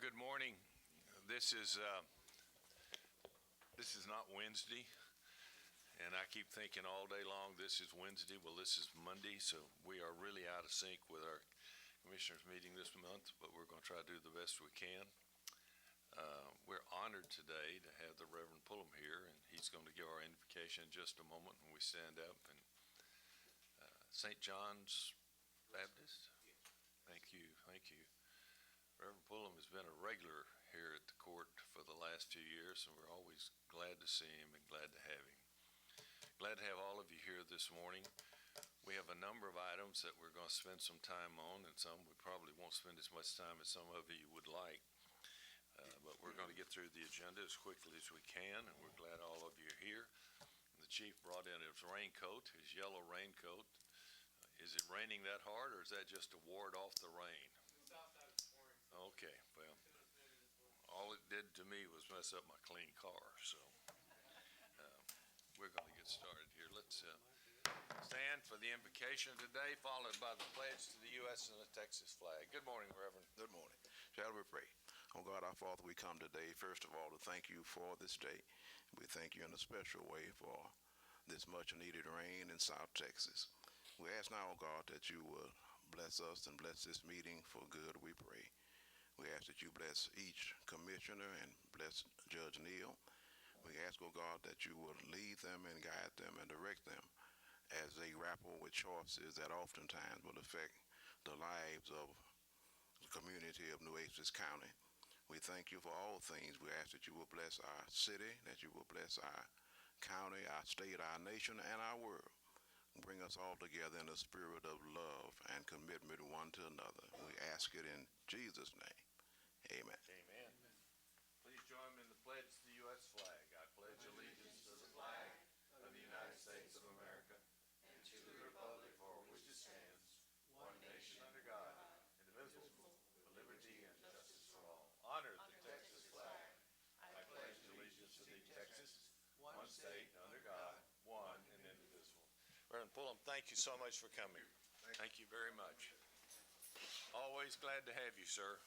good morning. This is not Wednesday, and I keep thinking all day long this is Wednesday. Well, this is Monday, so we are really out of sync with our commissioners meeting this month, but we're going to try to do the best we can. We're honored today to have the Reverend Pullum here, and he's going to give our invocation in just a moment when we stand up. And St. John's Baptist, thank you. Reverend Pullum has been a regular here at the court for the last few years, and we're always glad to see him and glad to have him. Glad to have all of you here this morning. We have a number of items that we're going to spend some time on, and some we probably won't spend as much time as some of you would like. But we're going to get through the agenda as quickly as we can, and we're glad all of you are here. The chief brought in his raincoat, his yellow raincoat. Is it raining that hard, or is that just to ward off the rain? Okay, well, all it did to me was mess up my clean car, so we're going to get started here. Let's stand for the invocation today, followed by the pledge to the U.S. and the Texas flag. Good morning, Reverend. Good morning. Shall we pray? Oh God, our Father, we come today, first of all, to thank you for this day. We thank you in a special way for this much-needed rain in South Texas. We ask now, oh God, that you will bless us and bless this meeting for good, we pray. We ask that you bless each commissioner and bless Judge Neal. We ask, oh God, that you will lead them and guide them and direct them as they grapple with choices that oftentimes will affect the lives of the community of Nueces County. We thank you for all things. We ask that you will bless our city, that you will bless our county, our state, our nation, and our world. Bring us all together in a spirit of love and commitment one to another. We ask it in Jesus' name. Amen. Amen. Please join me in the pledge to the U.S. flag. I pledge allegiance to the flag of the United States of America and to the republic for which it stands, one nation under God, indivisible, with liberty and justice for all. Honor the Texas flag. I pledge allegiance to thee, Texas, one state under God, one and indivisible. Reverend Pullum, thank you so much for coming. Thank you very much. Always glad to have you, sir.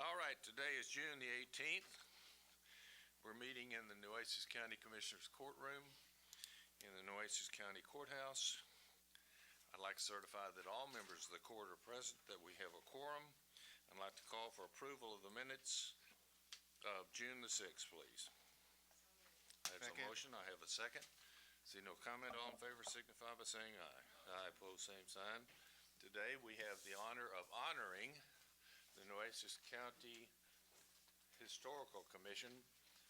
All right, today is June the 18th. We're meeting in the Nueces County Commissioner's Courtroom in the Nueces County Courthouse. I'd like to certify that all members of the court are present, that we have a quorum. I'd like to call for approval of the minutes of June the 6th, please. That's a motion. I have a second. See no comment. All in favor signify by saying aye. Aye, opposed, same sign. Today we have the honor of honoring the Nueces County Historical Commission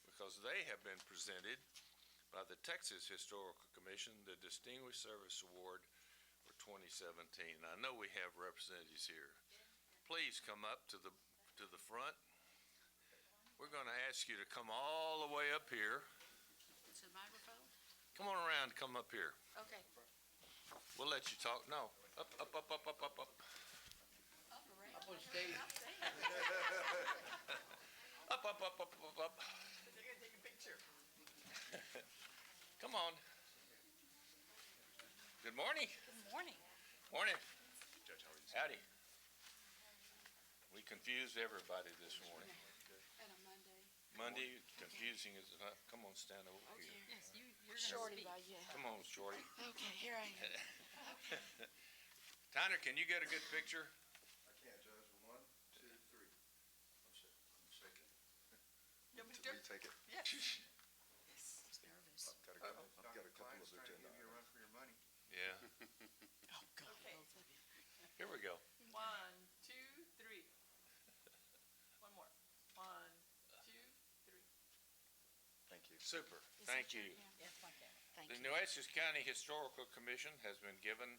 because they have been presented by the Texas Historical Commission the Distinguished Service Award for 2017. I know we have representatives here. Please come up to the front. We're going to ask you to come all the way up here. Is it a microphone? Come on around, come up here. Okay. We'll let you talk. No, up. Up on stage. Up. They're going to take a picture. Come on. Good morning. Good morning. Morning. Judge, how are you? Howdy. We confused everybody this morning. And a Monday. Monday, confusing is enough. Come on, stand over Okay. here. Yes, you're Shorty, going to speak. yeah. Come on, Shorty. Okay, here I am. Tyner, can you get a good picture? I can't, Judge. 1, 2, 3. I'm shaking. You want me to Will do you it? take it? Yes. He's nervous. I've got a couple of trying to give you a run for your money. Yeah. Oh, God. Okay. Both of you. Here we go. 1, 2, 3. One more. 1, 2, 3. Thank you. Super. Is Thank that your- you. yeah. Yes, like that. Thank The you. Nueces County Historical Commission has been given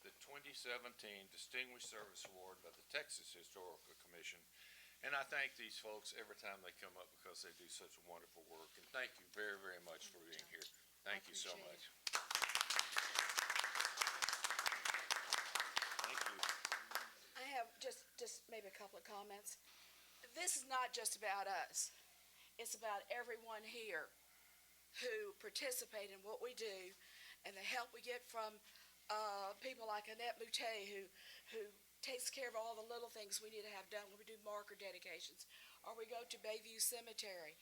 the 2017 Distinguished Service Award by the Texas Historical Commission. And I thank these folks every time they come up because they do such wonderful work. And thank you very, very much for being here. Thank you so appreciate much. Thank you. I have just maybe a couple of comments. This is not just about us. It's about everyone here who participate in what we do and the help we get from people like Annette Boutte who takes care of all the little things we need to have done when we do marker dedications, or we go to Bayview Cemetery,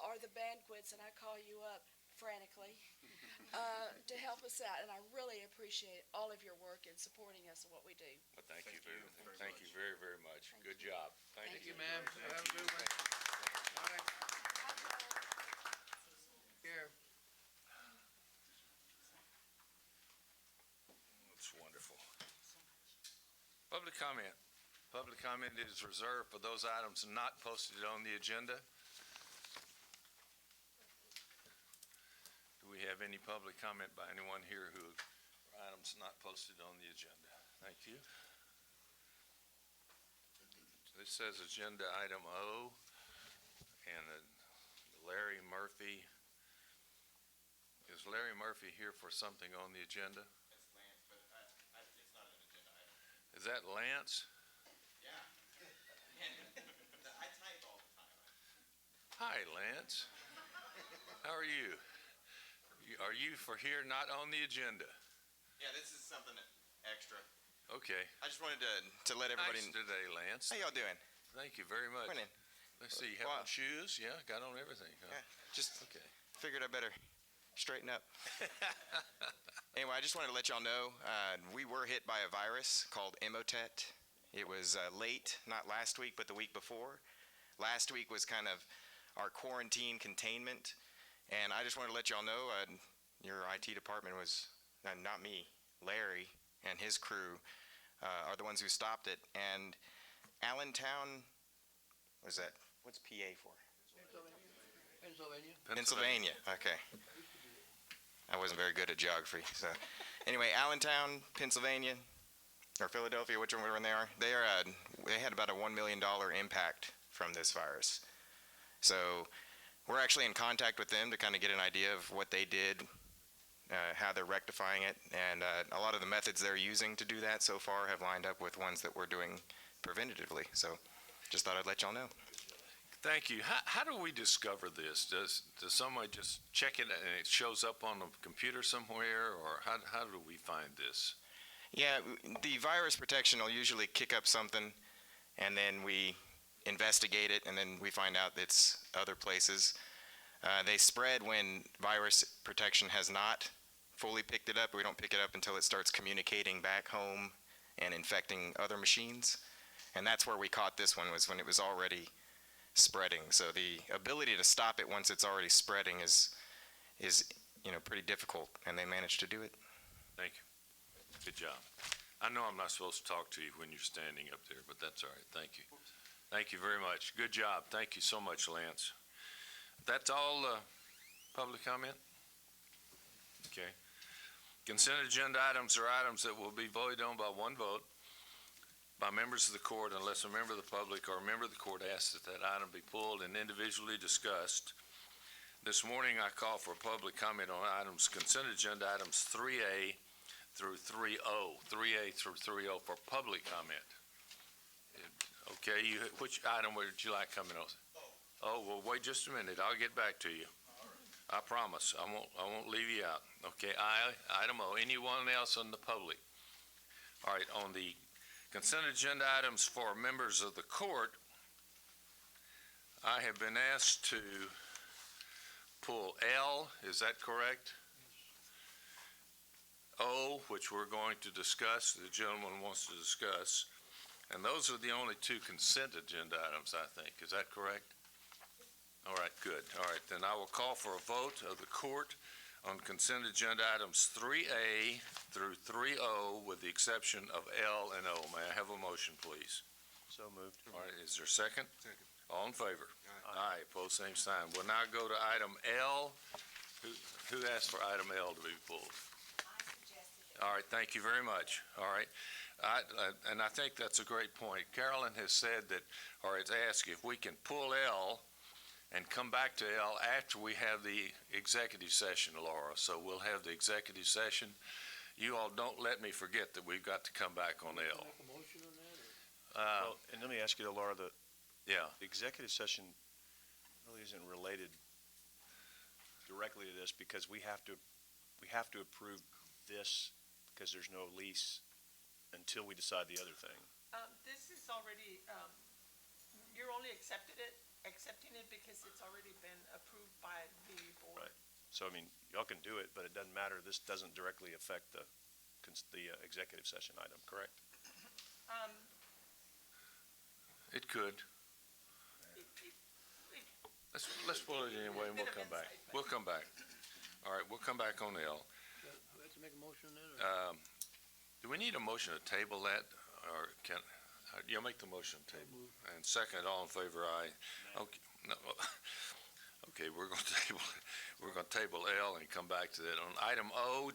or the banquets, and I call you up frantically to help us out. And I really appreciate all of your work in supporting us in what we do. Well, thank you very, very much. Good job. Thank Thank you, ma'am. Have a good one. All right. Here. That's wonderful. Public comment. Public comment is reserved for those items not posted on the agenda. Do we have any public comment by anyone here who, items not posted on the agenda? Thank you. This says agenda item O, and Larry Murphy. Is Larry Murphy here for something on the agenda? It's Lance, but it's not an agenda item. Is that Lance? Yeah. I type all the time. Hi, Lance. How are you? Are you for here not on the agenda? Yeah, this is something extra. Okay. I just wanted to let everybody. Nice today, Lance. How y'all doing? Thank you very much. Morning. Let's see, you have Wow. on shoes? Yeah, got on everything, huh? Yeah, just Okay. figured I better straighten up. Anyway, I just wanted to let y'all know, we were hit by a virus called Emotet. It was late, not last week, but the week before. Last week was kind of our quarantine containment, and I just wanted to let y'all know, your IT department was, not me, Larry and his crew are the ones who stopped it. And Allentown, what's that? What's PA for? Pennsylvania. Okay. I wasn't very good at geography. So, anyway, Allentown, Pennsylvania, or Philadelphia, whichever one they are, they had about a $1 million impact from this virus. So, we're actually in contact with them to kind of get an idea of what they did, how they're rectifying it, and a lot of the methods they're using to do that so far have lined up with ones that we're doing preventatively. So, just thought I'd let y'all know. Thank you. How do we discover this? Does somebody just check it and it shows up on a computer somewhere, or how do we find this? Yeah, the virus protection will usually kick up something, and then we investigate it, and then we find out it's other places. They spread when virus protection has not fully picked it up. We don't pick it up until it starts communicating back home and infecting other machines. And that's where we caught this one, was when it was already spreading. So the ability to stop it once it's already spreading is pretty difficult, and they managed to do it. Thank you. Good job. I know I'm not supposed to talk to you when you're standing up there, but that's all right. Thank you. Thank you very much. Good job. Thank you so much, Lance. That's all public comment? Okay. Consent agenda items are items that will be voted on by one vote by members of the court unless a member of the public or a member of the court asks that that item be pulled and individually discussed. This morning I call for public comment on items, consent agenda items 3A through 3O, 3A through 3O for public comment. Okay, which item would you like coming on? Oh, well, wait just a minute. I'll get back to you. I promise. I won't leave you out. Okay, item O. Anyone else on the public? All right, on the consent agenda items for members of the court, I have been asked to pull L, is that correct? O, which we're going to discuss, the gentleman wants to discuss, and those are the only two consent agenda items, I think. Is that correct? All right, good. All right, then I will call for a vote of the court on consent agenda items 3A through 3O with the exception of L and O. May I have a motion, please? So moved. All right, is there a second? Second. All in favor? Aye, pose same sign. We'll now go to item L. Who asked for item L to be pulled? All right, thank you very much. All right. And I think that's a great point. Carolyn has said that, or has asked if we can pull L and come back to L after we have the executive session, Laura. So we'll have the executive session. You all don't let me forget that we've got to come back on L. Make a motion on that, Well, and let me ask you, Laura, the Yeah. executive session really isn't related directly to this because we have to approve this because there's no lease until we decide the other thing. This is already, you're only accepting it because it's already been approved by the board. Right. So, I mean, y'all can do it, but it doesn't matter. This doesn't directly affect the executive session item, correct? It could. Let's pull it anyway and we'll come back. We'll come back. All right, we'll come back on L. We have to make a motion on that, or? Do we need a motion to table that, or can, you'll make the motion to table? And second, all in favor, aye. Okay, no, okay, we're gonna table L and come back to that. On item O,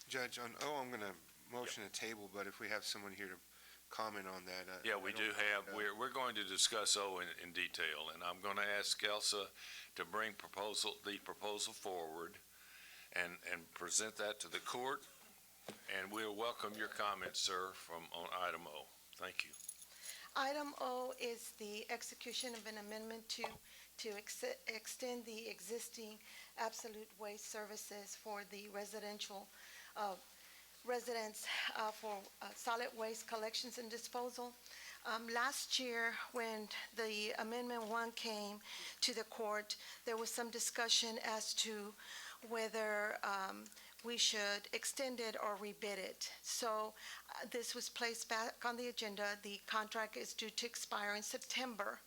Judge, on O, I'm going to motion a table, but if we have someone here to comment on that. yeah, we do have, we're going to discuss O in detail, and I'm gonna ask Elsa to bring the proposal forward and present that to the court, and we'll welcome your comments, sir, on item O. Thank you. Item O is the execution of an amendment to extend the existing absolute waste services for the residential residents for solid waste collections and disposal. Last year, when the Amendment 1 came to the court, there was some discussion as to whether we should extend it or rebid it. So this was placed back on the agenda. The contract is due to expire in September,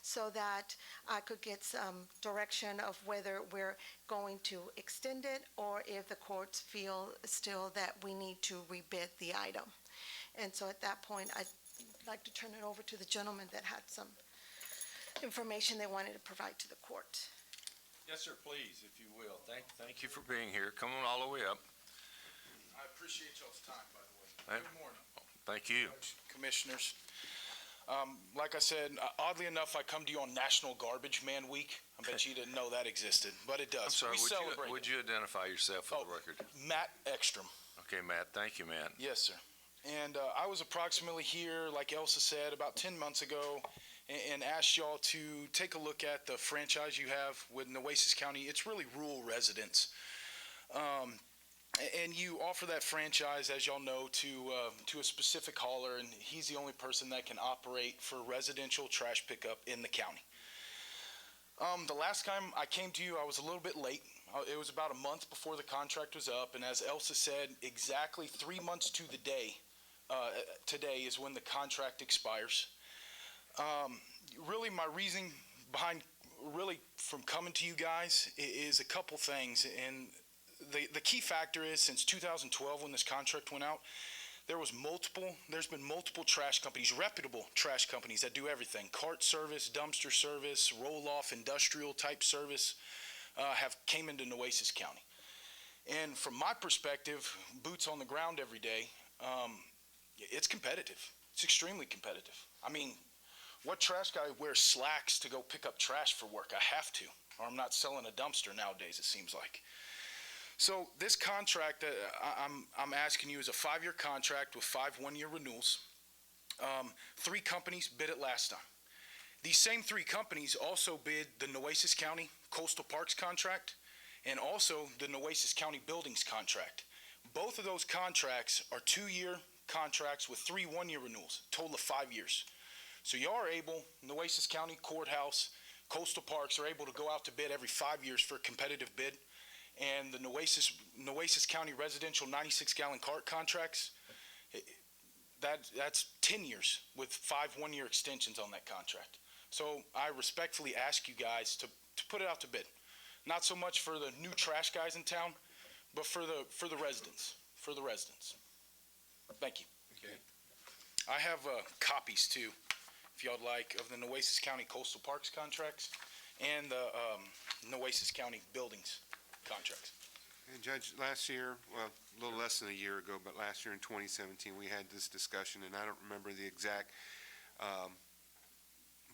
so that I could get some direction of whether we're going to extend it or if the courts feel still that we need to rebid the item. And so at that point, I'd like to turn it over to the gentleman that had some information they wanted to provide to the court. Yes, sir, please, if you will. Thank you for being here. Come on all the way up. I appreciate y'all's time, by the way. Hey. Good morning, Thank you. Commissioners. Like I said, oddly enough, I come to you on National Garbage Man Week. I bet you didn't know that existed, but it does. I'm sorry, We celebrate would it. you identify yourself for the Oh. record? Matt Ekstrom. Okay, Matt, thank you, Matt. Yes, sir. And I was approximately here, like Elsa said, about 10 months ago, and asked y'all to take a look at the franchise you have with Nueces County. It's really rural residents. And you offer that franchise, as y'all know, to a specific hauler, and he's the only person that can operate for residential trash pickup in the county. The last time I came to you, I was a little bit late. It was about a month before the contract was up, and as Elsa said, exactly 3 months to the day, today is when the contract expires. Really, my reason behind really from coming to you guys is a couple things, and the key factor is since 2012 when this contract went out, there's been multiple trash companies, reputable trash companies that do everything, cart service, dumpster service, roll-off, industrial type service, have came into Nueces County. And from my perspective, boots on the ground every day, it's competitive. It's extremely competitive. I mean, what trash guy wears slacks to go pick up trash for work? I have to, or I'm not selling a dumpster nowadays, it seems like. So this contract that I'm asking you is a 5-year contract with 5 one-year renewals. 3 companies bid it last time. These same 3 companies also bid the Nueces County Coastal Parks contract and also the Nueces County Buildings contract. Both of those contracts are 2-year contracts with 3 one-year renewals, total of 5 years. So you are able, Nueces County Courthouse, Coastal Parks are able to go out to bid every 5 years for a competitive bid. And the Nueces County residential 96-gallon cart contracts, that's 10 years with 5 one-year extensions on that contract. So I respectfully ask you guys to put it out to bid. Not so much for the new trash guys in town, but for the residents, Thank you. Okay. I have copies too, if y'all like, of the Nueces County Coastal Parks contracts and the Nueces County Buildings contracts. And Judge, last year, well, a little less than a year ago, but last year in 2017, we had this discussion, and I don't remember the exact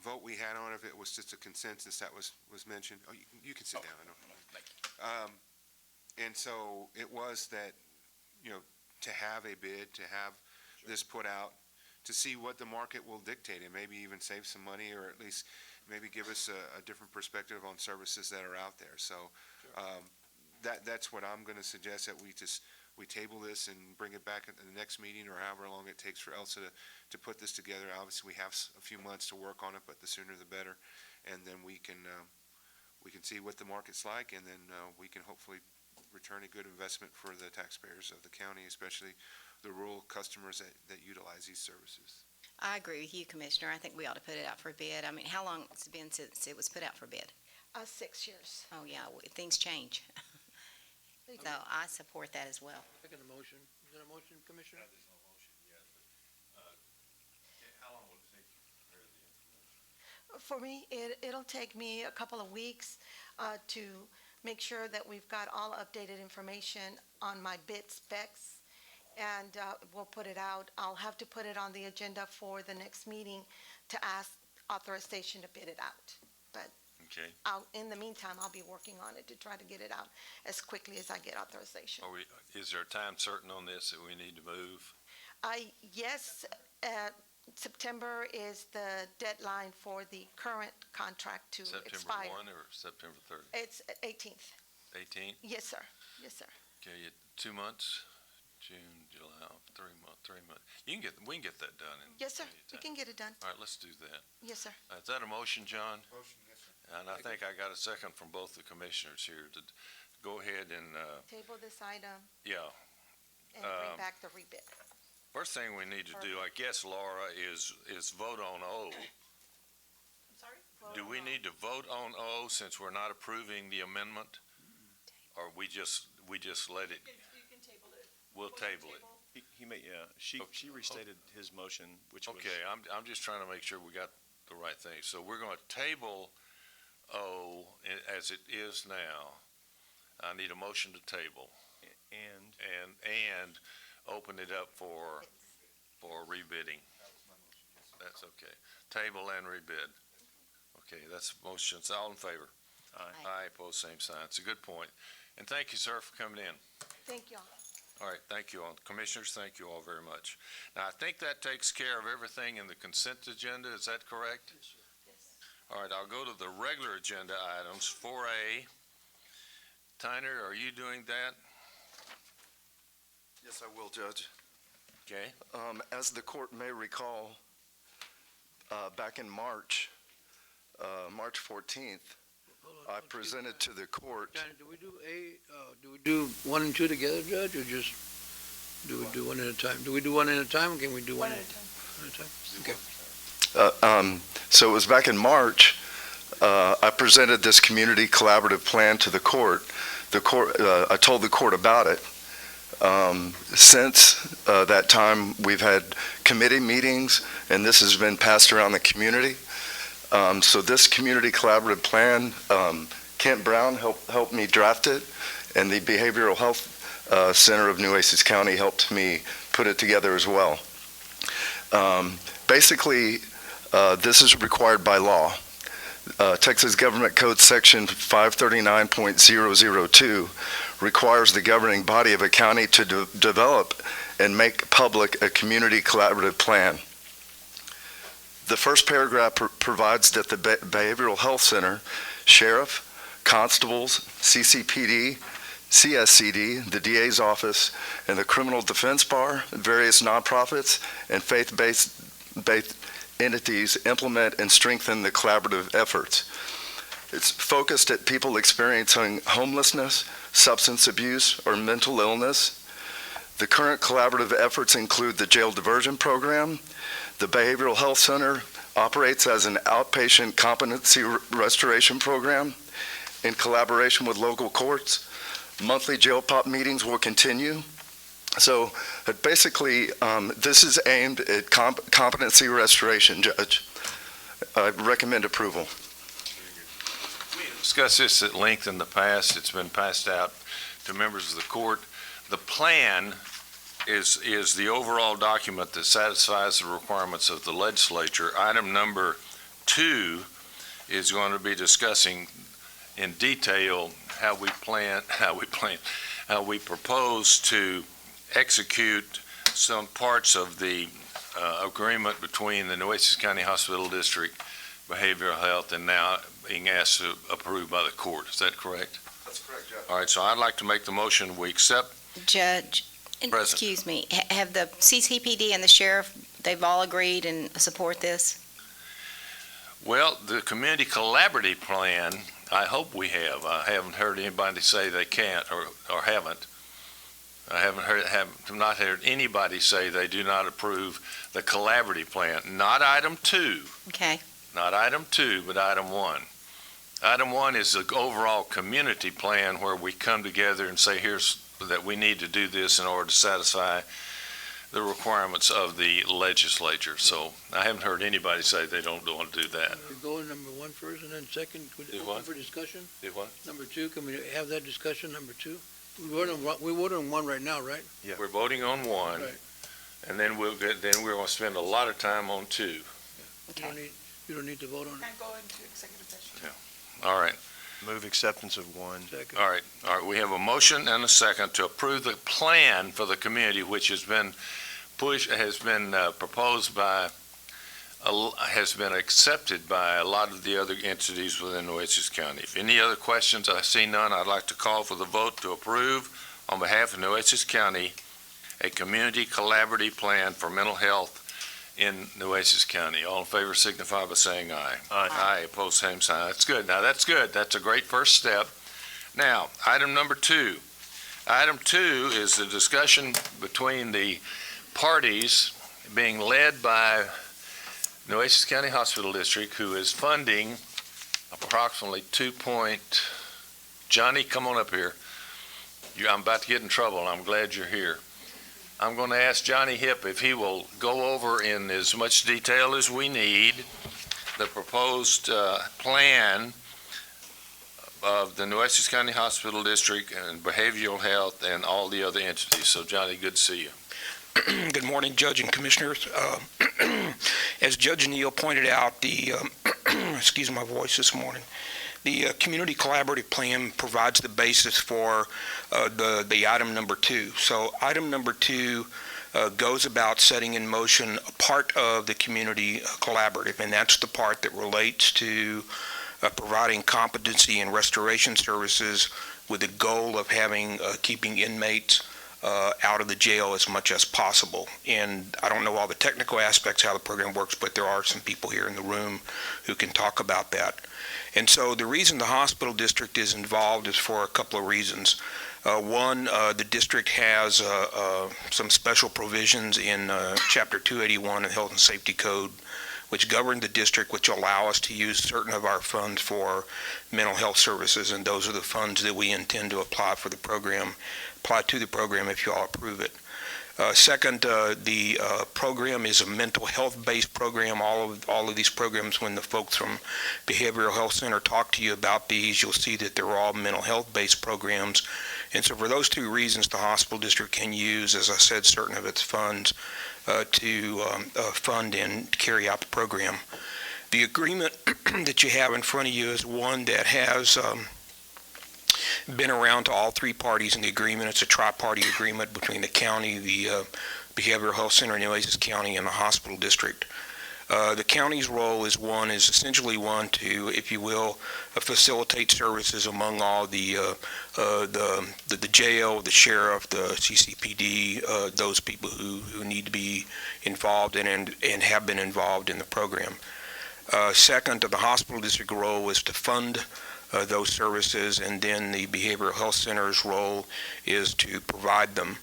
vote we had on it. It was just a consensus that was mentioned. Oh, you can sit down, I know. Thank you. And so it was that, to have a bid, to have this put out, to see what the market will dictate, and maybe even save some money, or at least maybe give us a different perspective on services that are out there. So that's what I'm going to suggest, that we just we table this and bring it back at the next meeting, or however long it takes for Elsa to put this together. Obviously, we have a few months to work on it, but the sooner the better. And then we can see what the market's like, and then we can hopefully return a good investment for the taxpayers of the county, especially the rural customers that utilize these services. I agree with you, Commissioner. I think we ought to put it out for bid. I mean, how long has it been since it was put out for bid? 6 years. Oh, yeah, things change. So I support that as well. Second the motion. Is there a motion, Commissioner? There's no motion yet, but, how long will it take to prepare the information? For me, it'll take me a couple of weeks to make sure that we've got all updated information on my bid specs, and we'll put it out. I'll have to put it on the agenda for the next meeting to ask authorization to bid it out. But Okay. in the meantime, I'll be working on it to try to get it out as quickly as I get authorization. Is there a time certain on this that we need to move? Yes, September is the deadline for the current contract to expire. September 1 or September 30? It's 18th. 18th? Yes, sir. Yes, sir. Okay, 2 months, June, July, 3 months. We can get that done in. Yes, sir. plenty of We time. can get it done. All right, let's do that. Yes, sir. Is that a motion, John? Motion, yes, sir. And I think I got a second from both the commissioners here to go ahead and, Table this item yeah. and bring back the rebid. First thing we need to do, I guess, Laura, is vote on O. I'm sorry? Do we need to vote on O since we're not approving the amendment? Or we just let it, You can table it. we'll table it? He may, yeah, she restated his motion, which was. Okay, I'm just trying to make sure we got the right thing. So we're gonna table O as it is now. I need a motion to table and open it up for rebidding. That's okay. Table and rebid. Okay, that's motions. All in favor? Aye. Aye, pose same sign. It's a good point. And thank you, sir, for coming in. Thank you all. All right, thank you all. Commissioners, thank you all very much. Now, I think that takes care of everything in the consent agenda. Is that correct? All right, I'll go to the regular agenda items. 4A. Tyner, are you doing that? Yes, I will, Judge. Okay. As the court may recall, back in March 14th, I presented to the court. Johnny, do we do 1 and 2 together, Judge, or just do we do one at a time? Do we do one at a time, or can we do one at a time? Okay. So it was back in March, I presented this community collaborative plan to the court. I told the court about it. Since that time, we've had committee meetings, and this has been passed around the community. So this community collaborative plan, Kent Brown helped me draft it, and the Behavioral Health Center of Nueces County helped me put it together as well. Basically, this is required by law. Texas Government Code Section 539.002 requires the governing body of a county to develop and make public a community collaborative plan. The first paragraph provides that the Behavioral Health Center, sheriff, constables, CCPD, CSCD, the DA's office, and the Criminal Defense Bar, various nonprofits, and faith-based entities implement and strengthen the collaborative efforts. It's focused at people experiencing homelessness, substance abuse, or mental illness. The current collaborative efforts include the jail diversion program. The Behavioral Health Center operates as an outpatient competency restoration program in collaboration with local courts. Monthly jail pop meetings will continue. So basically, this is aimed at competency restoration, Judge. I recommend approval. We discussed this at length in the past. It's been passed out to members of the court. The plan is the overall document that satisfies the requirements of the legislature. Item number 2 is going to be discussing in detail how we propose to execute some parts of the agreement between the Nueces County Hospital District, Behavioral Health, and now being asked to approve by the court. Is that correct? That's correct, Judge. All right, so I'd like to make the motion, we accept Judge, Present. excuse me, have the CCPD and the sheriff, they've all agreed and support this? Well, the community collaborative plan, I hope we have. I haven't heard anybody say they can't or haven't. I have not heard anybody say they do not approve the collaborative plan. Not item 2, Okay, not item 2, but item 1. Item 1 is the overall community plan where we come together and say, here's, that we need to do this in order to satisfy the requirements of the legislature. So I haven't heard anybody say they don't want to do that. We go to number 1 first, and then second, Do what? for discussion? Do what? Number 2, can we have that discussion, number 2? We vote on 1 right now, right? Yeah. We're voting on 1, Right. and then we're going to spend a lot of time on 2. okay. You don't need to vote on it. Can't go into executive session. All right. Move acceptance of 1. Second. All right, we have a motion and a second to approve the plan for the community, which has been proposed by, has been accepted by a lot of the other entities within Nueces County. If any other questions, I see none, I'd like to call for the vote to approve on behalf of Nueces County a community collaborative plan for mental health in Nueces County. All in favor signify by saying aye. Aye. Aye, opposed, same sign. That's good. Now, that's good. That's a great first step. Now, item number 2. Item 2 is the discussion between the parties being led by Nueces County Hospital District, who is funding approximately Johnny, come on up here. I'm about to get in trouble, and I'm glad you're here. I'm going to ask Johnny Hip if he will go over in as much detail as we need the proposed plan of the Nueces County Hospital District and behavioral health and all the other entities. So Johnny, good to see you. Good morning, Judge and Commissioners. As Judge Neal pointed out, excuse my voice this morning, the Community Collaborative Plan provides the basis for the item number 2. So item number 2 goes about setting in motion a part of the Community Collaborative, and that's the part that relates to providing competency and restoration services with the goal of keeping inmates out of the jail as much as possible. And I don't know all the technical aspects how the program works, but there are some people here in the room who can talk about that. And so the reason the hospital district is involved is for a couple of reasons. One, the district has some special provisions in Chapter 281 of the Health and Safety Code, which govern the district, which allow us to use certain of our funds for mental health services, and those are the funds that we intend to apply to the program if you all approve it. Second, the program is a mental health-based program. All of these programs, when the folks from Behavioral Health Center talk to you about these, you'll see that they're all mental health-based programs. And so for those 2 reasons, the hospital district can use, as I said, certain of its funds to fund and carry out the program. The agreement that you have in front of you is one that has been around to all 3 parties in the agreement. It's a tri-party agreement between the county, the Behavioral Health Center in Nueces County, and the hospital district. The county's role is essentially one to, if you will, facilitate services among all the jail, the sheriff, the CCPD, those people who need to be involved and have been involved in the program. Second, the hospital district role is to fund those services, and then the Behavioral Health Center's role is to provide them.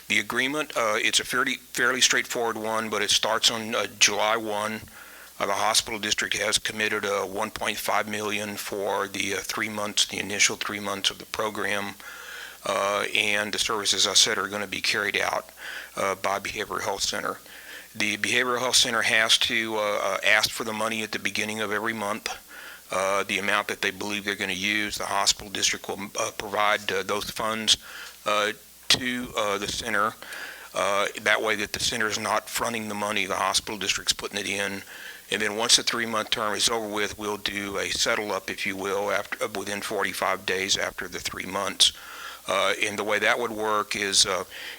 The agreement, it's a fairly straightforward one, but it starts on July 1. The hospital district has committed $1.5 million for the 3 months, the initial 3 months of the program, and the services, I said, are going to be carried out by Behavioral Health Center. The Behavioral Health Center has to ask for the money at the beginning of every month. The amount that they believe they're going to use, the hospital district will provide those funds to the center. That way that the center is not fronting the money, the hospital district's putting it in. And then once the 3-month term is over with, we'll do a settle up, if you will, within 45 days after the 3 months. And the way that would work is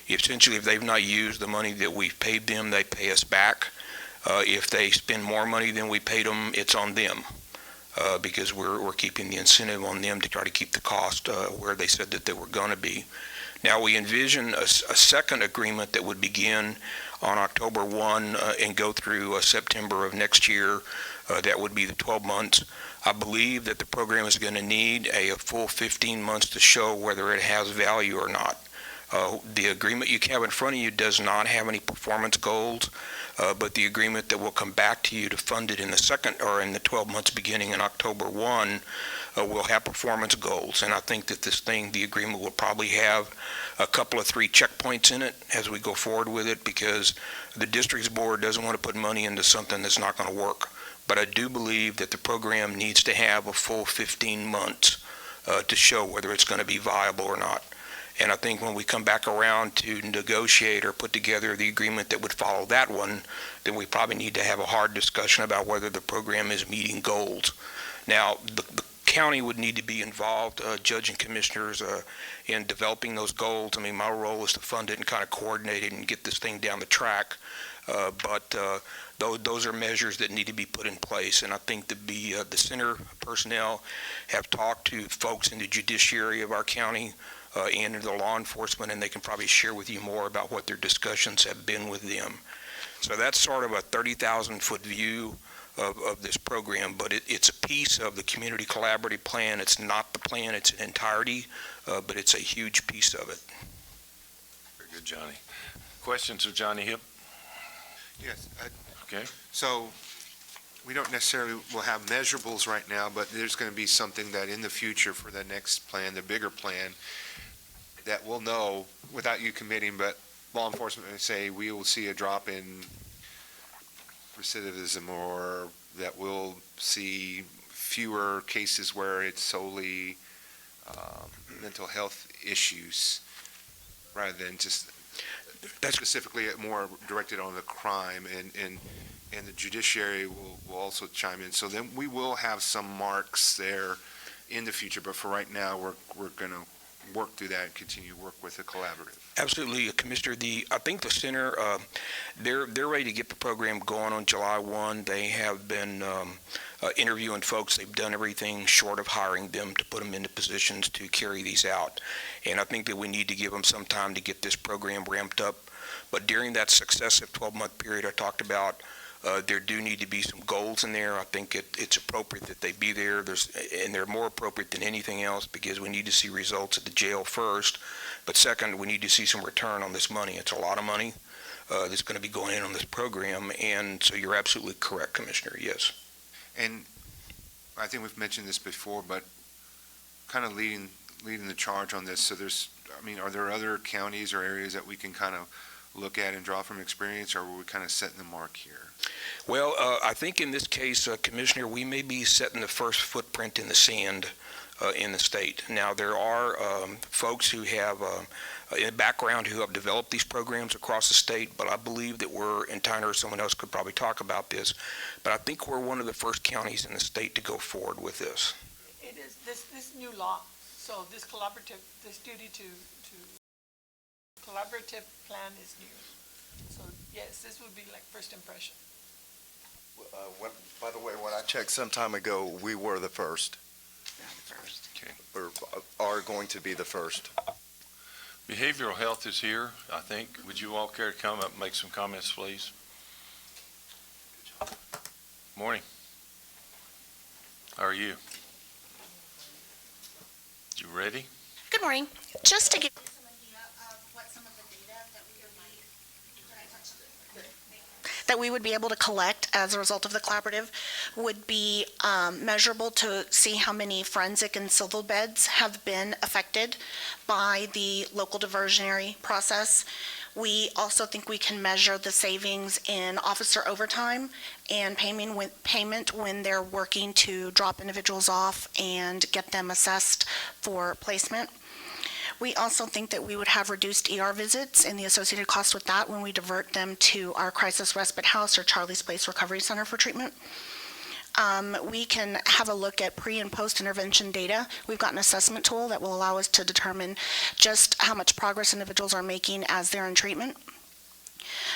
essentially if they've not used the money that we've paid them, they pay us back. If they spend more money than we paid them, it's on them. Because we're keeping the incentive on them to try to keep the cost where they said that they were going to be. Now, we envision a second agreement that would begin on October 1 and go through September of next year. That would be the 12 months. I believe that the program is going to need a full 15 months to show whether it has value or not. The agreement you have in front of you does not have any performance goals, but the agreement that will come back to you to fund it in the second or in the 12 months beginning in October 1 will have performance goals. And I think that the agreement will probably have a couple of 3 checkpoints in it as we go forward with it, because the district's board doesn't want to put money into something that's not going to work. But I do believe that the program needs to have a full 15 months to show whether it's going to be viable or not. And I think when we come back around to negotiate or put together the agreement that would follow that one, then we probably need to have a hard discussion about whether the program is meeting goals. Now, the county would need to be involved, Judge and Commissioners, in developing those goals. I mean, my role is to fund it and kind of coordinate it and get this thing down the track. But those are measures that need to be put in place. And I think the center personnel have talked to folks in the judiciary of our county and in the law enforcement, and they can probably share with you more about what their discussions have been with them. So that's sort of a 30,000-foot view of this program, but it's a piece of the community collaborative plan. It's not the plan, it's an entirety, but it's a huge piece of it. Very good, Johnny. Questions of Johnny Hip? Yes. Okay. So we don't necessarily will have measurables right now, but there's going to be something that in the future for the next plan, the bigger plan, that we'll know without you committing, but law enforcement may say we will see a drop in recidivism, or that we'll see fewer cases where it's solely mental health issues rather than just specifically more directed on the crime, and the judiciary will also chime in. So then we will have some marks there in the future, but for right now, we're going to work through that and continue to work with the collaborative. Absolutely, Commissioner. I think the center, they're ready to get the program going on July 1. They have been interviewing folks. They've done everything short of hiring them to put them into positions to carry these out. And I think that we need to give them some time to get this program ramped up. But during that successive 12-month period I talked about, there do need to be some goals in there. I think it's appropriate that they be there. And they're more appropriate than anything else, because we need to see results at the jail first. But second, we need to see some return on this money. It's a lot of money that's going to be going in on this program. And so you're absolutely correct, Commissioner, yes. And I think we've mentioned this before, but kind of leading the charge on this. So are there other counties or areas that we can kind of look at and draw from experience, or are we kind of setting the mark here? Well, I think in this case, Commissioner, we may be setting the first footprint in the sand in the state. Now, there are folks who have a background who have developed these programs across the state, but I believe that and Tyner or someone else could probably talk about this, but I think we're one of the first counties in the state to go forward with this. It is this new law, so this duty to collaborative plan is new. So yes, this would be like first impression. By the way, when I checked some time ago, we were the first. Okay. Or are going to be the first. Behavioral health is here, I think. Would you all care to come up and make some comments, please? Morning. How are you? You ready? Good morning. Just to give some idea of what some of the data that we would be able to collect as a result of the collaborative would be measurable to see how many forensic and civil beds have been affected by the local diversionary process. We also think we can measure the savings in officer overtime and payment when they're working to drop individuals off and get them assessed for placement. We also think that we would have reduced ER visits and the associated costs with that when we divert them to our crisis respite house or Charlie's Place Recovery Center for treatment. We can have a look at pre and post intervention data. We've got an assessment tool that will allow us to determine just how much progress individuals are making as they're in treatment.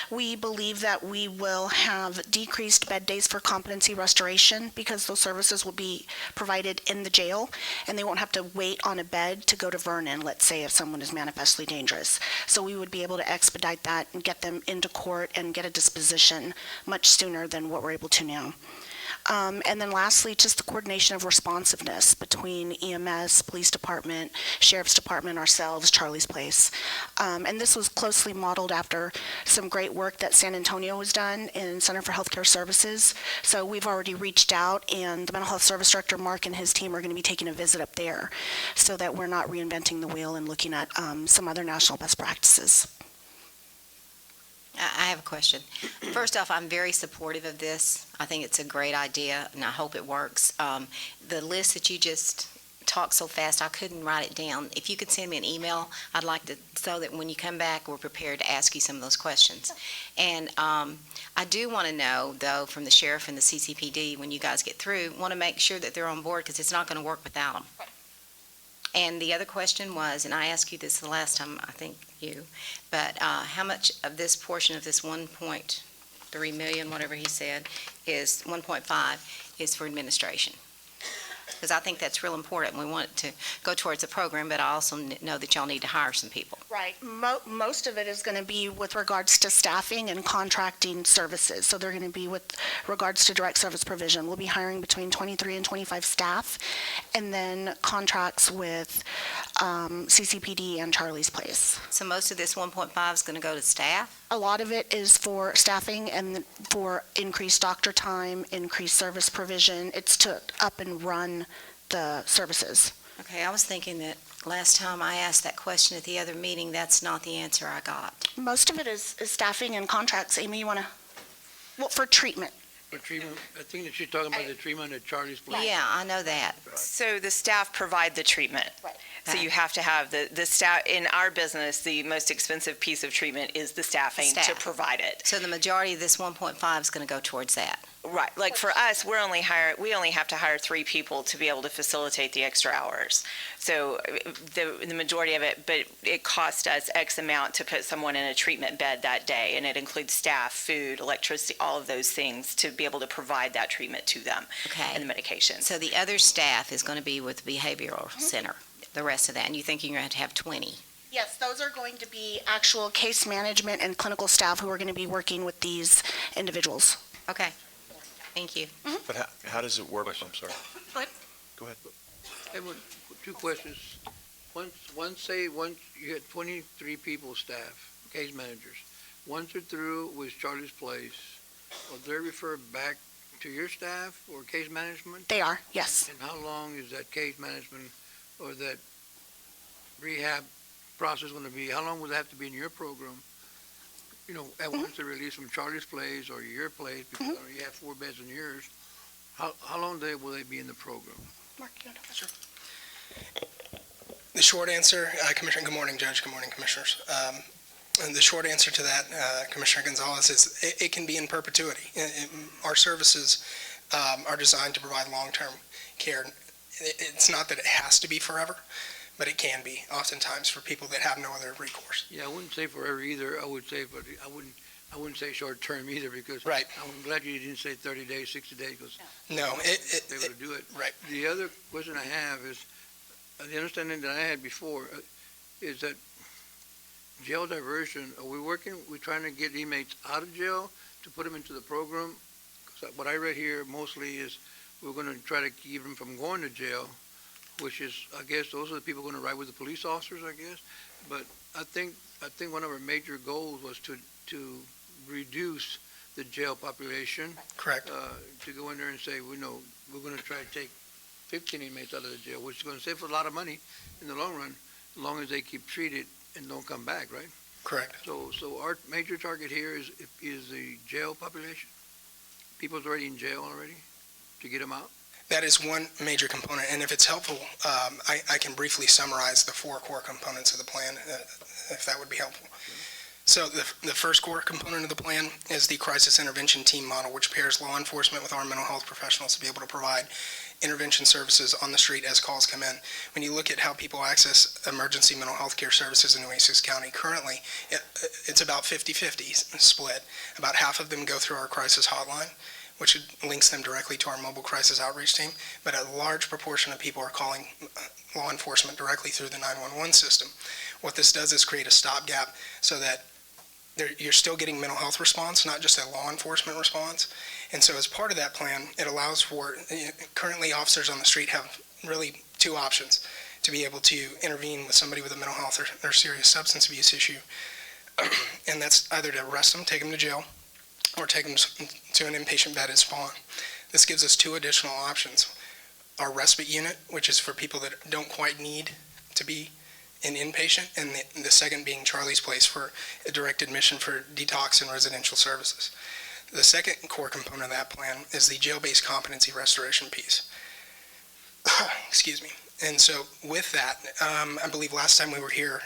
We believe that we will have decreased bed days for competency restoration because those services will be provided in the jail, and they won't have to wait on a bed to go to Vernon, let's say, if someone is manifestly dangerous. So we would be able to expedite that and get them into court and get a disposition much sooner than what we're able to now. And then lastly, just the coordination of responsiveness between EMS, Police Department, Sheriff's Department, ourselves, Charlie's Place. And this was closely modeled after some great work that San Antonio has done in Center for Healthcare Services. So we've already reached out, and the Mental Health Service Director, Mark, and his team are going to be taking a visit up there so that we're not reinventing the wheel and looking at some other national best practices. I have a question. First off, I'm very supportive of this. I think it's a great idea, and I hope it works. The list that you just talked so fast, I couldn't write it down. If you could send me an email, I'd like to, so that when you come back, we're prepared to ask you some of those questions. And I do want to know, though, from the sheriff and the CCPD, when you guys get through, want to make sure that they're on board, because it's not going to work without them. And the other question was, and I asked you this the last time, I think you, but how much of this portion of this 1.3 million, whatever he said, is 1.5 is for administration? Because I think that's real important. We want it to go towards the program, but I also know that y'all need to hire some people. Right. Most of it is going to be with regards to staffing and contracting services. So they're going to be with regards to direct service provision. We'll be hiring between 23 and 25 staff, and then contracts with CCPD and Charlie's Place. So most of this 1.5 is going to go to staff? A lot of it is for staffing and for increased doctor time, increased service provision. It's to up and run the services. Okay, I was thinking that last time I asked that question at the other meeting, that's not the answer I got. Most of it is staffing and contracts. Amy, you want to? Well, for treatment. For treatment, I think that she's talking about the treatment at Charlie's Place. Yeah, I know that. So the staff provide the treatment. Right. So you have to have the staff, in our business, the most expensive piece of treatment is the staffing to Staff. provide it. So the majority of this 1.5 is going to go towards that. Right, like for us, we only have to hire 3 people to be able to facilitate the extra hours. So the majority of it, but it cost us X amount to put someone in a treatment bed that day, and it includes staff, food, electricity, all of those things to be able to provide that treatment to them Okay. and the medication. So the other staff is going to be with the behavioral center, the rest of that, and you think you're going to have 20? Yes, those are going to be actual case management and clinical staff who are going to be working with these individuals. Okay, thank you. But how does it work? I'm sorry. Go ahead. Go ahead. Hey, two questions. Once you had 23 people staff, case managers. Once they're through with Charlie's Place, will they refer back to your staff or case management? They are, yes. And how long is that case management or that rehab process going to be? How long will that have to be in your program? You know, at once they're released from Charlie's Place or your place, because you have 4 beds in yours, how long will they be in the program? Mark, you want to? Sure. The short answer, Commissioner, good morning, Judge, good morning, Commissioners. And the short answer to that, Commissioner Gonzalez, is it can be in perpetuity. Our services are designed to provide long-term care. It's not that it has to be forever, but it can be oftentimes for people that have no other recourse. Yeah, I wouldn't say forever either. I would say, but I wouldn't say short term either, because Right. I'm glad you didn't say 30 days, 60 days, because No, they able to do it. right. The other question I have is, the understanding that I had before is that jail diversion, are we trying to get inmates out of jail to put them into the program? 'Cause what I read here mostly is we're going to try to keep them from going to jail, which is, I guess, those are the people going to ride with the police officers, I guess. But I think one of our major goals was to reduce the jail population. Correct. To go in there and say, we're going to try to take 15 inmates out of the jail, which is going to save a lot of money in the long run, as long as they keep treated and don't come back, right? Correct. So our major target here is the jail population. People's already in jail already, to get them out. That is one major component, and if it's helpful, I can briefly summarize the 4 core components of the plan, if that would be helpful. So the first core component of the plan is the crisis intervention team model, which pairs law enforcement with our mental health professionals to be able to provide intervention services on the street as calls come in. When you look at how people access emergency mental health care services in Nueces County currently, it's about 50-50 split. About half of them go through our crisis hotline, which links them directly to our mobile crisis outreach team, but a large proportion of people are calling law enforcement directly through the 911 system. What this does is create a stopgap so that you're still getting mental health response, not just a law enforcement response. And so as part of that plan, it allows for, currently officers on the street have really two options: to be able to intervene with somebody with a mental health or serious substance abuse issue. And that's either to arrest them, take them to jail, or take them to an inpatient bed at Spawn. This gives us two additional options. Our respite unit, which is for people that don't quite need to be an inpatient, and the second being Charlie's Place for a direct admission for detox and residential services. The second core component of that plan is the jail-based competency restoration piece. Excuse me. And so with that, I believe last time we were here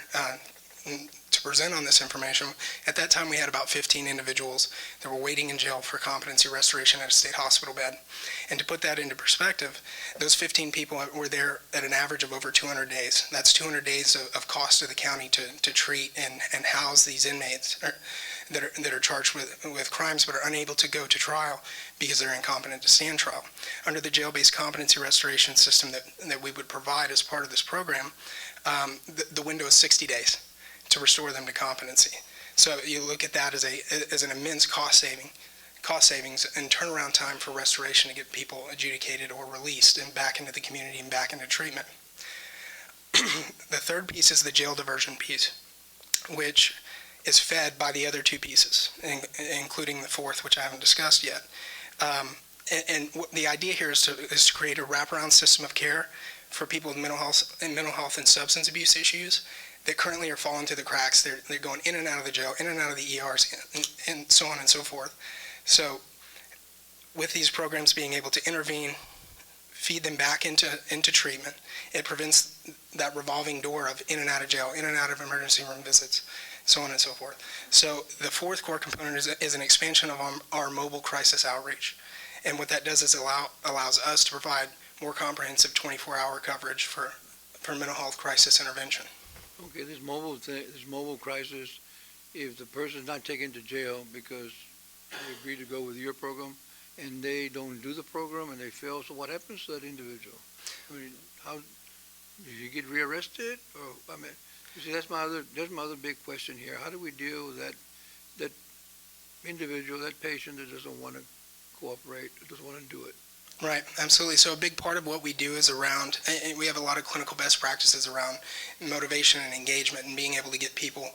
to present on this information, at that time we had about 15 individuals that were waiting in jail for competency restoration at a state hospital bed. And to put that into perspective, those 15 people were there at an average of over 200 days. That's 200 days of cost to the county to treat and house these inmates that are charged with crimes but are unable to go to trial because they're incompetent to stand trial. Under the jail-based competency restoration system that we would provide as part of this program, the window is 60 days to restore them to competency. So you look at that as an immense cost savings and turnaround time for restoration to get people adjudicated or released and back into the community and back into treatment. The third piece is the jail diversion piece, which is fed by the other two pieces, including the fourth, which I haven't discussed yet. The idea here is to create a wraparound system of care for people with mental health and substance abuse issues that currently are falling through the cracks. They're going in and out of the jail, in and out of the ERs, and so on and so forth. So with these programs being able to intervene, feed them back into treatment, it prevents that revolving door of in and out of jail, in and out of emergency room visits, so on and so forth. So the fourth core component is an expansion of our mobile crisis outreach. And what that does is allows us to provide more comprehensive 24-hour coverage for mental health crisis intervention. Okay, this mobile crisis, if the person's not taken to jail because they agree to go with your program and they don't do the program and they fail, so what happens to that individual? I mean, how do you get rearrested? Or I mean, you see, that's my other big question here. How do we deal with that individual, that patient that doesn't want to cooperate, doesn't want to do it? Right, absolutely. So a big part of what we do is around, and we have a lot of clinical best practices around motivation and engagement and being able to get people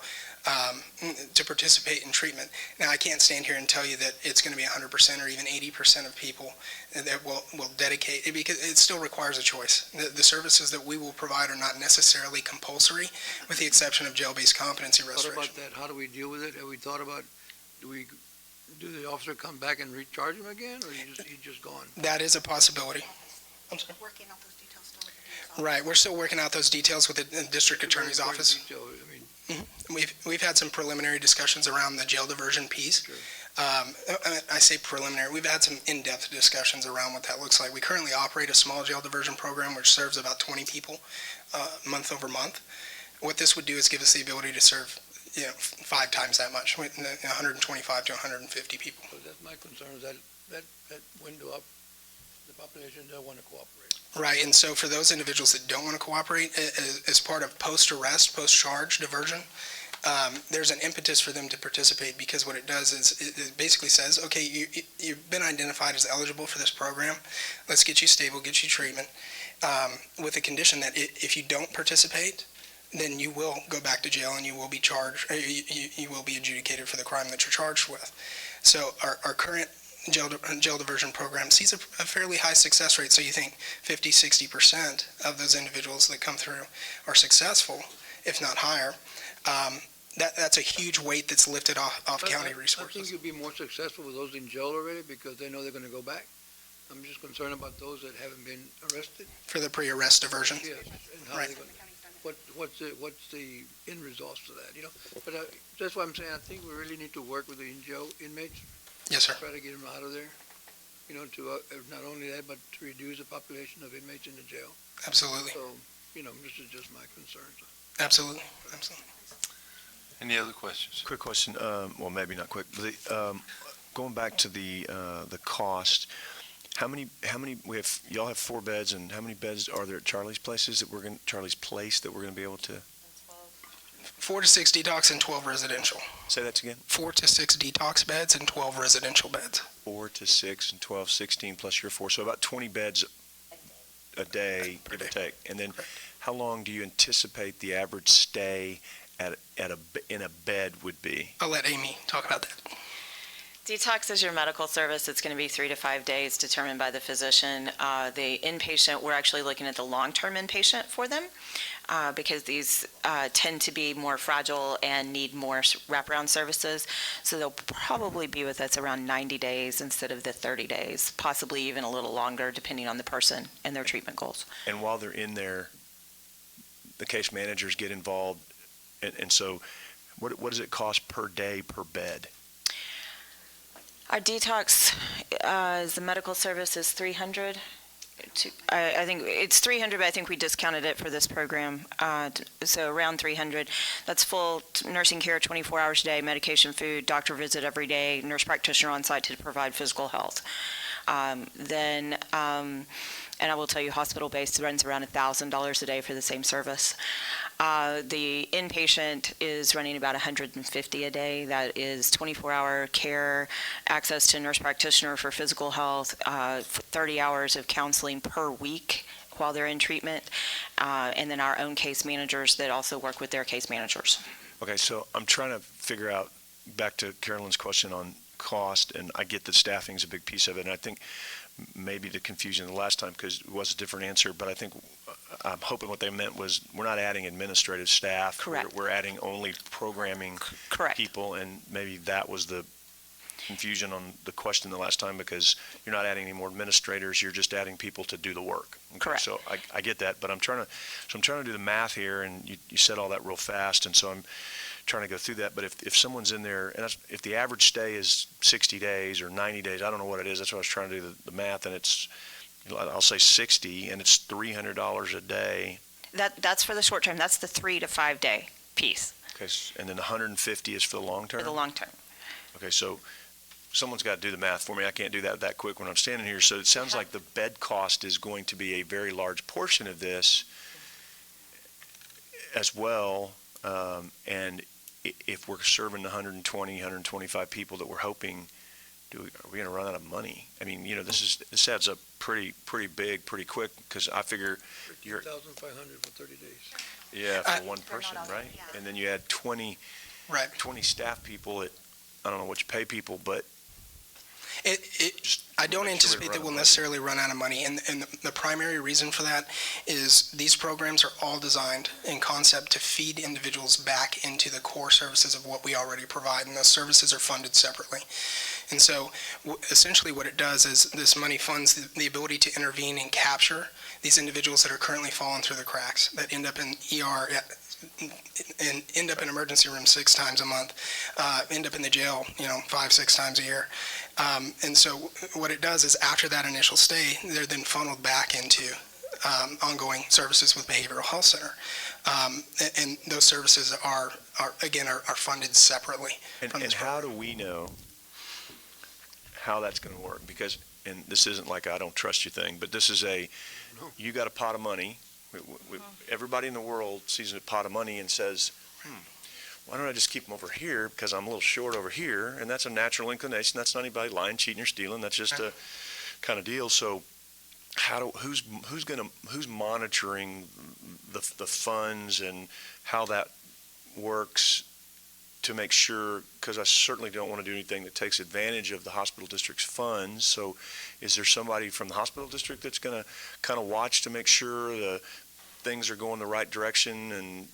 to participate in treatment. Now, I can't stand here and tell you that it's going to be 100% or even 80% of people that will dedicate, because it still requires a choice. The services that we will provide are not necessarily compulsory, with the exception of jail-based competency restoration. What about that? How do we deal with it? Have we thought about, do the officer come back and recharge him again, or he's just gone? That is a possibility. I'm sorry? Working out those details still with the DA's office. Right, we're still working out those details with the district attorney's office. We've had some preliminary discussions around the jail diversion piece. Sure. I say preliminary, we've had some in-depth discussions around what that looks like. We currently operate a small jail diversion program which serves about 20 people month over month. What this would do is give us the ability to serve 5 times that much, 125 to 150 people. So that's my concern, is that window up, the population doesn't want to cooperate. Right, and so for those individuals that don't want to cooperate, as part of post-arrest, post-charge diversion, there's an impetus for them to participate, because what it does is it basically says, okay, you've been identified as eligible for this program. Let's get you stable, get you treatment, with the condition that if you don't participate, then you will go back to jail and you will be charged, you will be adjudicated for the crime that you're charged with. So our current jail diversion program sees a fairly high success rate. So you think 50-60% of those individuals that come through are successful, if not higher. That's a huge weight that's lifted off county resources. I think you'll be more successful with those in jail already, because they know they're going to go back. I'm just concerned about those that haven't been arrested. For the pre-arrest diversion? Yes, and how Right. they're going to. what's the end results to that, you know? But that's why I'm saying, I think we really need to work with the jail inmates. Yes, sir. Try to get them out of there, you know, to, not only that, but to reduce the population of inmates in the jail. Absolutely. So, you know, this is just my concerns. Absolutely. Absolutely. Any other questions? Quick question, well, maybe not quick. Going back to the cost, how many, y'all have 4 beds, and how many beds are there at Charlie's Place that we're gonna be able to? 4 to 6 detox and 12 residential. Say that again? 4 to 6 detox beds and 12 residential beds. 4 to 6 and 12, 16 plus your 4, so about 20 beds a day, give or take. And then, how long do you anticipate the average stay in a bed would be? I'll let Amy talk about that. Detox is your medical service. It's going to be 3 to 5 days determined by the physician. The inpatient, we're actually looking at the long-term inpatient for them because these tend to be more fragile and need more wraparound services. So they'll probably be with us around 90 days instead of the 30 days, possibly even a little longer depending on the person and their treatment goals. And while they're in there, the case managers get involved. And so what does it cost per day per bed? Our detox, the medical service is $300. I think it's $300, but I think we discounted it for this program. So around $300. That's full nursing care 24 hours a day, medication, food, doctor visit every day, nurse practitioner on site to provide physical health. And I will tell you, hospital-based runs around $1,000 a day for the same service. The inpatient is running about $150 a day. That is 24-hour care, access to a nurse practitioner for physical health, 30 hours of counseling per week while they're in treatment, and then our own case managers that also work with their case managers. Okay, so I'm trying to figure out, back to Carolyn's question on cost, and I get that staffing is a big piece of it, and I think maybe the confusion the last time, because it was a different answer, but I think I'm hoping what they meant was we're not adding administrative staff. Correct. We're adding only programming Correct. people, and maybe that was the confusion on the question the last time, because you're not adding any more administrators, you're just adding people to do the work. Okay, Correct. So I get that, but I'm trying to do the math here, and you said all that real fast, and so I'm trying to go through that. But if someone's in there, and if the average stay is 60 days or 90 days, I don't know what it is, that's what I was trying to do the math, and it's, I'll say 60, and it's $300 a day. That's for the short term. That's the 3 to 5 day piece. Okay, and then 150 is for the long term? For the long term. Okay, so someone's got to do the math for me. I can't do that quick when I'm standing here. So it sounds like the bed cost is going to be a very large portion of this as well. And if we're serving 120, 125 people that we're hoping, are we going to run out of money? I mean, you know, this adds up pretty big, pretty quick, because I figure you're 13,500 for 30 days. Yeah, for one person, right? And then you add 20 staff people at, I don't know what you pay people, but I don't anticipate that we'll necessarily run out of money, and the primary reason for that is these programs are all designed in concept to feed individuals back into the core services of what we already provide, and those services are funded separately. And so essentially what it does is this money funds the ability to intervene and capture these individuals that are currently falling through the cracks, that end up in ER and end up in emergency room 6 times a month, end up in the jail, 5-6 times a year. And so what it does is after that initial stay, they're then funneled back into ongoing services with Behavioral Health Center. And those services are funded separately. And how do we know how that's going to work? Because, and this isn't like I don't trust you thing, but this is you got a pot of money. Everybody in the world sees a pot of money and says, why don't I just keep them over here, because I'm a little short over here, and that's a natural inclination. That's not anybody lying, cheating, or stealing. That's just a kind of deal. So who's monitoring the funds and how that works to make sure, because I certainly don't want to do anything that takes advantage of the hospital district's funds. So is there somebody from the hospital district that's going to kind of watch to make sure the things are going the right direction? And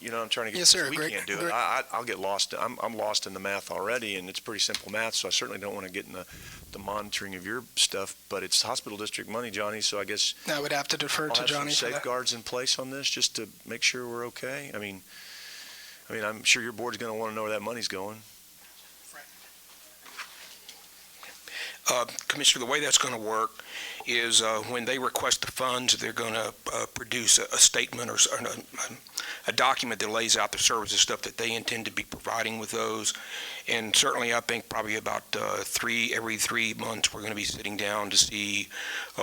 you know, I'm trying to get, Yes, sir. we Great- can't do it. great- I'll get lost. I'm lost in the math already, and it's pretty simple math, so I certainly don't want to get in the monitoring of your stuff, but it's hospital district money, Johnny, so I guess I would have to defer I'll to have some Johnny for that. safeguards in place on this, just to make sure we're okay. I mean, I'm sure your board's going to want to know where that money's going. Commissioner, the way that's going to work is when they request the funds, they're going to produce a statement or a document that lays out the services stuff that they intend to be providing with those. And certainly, I think probably about every 3 months, we're going to be sitting down to see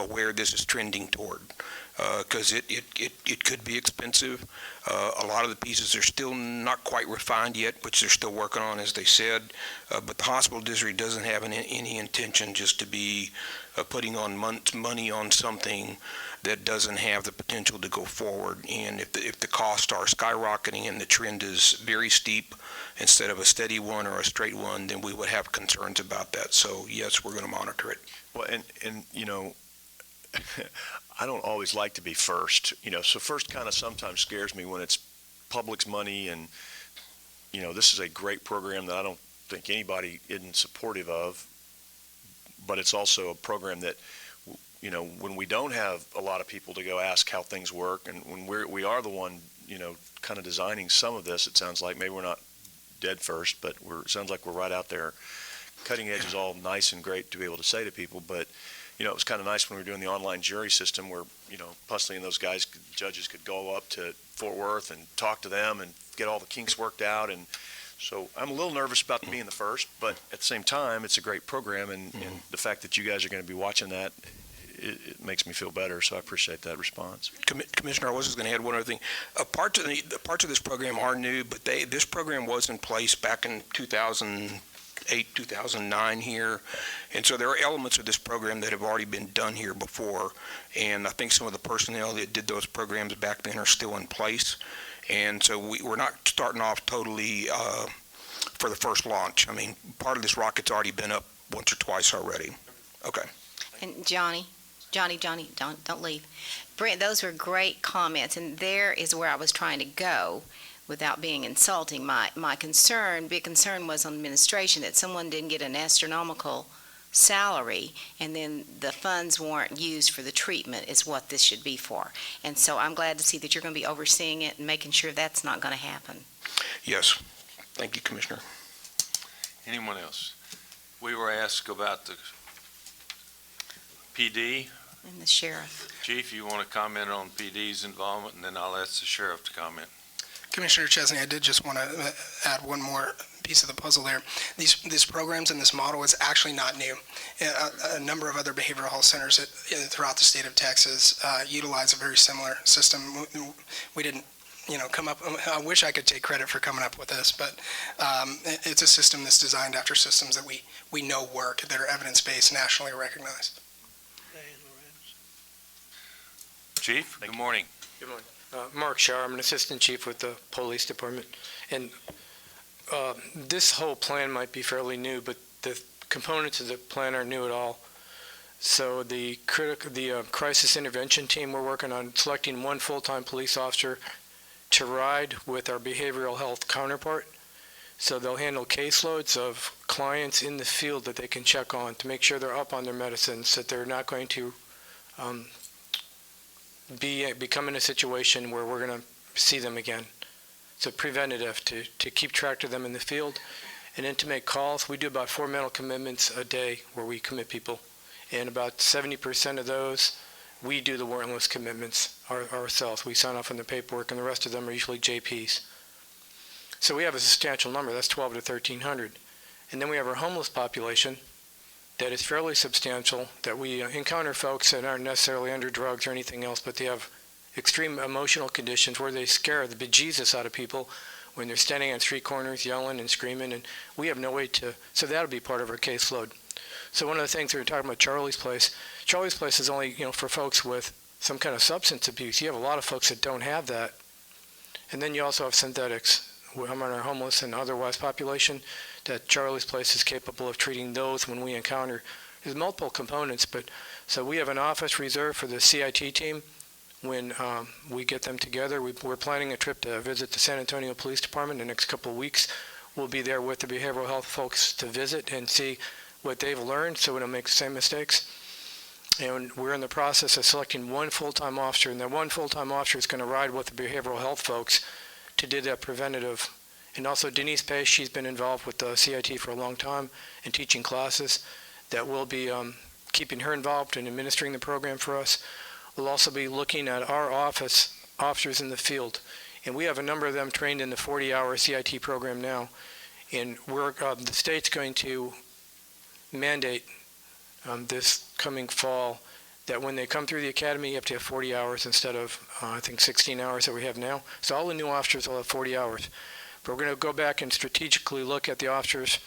where this is trending toward. Because it could be expensive. A lot of the pieces are still not quite refined yet, which they're still working on, as they said. But the hospital district doesn't have any intention just to be putting on money on something that doesn't have the potential to go forward. And if the costs are skyrocketing and the trend is very steep instead of a steady one or a straight one, then we would have concerns about that. So yes, we're going to monitor it. Well, and you know, I don't always like to be first, you know, so first kind of sometimes scares me when it's public's money, and, you know, this is a great program that I don't think anybody isn't supportive of, but it's also a program that, you know, when we don't have a lot of people to go ask how things work, and when we are the one, you know, kind of designing some of this, it sounds like maybe we're not dead first, but it sounds like we're right out there. Cutting edge is all nice and great to be able to say to people, but you know, it was kind of nice when we were doing the online jury system where, you know, Pusley and those guys, judges could go up to Fort Worth and talk to them and get all the kinks worked out. And so I'm a little nervous about being the first, but at the same time, it's a great program. And the fact that you guys are going to be watching that, it makes me feel better. So I appreciate that response. Commissioner, I was just going to add one other thing. Parts of this program are new, but this program was in place back in 2008, 2009 here. And so there are elements of this program that have already been done here before. And I think some of the personnel that did those programs back then are still in place. And so we're not starting off totally for the first launch. I mean, part of this rocket's already been up once or twice already. Okay. And Johnny, don't leave. Brent, those were great comments, and there is where I was trying to go without being insulting. My big concern was on administration, that someone didn't get an astronomical salary, and then the funds weren't used for the treatment is what this should be for. And so I'm glad to see that you're going to be overseeing it and making sure that's not going to happen. Yes. Thank you, Commissioner. Anyone else? We were asked about the PD. And the sheriff. Chief, you want to comment on PD's involvement, and then I'll ask the sheriff to comment. Commissioner Chesney, I did just want to add one more piece of the puzzle there. These programs and this model is actually not new. A number of other behavioral health centers throughout the state of Texas utilize a very similar system. We didn't, come up. I wish I could take credit for coming up with this, but it's a system that's designed after systems that we know work, that are evidence-based, nationally recognized. Chief, good morning. Good morning. Mark Shar, I'm an assistant chief with the police department. And this whole plan might be fairly new, but the components of the plan aren't new at all. So the crisis intervention team, we're working on selecting one full-time police officer to ride with our behavioral health counterpart. So they'll handle caseloads of clients in the field that they can check on to make sure they're up on their medicines, that they're not going to become in a situation where we're going to see them again. So preventative to keep track of them in the field, and then to make calls. We do about 4 mental commitments a day where we commit people, and about 70% of those, we do the warrantless commitments ourselves. We sign off on the paperwork, and the rest of them are usually JPs. So we have a substantial number. That's 12 to 1,300. And then we have our homeless population that is fairly substantial, that we encounter folks that aren't necessarily under drugs or anything else, but they have extreme emotional conditions where they scare the bejesus out of people when they're standing on street corners yelling and screaming, and we have no way to, so that'll be part of our caseload. So one of the things we were talking about Charlie's Place is only, for folks with some kind of substance abuse. You have a lot of folks that don't have that. And then you also have synthetics. I'm on our homeless and otherwise population, that Charlie's Place is capable of treating those when we encounter. There's multiple components, but so we have an office reserved for the CIT team. when we get them together. We're planning a trip to visit the San Antonio Police Department in the next couple of weeks. We'll be there with the behavioral health folks to visit and see what they've learned so we don't make the same mistakes. And we're in the process of selecting one full-time officer, and that one full-time officer is going to ride with the behavioral health folks to do that preventative. And also Denise Pace, she's been involved with the CIT for a long time and teaching classes, that will be keeping her involved in administering the program for us. We'll also be looking at our officers in the field, and we have a number of them trained in the 40-hour CIT program now, and the state's going to mandate this coming fall that when they come through the academy, you have to have 40 hours instead of, I think, 16 hours that we have now. So all the new officers will have 40 hours. But we're going to go back and strategically look at the officers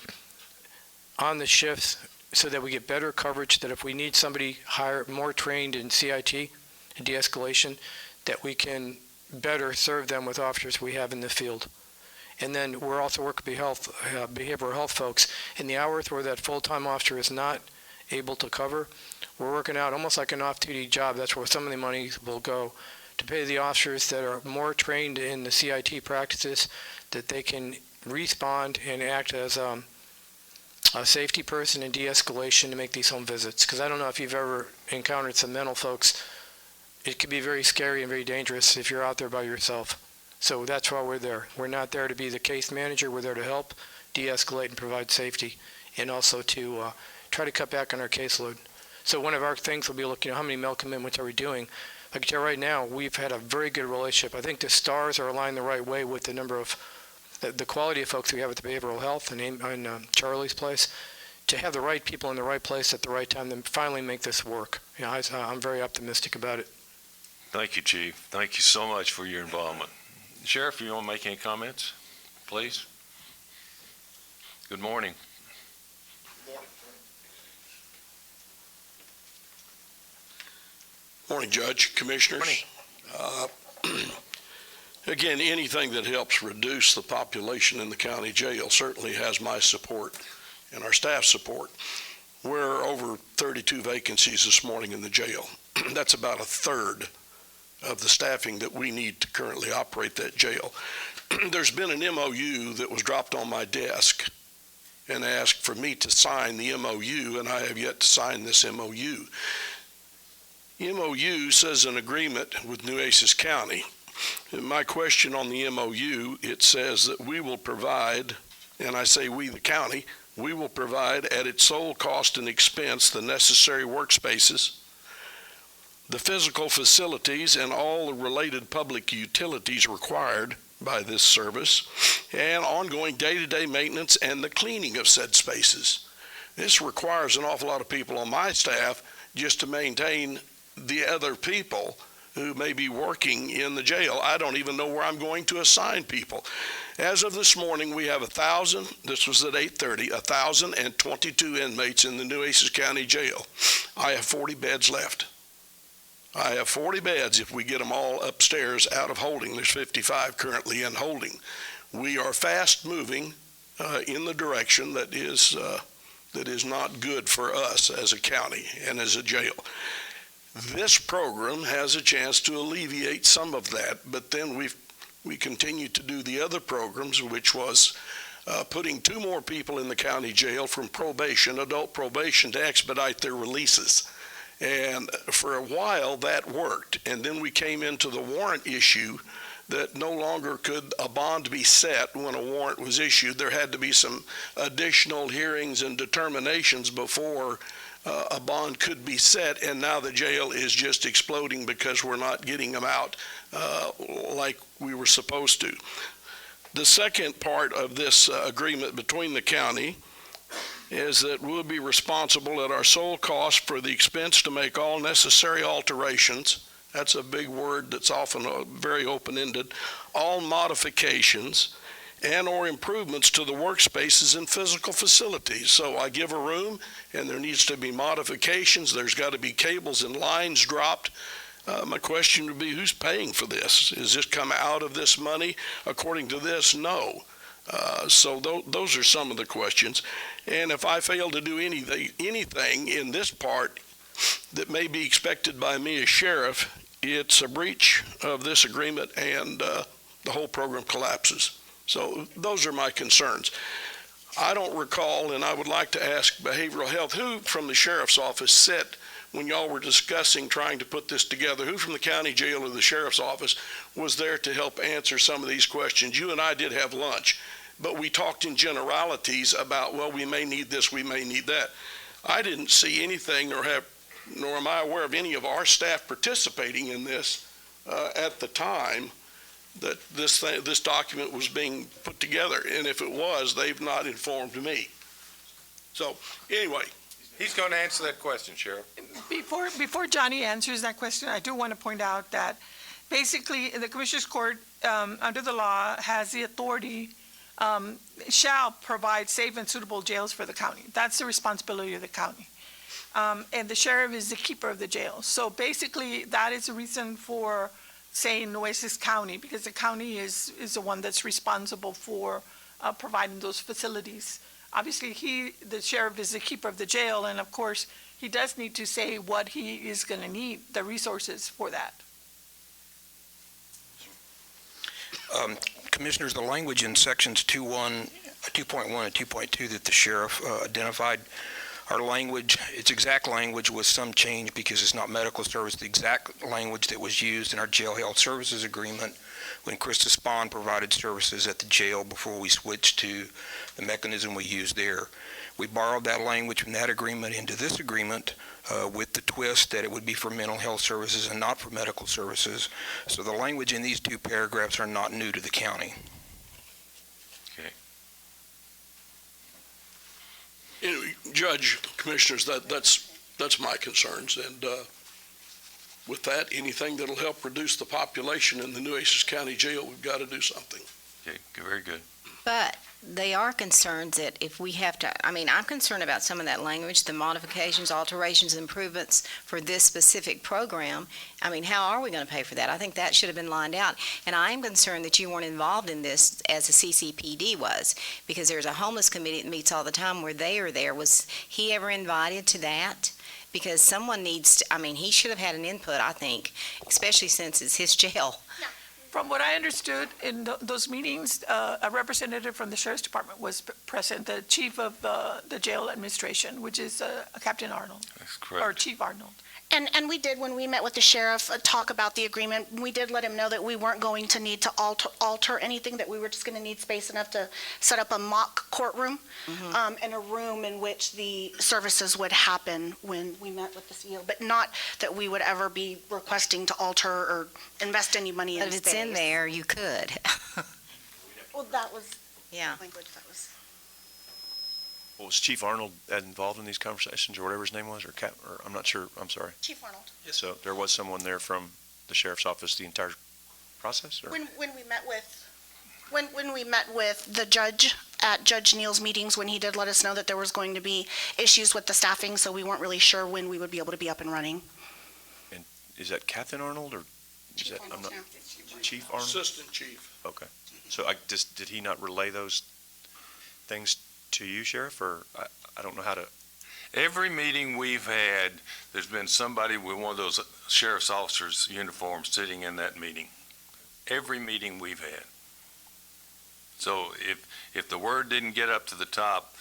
on the shifts so that we get better coverage, that if we need somebody more trained in CIT and de-escalation, that we can better serve them with officers we have in the field. And then we're also working with behavioral health folks in the hours where that full-time officer is not able to cover. We're working out almost like an off-duty job. That's where some of the money will go to pay the officers that are more trained in the CIT practices, that they can respond and act as a safety person in de-escalation to make these home visits. Because I don't know if you've ever encountered some mental folks. It can be very scary and very dangerous if you're out there by yourself. So that's why we're there. We're not there to be the case manager. We're there to help de-escalate and provide safety, and also to try to cut back on our caseload. So one of our things will be looking at how many mail commitments are we doing. I can tell you right now, we've had a very good relationship. I think the stars are aligned the right way with the number of, the quality of folks we have at the behavioral health and Charlie's place, to have the right people in the right place at the right time to finally make this work. You know, I'm very optimistic about it. Thank you, Chief. Thank you so much for your involvement. Sheriff, you want to make any comments, please? Good morning. Morning, Judge, Commissioners. Again, anything that helps reduce the population in the county jail certainly has my support and our staff's support. We're over 32 vacancies this morning in the jail. That's about a third of the staffing that we need to currently operate that jail. There's been an MOU that was dropped on my desk and asked for me to sign the MOU, and I have yet to sign this MOU. MOU says an agreement with Nueces County. My question on the MOU, it says that we will provide, and I say we, the county, we will provide at its sole cost and expense the necessary workspaces, the physical facilities, and all the related public utilities required by this service, and ongoing day-to-day maintenance and the cleaning of said spaces. This requires an awful lot of people on my staff just to maintain the other people who may be working in the jail. I don't even know where I'm going to assign people. As of this morning, we have 1,000, this was at 8:30, 1,022 inmates in the Nueces County Jail. I have 40 beds left. I have 40 beds if we get them all upstairs out of holding. There's 55 currently in holding. We are fast moving in the direction that is not good for us as a county and as a jail. This program has a chance to alleviate some of that, but then we continue to do the other programs, which was putting 2 more people in the county jail from probation, adult probation, to expedite their releases. And for a while that worked, and then we came into the warrant issue that no longer could a bond be set when a warrant was issued. There had to be some additional hearings and determinations before a bond could be set, and now the jail is just exploding because we're not getting them out like we were supposed to. The second part of this agreement between the county is that we'll be responsible at our sole cost for the expense to make all necessary alterations. That's a big word that's often very open-ended. All modifications and or improvements to the workspaces and physical facilities. So I give a room and there needs to be modifications. There's got to be cables and lines dropped. My question would be, who's paying for this? Is this come out of this money? According to this, no. So those are some of the questions. And if I fail to do anything in this part that may be expected by me as sheriff, it's a breach of this agreement and the whole program collapses. So those are my concerns. I don't recall, and I would like to ask behavioral health, who from the sheriff's office said, when y'all were discussing trying to put this together, who from the county jail or the sheriff's office was there to help answer some of these questions? You and I did have lunch, but we talked in generalities about, well, we may need this, we may need that. I didn't see anything nor am I aware of any of our staff participating in this at the time that this document was being put together. And if it was, they've not informed me. So anyway. He's going to answer that question, Sheriff. Before Johnny answers that question, I do want to point out that basically the Commissioners Court, under the law, has the authority, shall provide safe and suitable jails for the county. That's the responsibility of the county. And the sheriff is the keeper of the jail. So basically, that is the reason for saying Nueces County, because the county is the one that's responsible for providing those facilities. Obviously, the sheriff is the keeper of the jail, and of course, he does need to say what he is going to need, the resources for that. Commissioners, the language in sections 2.1 and 2.2 that the sheriff identified, our language, its exact language was some change because it's not medical service. The exact language that was used in our jail health services agreement when Krista Spahn provided services at the jail before we switched to the mechanism we used there. We borrowed that language from that agreement into this agreement with the twist that it would be for mental health services and not for medical services. So the language in these two paragraphs are not new to the county. Anyway, Judge, Commissioners, that's my concerns. And with that, anything that'll help reduce the population in the Nueces County Jail, we've got to do something. Okay, very good. But they are concerned that if we have to, I mean, I'm concerned about some of that language, the modifications, alterations, improvements for this specific program. I mean, how are we going to pay for that? I think that should have been lined out. And I am concerned that you weren't involved in this as the CCPD was, because there's a homeless committee that meets all the time where they are there. Was he ever invited to that? Because someone needs to, I mean, he should have had an input, I think, especially since it's his jail. From what I understood in those meetings, a representative from the Sheriff's Department was present, the chief of the jail administration, which is Captain Arnold. That's correct. Or Chief Arnold. And we did, when we met with the sheriff, talk about the agreement. We did let him know that we weren't going to need to alter anything, that we were just going to need space enough to set up a mock courtroom and a room in which the services would happen when we met with the CEO, but not that we would ever be requesting to alter or invest any money in But if space. it's in there, you could. Well, that was Yeah. language that was. Well, was Chief Arnold involved in these conversations, or whatever his name was, or I'm not sure, I'm sorry. Chief Arnold. So there was someone there from the sheriff's office the entire process, or? When we met with the judge at Judge Neal's meetings, when he did let us know that there was going to be issues with the staffing, so we weren't really sure when we would be able to be up and running. And is that Captain Arnold, or is that, I'm not, Chief Arnold? Assistant Chief. Okay. So did he not relay those things to you, Sheriff, or I don't know how to? Every meeting we've had, there's been somebody with one of those sheriff's officers' uniforms sitting in that meeting. Every meeting we've had. So if the word didn't get up to the top,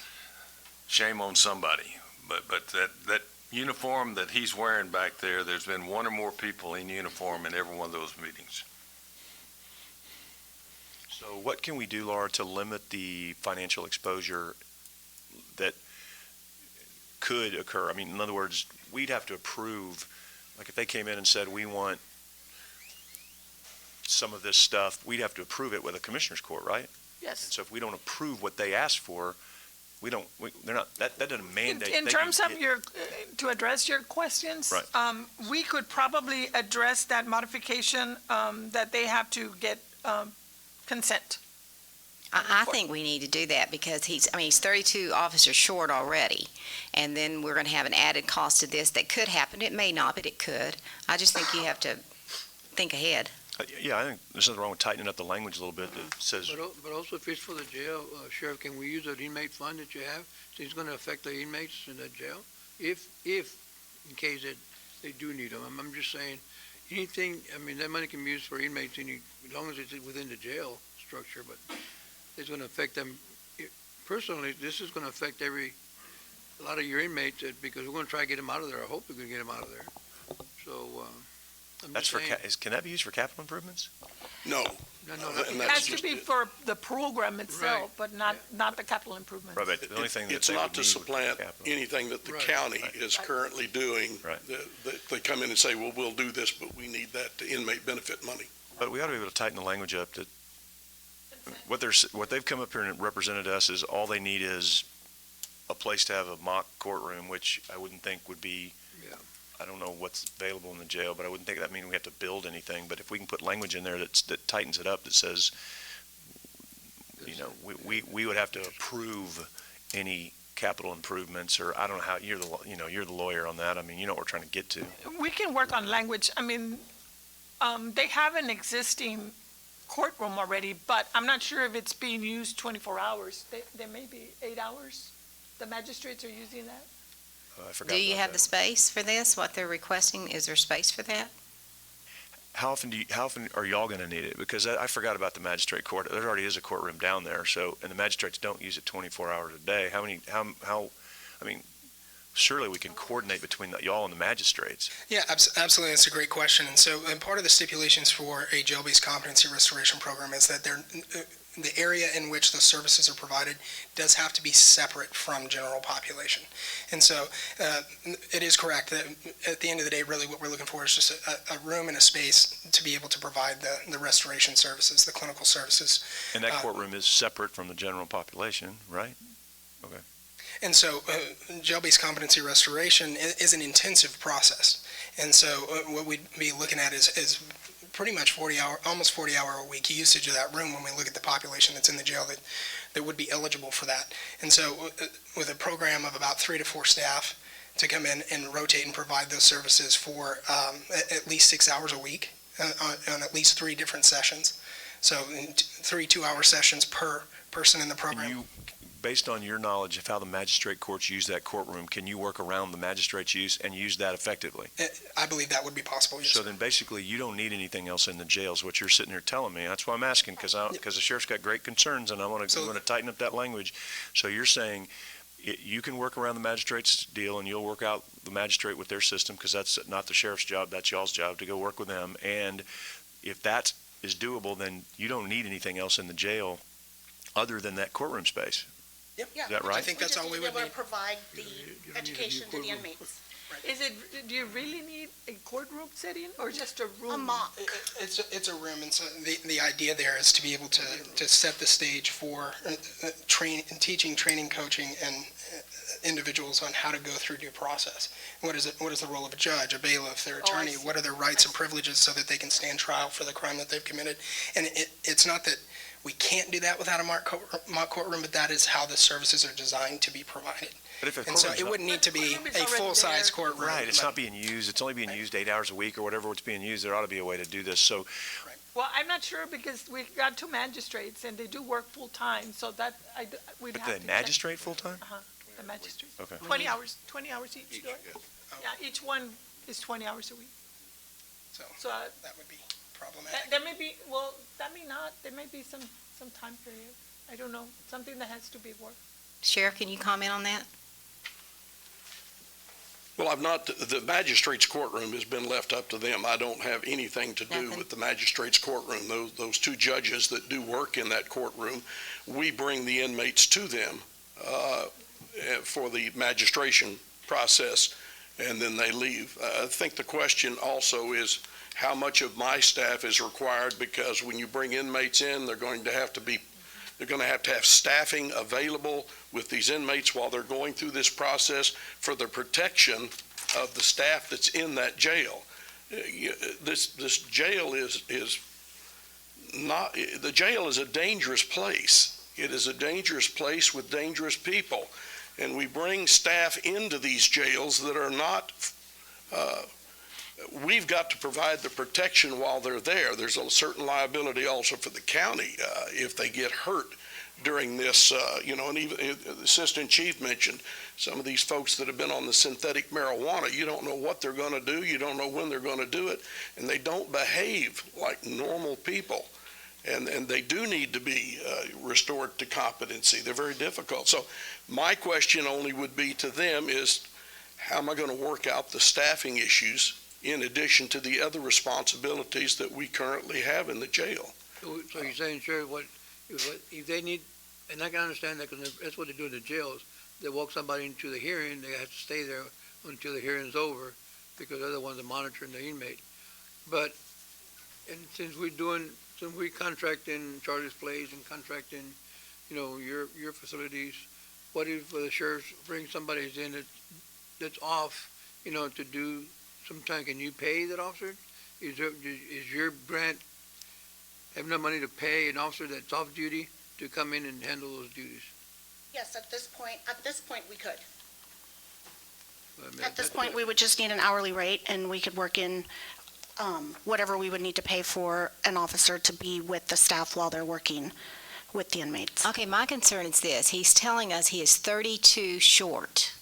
shame on somebody. But that uniform that he's wearing back there, there's been one or more people in uniform in every one of those meetings. So what can we do, Laura, to limit the financial exposure that could occur? I mean, in other words, we'd have to approve, like if they came in and said, we want some of this stuff, we'd have to approve it with a commissioner's court, right? Yes. And so if we don't approve what they asked for, they're not, that doesn't mandate. In terms of to address your questions, Right. We could probably address that modification, that they have to get consent. I think we need to do that because he's 32 officers short already. And then we're going to have an added cost to this that could happen. It may not, but it could. I just think you have to think ahead. Yeah, I think there's nothing wrong with tightening up the language a little bit that says. But also if it's for the jail, Sheriff, can we use that inmate fund that you have? So it's going to affect the inmates in that jail? If in case they do need them. I'm just saying, anything, I mean, that money can be used for inmates as long as it's within the jail structure, but it's gonna affect them. Personally, this is gonna affect a lot of your inmates, because we're gonna try to get them out of there. I hope we're gonna get them out of there. So, I'm That's just for, saying. can that be used for capital improvements? No. No, and It that's has to just be it. for the program itself, Right. but not the capital improvements. Right, but the only thing that It's they not would to need would be supplant capital. anything that the Right. county is currently doing. Right. They come in and say, well, we'll do this, but we need that inmate benefit money. But we ought to be able to tighten the language up that what they've come up here and represented us is all they need is a place to have a mock courtroom, which I wouldn't think would be, Yeah. I don't know what's available in the jail, but I wouldn't think that mean we have to build anything. But if we can put language in there that tightens it up, that says, we would have to approve any capital improvements, or I don't know how, you're the lawyer on that. I mean, you know what we're trying to get to. We can work on language. I mean, they have an existing courtroom already, but I'm not sure if it's being used 24 hours. They may be 8 hours. The magistrates are using that. I forgot Do you about have that. the space for this? What they're requesting, is there space for that? How often are y'all gonna need it? Because I forgot about the magistrate court. There already is a courtroom down there, so, and the magistrates don't use it 24 hours a day. I mean, surely we can coordinate between y'all and the magistrates. Yeah, absolutely. That's a great question. And so, part of the stipulations for a jail-based competency restoration program is that the area in which the services are provided does have to be separate from general population. And so, it is correct that at the end of the day, really what we're looking for is just a room and a space to be able to provide the restoration services, the clinical services. And that courtroom is separate from the general population, right? And so, jail-based competency restoration is an intensive process. And so, what we'd be looking at is pretty much almost 40-hour-a-week usage of that room when we look at the population that's in the jail that would be eligible for that. And so, with a program of about 3 to 4 staff to come in and rotate and provide those services for at least 6 hours a week on at least 3 different sessions. So, 3 2-hour sessions per person in the program. Based on your knowledge of how the magistrate courts use that courtroom, can you work around the magistrate's use and use that effectively? I believe that would be possible, yes. So then basically, you don't need anything else in the jails, what you're sitting here telling me. That's why I'm asking, because the sheriff's got great concerns, and I want to tighten up that language. So you're saying you can work around the magistrate's deal, and you'll work out the magistrate with their system, because that's not the sheriff's job, that's y'all's job, to go work with them. And if that is doable, then you don't need anything else in the jail other than that courtroom space. Yep. Is that right? I think that's all we would be able need. to provide the education to the inmates. Do you really need a courtroom setting or just a room? A mock. It's a room, and so the idea there is to be able to set the stage for teaching, training, coaching, and individuals on how to go through due process. What is the role of a judge, a bailiff, their attorney? What are their rights and privileges so that they can stand trial for the crime that they've committed? And it's not that we can't do that without a mock courtroom, but that is how the services are designed to be provided. But if a And so courtroom's it not- wouldn't need to be Courtroom is a already full-size there. courtroom. Right, it's but- not being used, it's only being used 8 hours a week or whatever it's being used. There ought to be a way to do this. So Well, I'm not sure because we got 2 magistrates and they do work full-time, so that, we'd But have to the check. magistrate full-time? Uh-huh, the magistrate. Okay. 20 hours each, correct? Yeah, each one is 20 hours a week. So that would be problematic. There may be, well, that may not, there may be some time period. I don't know, something that has to be worked. Sheriff, can you comment on that? Well, the magistrate's courtroom has been left up to them. I don't have anything to do Nothing. with the magistrate's courtroom. Those 2 judges that do work in that courtroom, we bring the inmates to them for the magistration process, and then they leave. I think the question also is how much of my staff is required, because when you bring inmates in, they're going to have to have staffing available with these inmates while they're going through this process for the protection of the staff that's in that jail. This jail is not, the jail is a dangerous place. It is a dangerous place with dangerous people. And we bring staff into these jails that are not, we've got to provide the protection while they're there. There's a certain liability also for the county if they get hurt during this, and even the Assistant Chief mentioned some of these folks that have been on the synthetic marijuana. You don't know what they're going to do. You don't know when they're going to do it. And they don't behave like normal people. And they do need to be restored to competency. They're very difficult. So my question only would be to them is, how am I going to work out the staffing issues in addition to the other responsibilities that we currently have in the jail? So you're saying, Sheriff, if they need, and I can understand that because that's what they do in the jails. They walk somebody into the hearing, they have to stay there until the hearing's over because they're the ones that monitoring the inmate. But, and since we contract in Charlie's Place and contract in, your facilities, what if the sheriff brings somebody in that's off, to do some time? Can you pay that officer? Is your grant have enough money to pay an officer that's off duty to come in and handle those duties? Yes, at this point we could. At this point, we would just need an hourly rate, and we could work in whatever we would need to pay for an officer to be with the staff while they're working with the inmates. Okay, my concern is this. He's telling us he is 32 short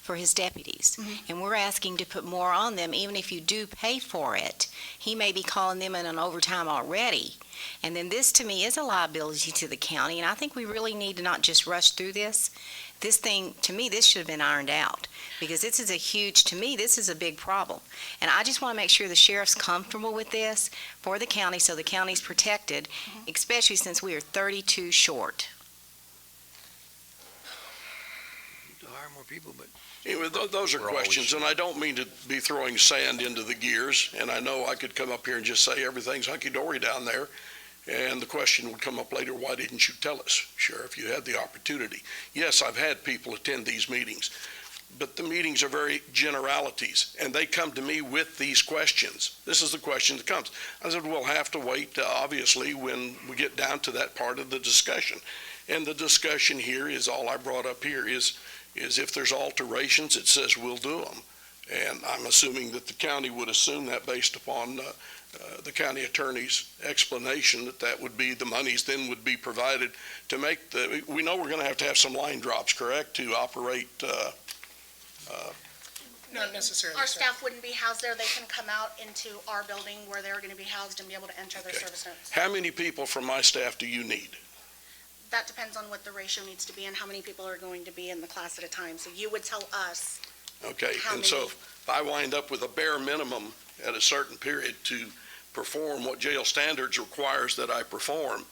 for his deputies, and we're asking to put more on them. Even if you do pay for it, he may be calling them in on overtime already. And then this, to me, is a liability to the county, and I think we really need to not just rush through this. This thing, to me, this should have been ironed out, because this is this is a big problem. And I just want to make sure the sheriff's comfortable with this for the county, so the county's protected, especially since we are 32 short. To hire more people, but Anyway, those are questions, and I don't mean to be throwing sand into the gears, and I know I could come up here and just say everything's hunky-dory down there, and the question would come up later, why didn't you tell us, Sheriff? You had the opportunity. Yes, I've had people attend these meetings, but the meetings are very generalities, and they come to me with these questions. This is the question that comes. I said, we'll have to wait, obviously, when we get down to that part of the discussion. And the discussion here is, all I brought up here is if there's alterations, it says we'll do them. And I'm assuming that the county would assume that based upon the county attorney's explanation that would be, the monies then would be provided to make we know we're going to have some line drops, correct, to operate? Not necessarily. Our staff wouldn't be housed there. They can come out into our building where they're going to be housed and be able to enter their service notes. How many people from my staff do you need? That depends on what the ratio needs to be and how many people are going to be in the class at a time. So you would tell us. Okay, and so if I wind up with a bare minimum at a certain period to perform what jail standards requires that I perform,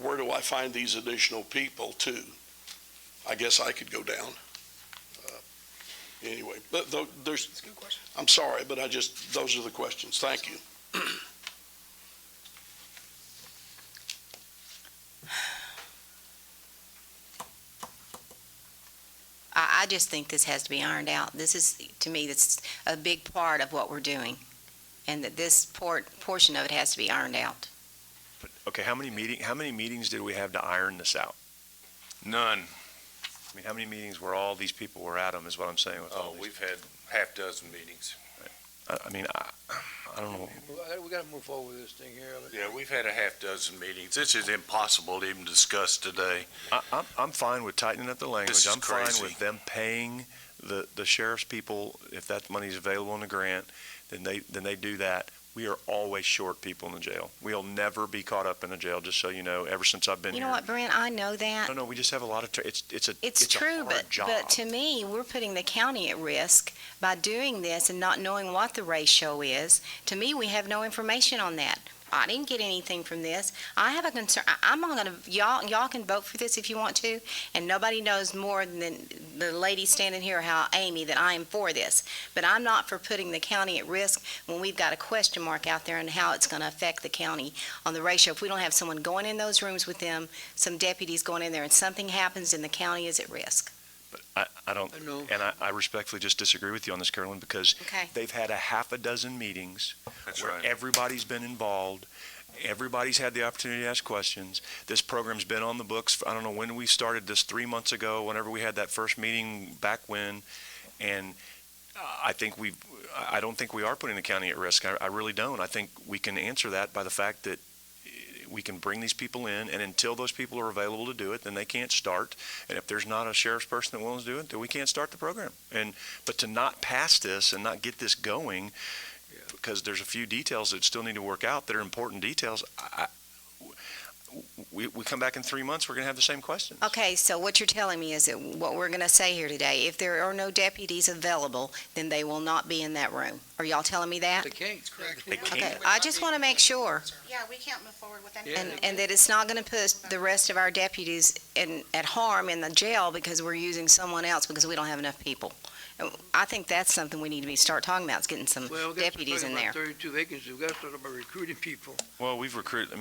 where do I find these additional people to? I guess I could go down. Anyway, but there's, That's a good question. I'm sorry, but those are the questions. Thank you. I just think this has to be ironed out. This is, to me, that's a big part of what we're doing, and that this portion of it has to be ironed out. But, okay, how many meetings did we have to iron this out? None. I mean, how many meetings were all these people were at them, is what I'm saying. With all these? We've had half dozen meetings. I mean, I don't know. we got to move forward with this thing here. Yeah, we've had a half dozen meetings. This is impossible to even discuss today. I'm fine with tightening up the language. This is I'm fine crazy. with them paying the sheriff's people, if that money is available in the grant, then they do that. We are always short people in the jail. We'll never be caught up in the jail, just so you know, ever since I've been You here. know what, Brent, I know that. No, we just have a lot of, it's true, a hard job. but to me, we're putting the county at risk by doing this and not knowing what the ratio is. To me, we have no information on that. I didn't get anything from this. I have a concern. I'm not gonna, y'all can vote for this if you want to, and nobody knows more than the lady standing here, Amy, that I am for this. But I'm not for putting the county at risk when we've got a question mark out there and how it's gonna affect the county on the ratio. If we don't have someone going in those rooms with them, some deputies going in there, and something happens, then the county is at risk. But I don't, and I respectfully just disagree with you on this, Carolyn, because Okay. they've had a half a dozen meetings That's where right. everybody's been involved. Everybody's had the opportunity to ask questions. This program's been on the books. I don't know when we started this, 3 months ago, whenever we had that first meeting back when. And I don't think we are putting the county at risk. I really don't. I think we can answer that by the fact that we can bring these people in, and until those people are available to do it, then they can't start. And if there's not a sheriff's person that willing to do it, then we can't start the program. But to not pass this and not get this going, because there's a few details that still need to work out that are important details, we come back in 3 months, we're going to have the same questions. Okay, so what you're telling me is that what we're going to say here today, if there are no deputies available, then they will not be in that room. Are y'all telling me that? They can't, correct. They can't. Okay, I just want to make sure, Yeah, we can't move forward with any. and that it's not going to put the rest of our deputies at harm in the jail because we're using someone else because we don't have enough people. And I think that's something we need to start talking about, is getting some Well, deputies in there. 32 vacancies, we've got to start about recruiting people. Well, we've recruited,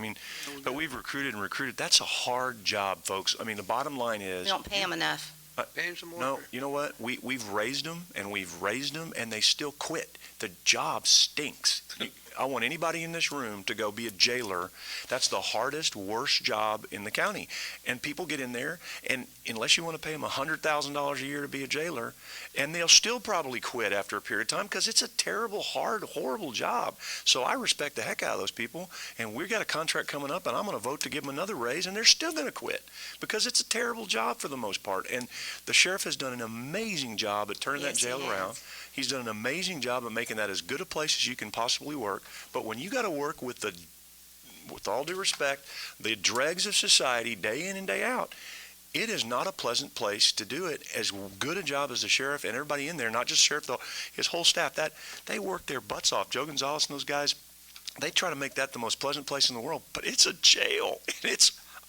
but we've recruited and recruited. That's a hard job, folks. The bottom line is. We don't pay them enough. Pay them some more. No, you know what? We've raised them, and they still quit. The job stinks. I want anybody in this room to go be a jailer. That's the hardest, worst job in the county. And people get in there, and unless you want to pay them $100,000 a year to be a jailer, and they'll still probably quit after a period of time because it's a terrible, hard, horrible job. So I respect the heck out of those people, and we've got a contract coming up, and I'm going to vote to give them another raise, and they're still going to quit because it's a terrible job for the most part. And the sheriff has done an amazing job at turning that jail around. He's done an amazing job of making that as good a place as you can possibly work. But when you got to work with all due respect, the dregs of society day in and day out, it is not a pleasant place to do it. As good a job as the sheriff and everybody in there, not just sheriff, though, his whole staff, that they work their butts off. Joe Gonzalez and those guys, they try to make that the most pleasant place in the world. But it's a jail.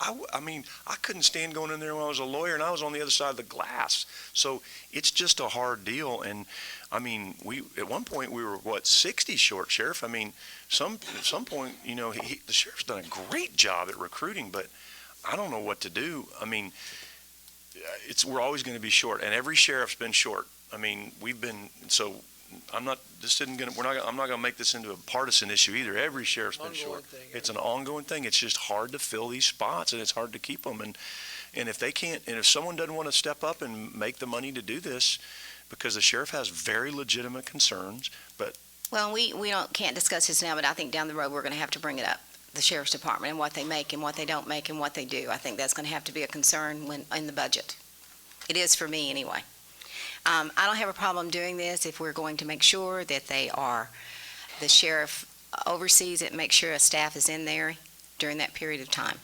I couldn't stand going in there when I was a lawyer, and I was on the other side of the glass. So it's just a hard deal. And at one point we were 60 short, Sheriff. Some point, the sheriff's done a great job at recruiting, but I don't know what to do. We're always going to be short, and every sheriff's been short. We've been so. I'm not going to make this into a partisan issue either. Every sheriff's been short. It's an ongoing thing. It's just hard to fill these spots, and it's hard to keep them. And if they can't, and if someone doesn't want to step up and make the money to do this, because the sheriff has very legitimate concerns, but. Well, we can't discuss this now, but I think down the road, we're going to have to bring it up, the sheriff's department, and what they make and what they don't make and what they do. I think that's going to have to be a concern in the budget. It is for me, anyway. I don't have a problem doing this if we're going to make sure that the sheriff oversees it, make sure a staff is in there during that period of time.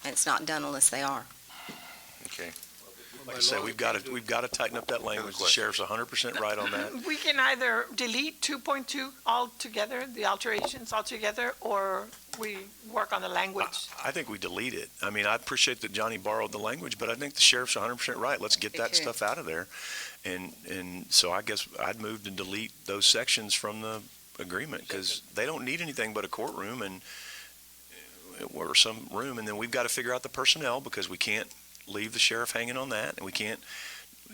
And it's not done unless they are. Okay. Like I said, we've got to tighten up that language. The sheriff's 100% right on that. We can either delete 2.2 altogether, the alterations altogether, or we work on the language. I think we delete it. I appreciate that Johnny borrowed the language, but I think the sheriff's 100% right. Let's get that stuff out of there. And so I guess I'd move to delete those sections from the agreement because they don't need anything but a courtroom or some room. And then we've got to figure out the personnel because we can't leave the sheriff hanging on that, and we can't,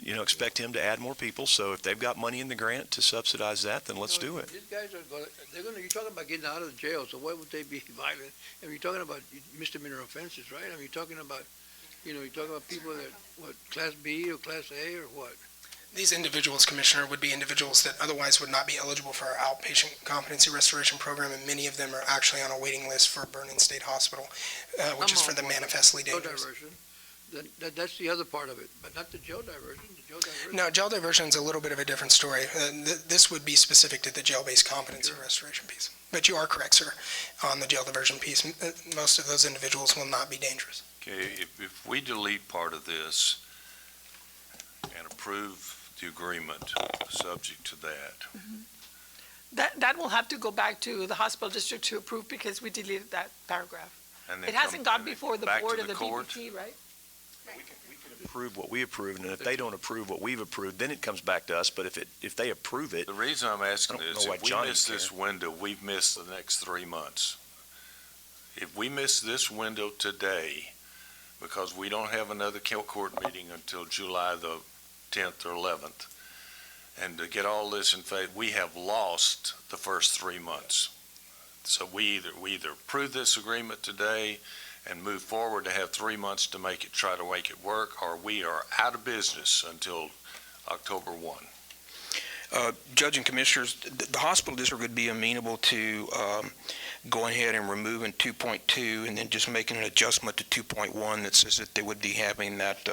expect him to add more people. So if they've got money in the grant to subsidize that, then let's do it. These guys you're talking about getting out of the jail, so why would they be violent? You're talking about misdemeanor offenses, right? You're talking about, people that, Class B or Class A or what? These individuals, Commissioner, would be individuals that otherwise would not be eligible for our outpatient competency restoration program, and many of them are actually on a waiting list for Vernon State Hospital, which is for the manifestly dangerous. Diversion. That's the other part of it, but not the jail diversion. No, jail diversion is a little bit of a different story. This would be specific to the jail-based competency restoration piece. But you are correct, sir, on the jail diversion piece. Most of those individuals will not be dangerous. Okay, if we delete part of this and approve the agreement subject to that. That will have to go back to the hospital district to approve because we deleted that paragraph. And then It hasn't gone before the back board to of the court? BPT, right? We can approve what we approved, and if they don't approve what we've approved, then it comes back to us. But if they approve it. The reason I'm asking I don't is know why if we Johnny miss cared. this window, we've missed the next 3 months. If we miss this window today, because we don't have another court meeting until July the 10th or 11th, and to get all this in faith, we have lost the first 3 months. So we either approve this agreement today and move forward to have 3 months to try to make it work, or we are out of business until October 1. Judge and Commissioners, the hospital district would be amenable to going ahead and removing 2.2 and then just making an adjustment to 2.1 that says that they would be having that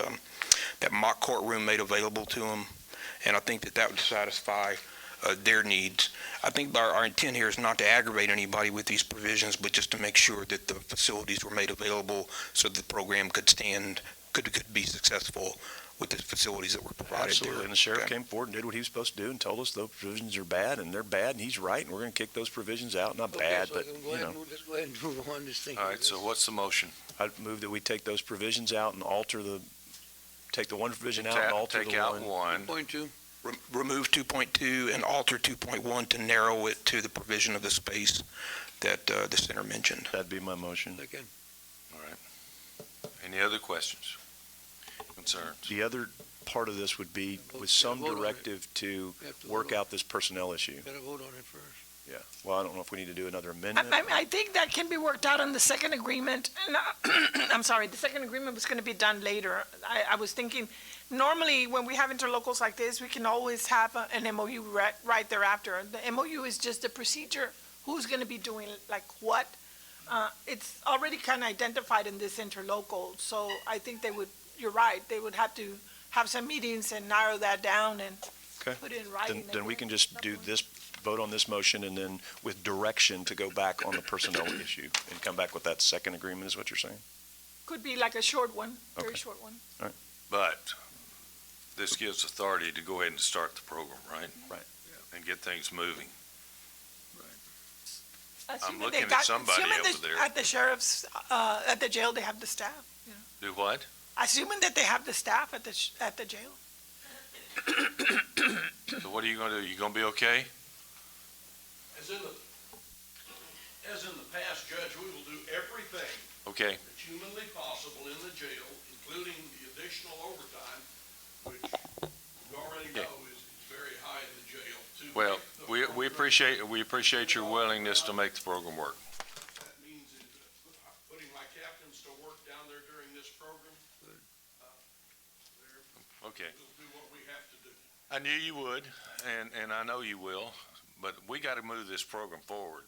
mock courtroom made available to them. And I think that would satisfy their needs. I think our intent here is not to aggravate anybody with these provisions, but just to make sure that the facilities were made available so the program could be successful with the facilities that were provided there. Absolutely, and the sheriff came forward and did what he was supposed to do and told us those provisions are bad, and they're bad, and he's right, and we're going to kick those provisions out. Not bad, but, Let's go ahead and move on this thing. All right, so what's the motion? I'd move that we take those provisions out and take the one provision out and alter the one. Take out one. 2.2. Remove 2.2 and alter 2.1 to narrow it to the provision of the space that the center mentioned. That'd be my motion. Second. All right. Any other questions, concerns? The other part of this would be with some directive to work out this personnel issue. Got to vote on it first. Yeah, well, I don't know if we need to do another amendment. I think that can be worked out on the second agreement. And, I'm sorry, the second agreement was going to be done later. I was thinking, normally when we have interlocals like this, we can always have an MOU right thereafter. The MOU is just a procedure. Who's going to be doing like what? It's already kind of identified in this interlocal, so I think you're right, they would have to have some meetings and narrow that down and put it in writing. Then we can just vote on this motion and then with direction to go back on the personnel issue and come back with that second agreement, is what you're saying? Could be like a short one, very Okay. short one. But this gives authority to go ahead and start the program, right? Right. And get things moving. Assuming looking they at somebody assuming over there. At the sheriff's, at the jail, they have the staff. Do what? Assuming that they have the staff at the jail. So what are you gonna do? You gonna be okay? As in the past, Judge, we will do everything Okay. that's humanly possible in the jail, including the additional overtime, which we already know is very high in the jail. Well, we appreciate your willingness to make the program work. That means putting my captains to work down there during this program. Okay. We'll do what we have to do. I knew you would, and I know you will, but we gotta move this program forward,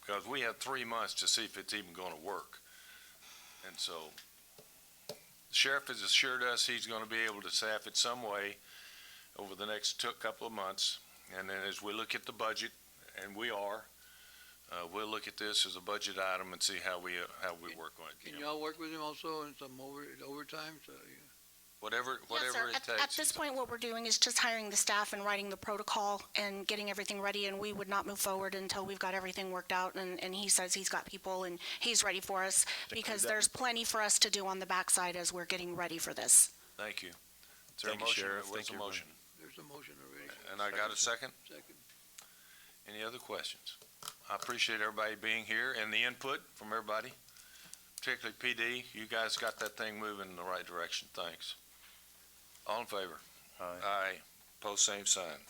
because we have 3 months to see if it's even gonna work. And so, the sheriff has assured us he's gonna be able to staff it some way over the next couple of months, and then as we look at the budget, and we'll look at this as a budget item and see how we work on it. Can y'all work with him also in some overtime? So, Whatever Yes, sir. it takes. At this point, what we're doing is just hiring the staff and writing the protocol and getting everything ready, and we would not move forward until we've got everything worked out, and he says he's got people and he's ready for us, because there's plenty for us to do on the backside as we're getting ready for this. Thank you. Is there a Thank you, motion? Sheriff. Where's Thank the you, motion? there's a motion already. And I got a second? Second. Any other questions? I appreciate everybody being here and the input from everybody, particularly PD. You guys got that thing moving in the right direction. Thanks. All in favor? Aye. Aye. Post same sign.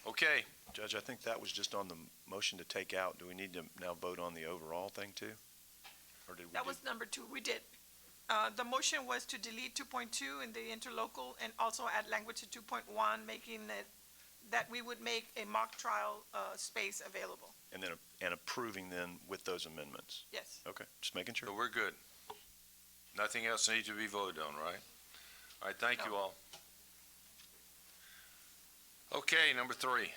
Okay. Judge, I think that was just on the motion to take out. Do we need to now vote on the overall thing too? Or did we That do- was number 2, we did. The motion was to delete 2.2 in the interlocal and also add language to 2.1, making it that we would make a mock trial space available. And then, and approving then with those amendments? Yes. Okay, just making sure. So we're good. Nothing else needs to be voted on, right? All right, thank you all. Okay, number 3.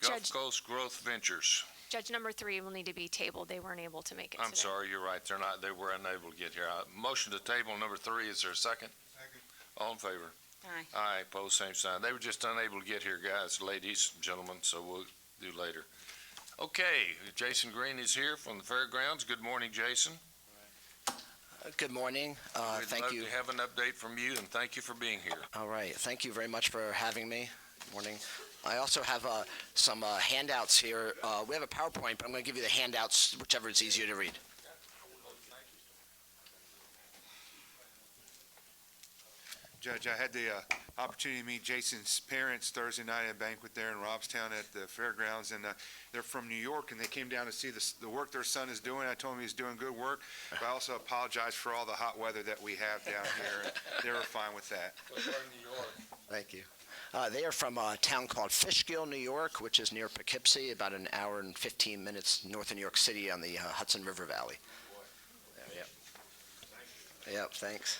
Gulf Judge- Coast Growth Ventures. Judge number 3 will need to be tabled. They weren't able to make it I'm today. sorry, you're right. They were unable to get here. Motion to table number 3. Is there a second? Second. All in favor? Aye. Aye, pose same sign. They were just unable to get here, guys, ladies, gentlemen, so we'll do later. Okay, Jason Green is here from the fairgrounds. Good morning, Jason. Good morning. Thank you. We'd love to have an update from you, and thank you for being here. All right. Thank you very much for having me. Good morning. I also have some handouts here. We have a PowerPoint, but I'm going to give you the handouts, whichever is easier to read. Judge, I had the opportunity to meet Jason's parents Thursday night at a banquet there in Robstown at the fairgrounds, and they're from New York, and they came down to see the work their son is doing. I told him he's doing good work, but I also apologize for all the hot weather that we have down here, and they were fine with that. Thank you. They are from a town called Fishkill, New York, which is near Poughkeepsie, about an hour and 15 minutes north of New York City on the Hudson River Valley. Yep. Yep, thanks.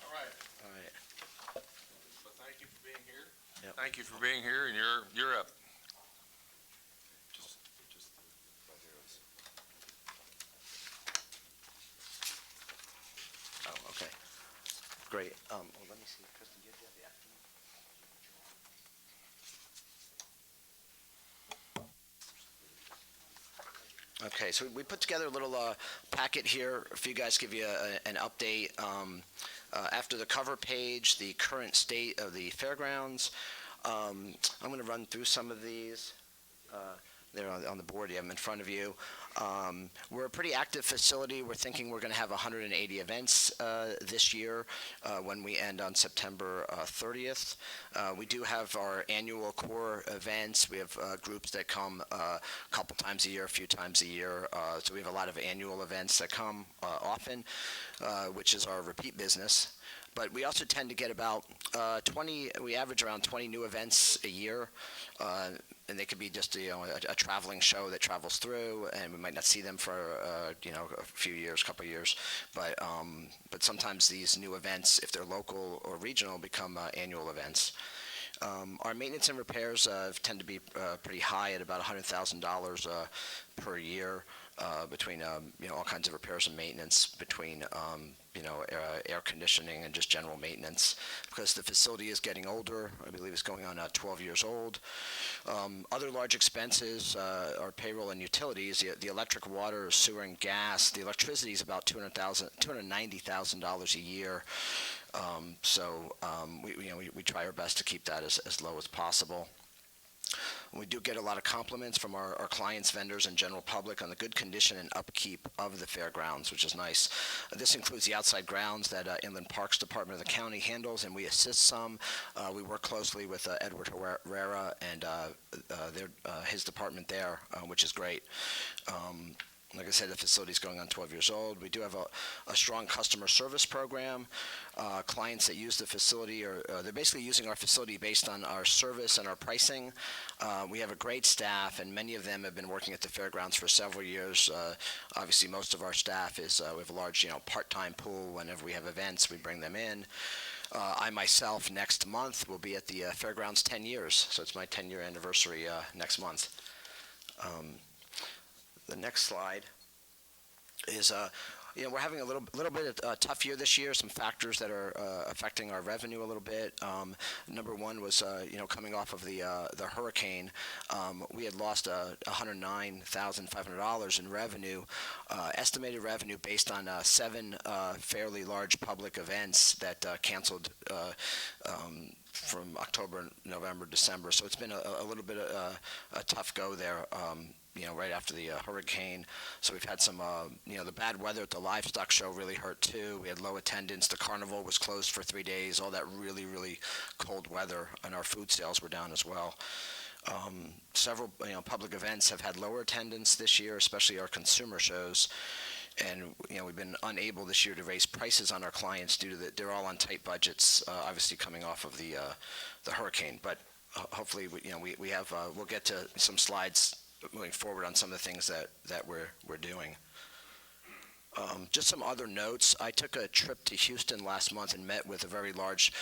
All right. All right. Well, thank you for being here. Yep. Thank you for being here, and you're up. Oh, okay. Great. Well, let me see. Kristen, do you have the afternoon? Okay, so we put together a little packet here for you guys, give you an update. After the cover page, the current state of the fairgrounds. I'm going to run through some of these. They're on the board, you have them in front of you. We're a pretty active facility. We're thinking we're going to have 180 events this year when we end on September 30th. We do have our annual core events. We have groups that come a couple times a year, a few times a year. So we have a lot of annual events that come often, which is our repeat business. But we also tend to get about 20, we average around 20 new events a year. And they could be just a traveling show that travels through, and we might not see them for a few years, couple of years. But sometimes these new events, if they're local or regional, become annual events. Our maintenance and repairs tend to be pretty high at about $100,000 per year between all kinds of repairs and maintenance, between air conditioning and just general maintenance, because the facility is getting older. I believe it's going on 12 years old. Other large expenses are payroll and utilities. The electric, water, sewer, and gas. The electricity is about $290,000 a year. We try our best to keep that as low as possible. We do get a lot of compliments from our clients, vendors, and general public on the good condition and upkeep of the fairgrounds, which is nice. This includes the outside grounds that Inland Parks Department of the county handles, and we assist some. We work closely with Edward Herrera and his department there, which is great. Like I said, the facility is going on 12 years old. We do have a strong customer service program. Clients that use the facility they're basically using our facility based on our service and our pricing. We have a great staff, and many of them have been working at the fairgrounds for several years. Obviously, most of our staff we have a large, part-time pool. Whenever we have events, we bring them in. I myself, next month, will be at the fairgrounds 10 years, so it's my 10-year anniversary next month. The next slide is, we're having a little bit of a tough year this year. Some factors that are affecting our revenue a little bit. Number one was, coming off of the hurricane, we had lost $109,500 in revenue, estimated revenue based on 7 fairly large public events that canceled from October, November, December. So it's been a little bit of a tough go there. Right after the hurricane. So we've had some, the bad weather at the livestock show really hurt too. We had low attendance. The carnival was closed for 3 days. All that really, really cold weather, and our food sales were down as well. Several, public events have had lower attendance this year, especially our consumer shows. And, we've been unable this year to raise prices on our clients due to they're all on tight budgets, obviously coming off of the hurricane. But hopefully, we have, we'll get to some slides moving forward on some of the things that we're doing. Just some other notes. I took a trip to Houston last month and met with a very large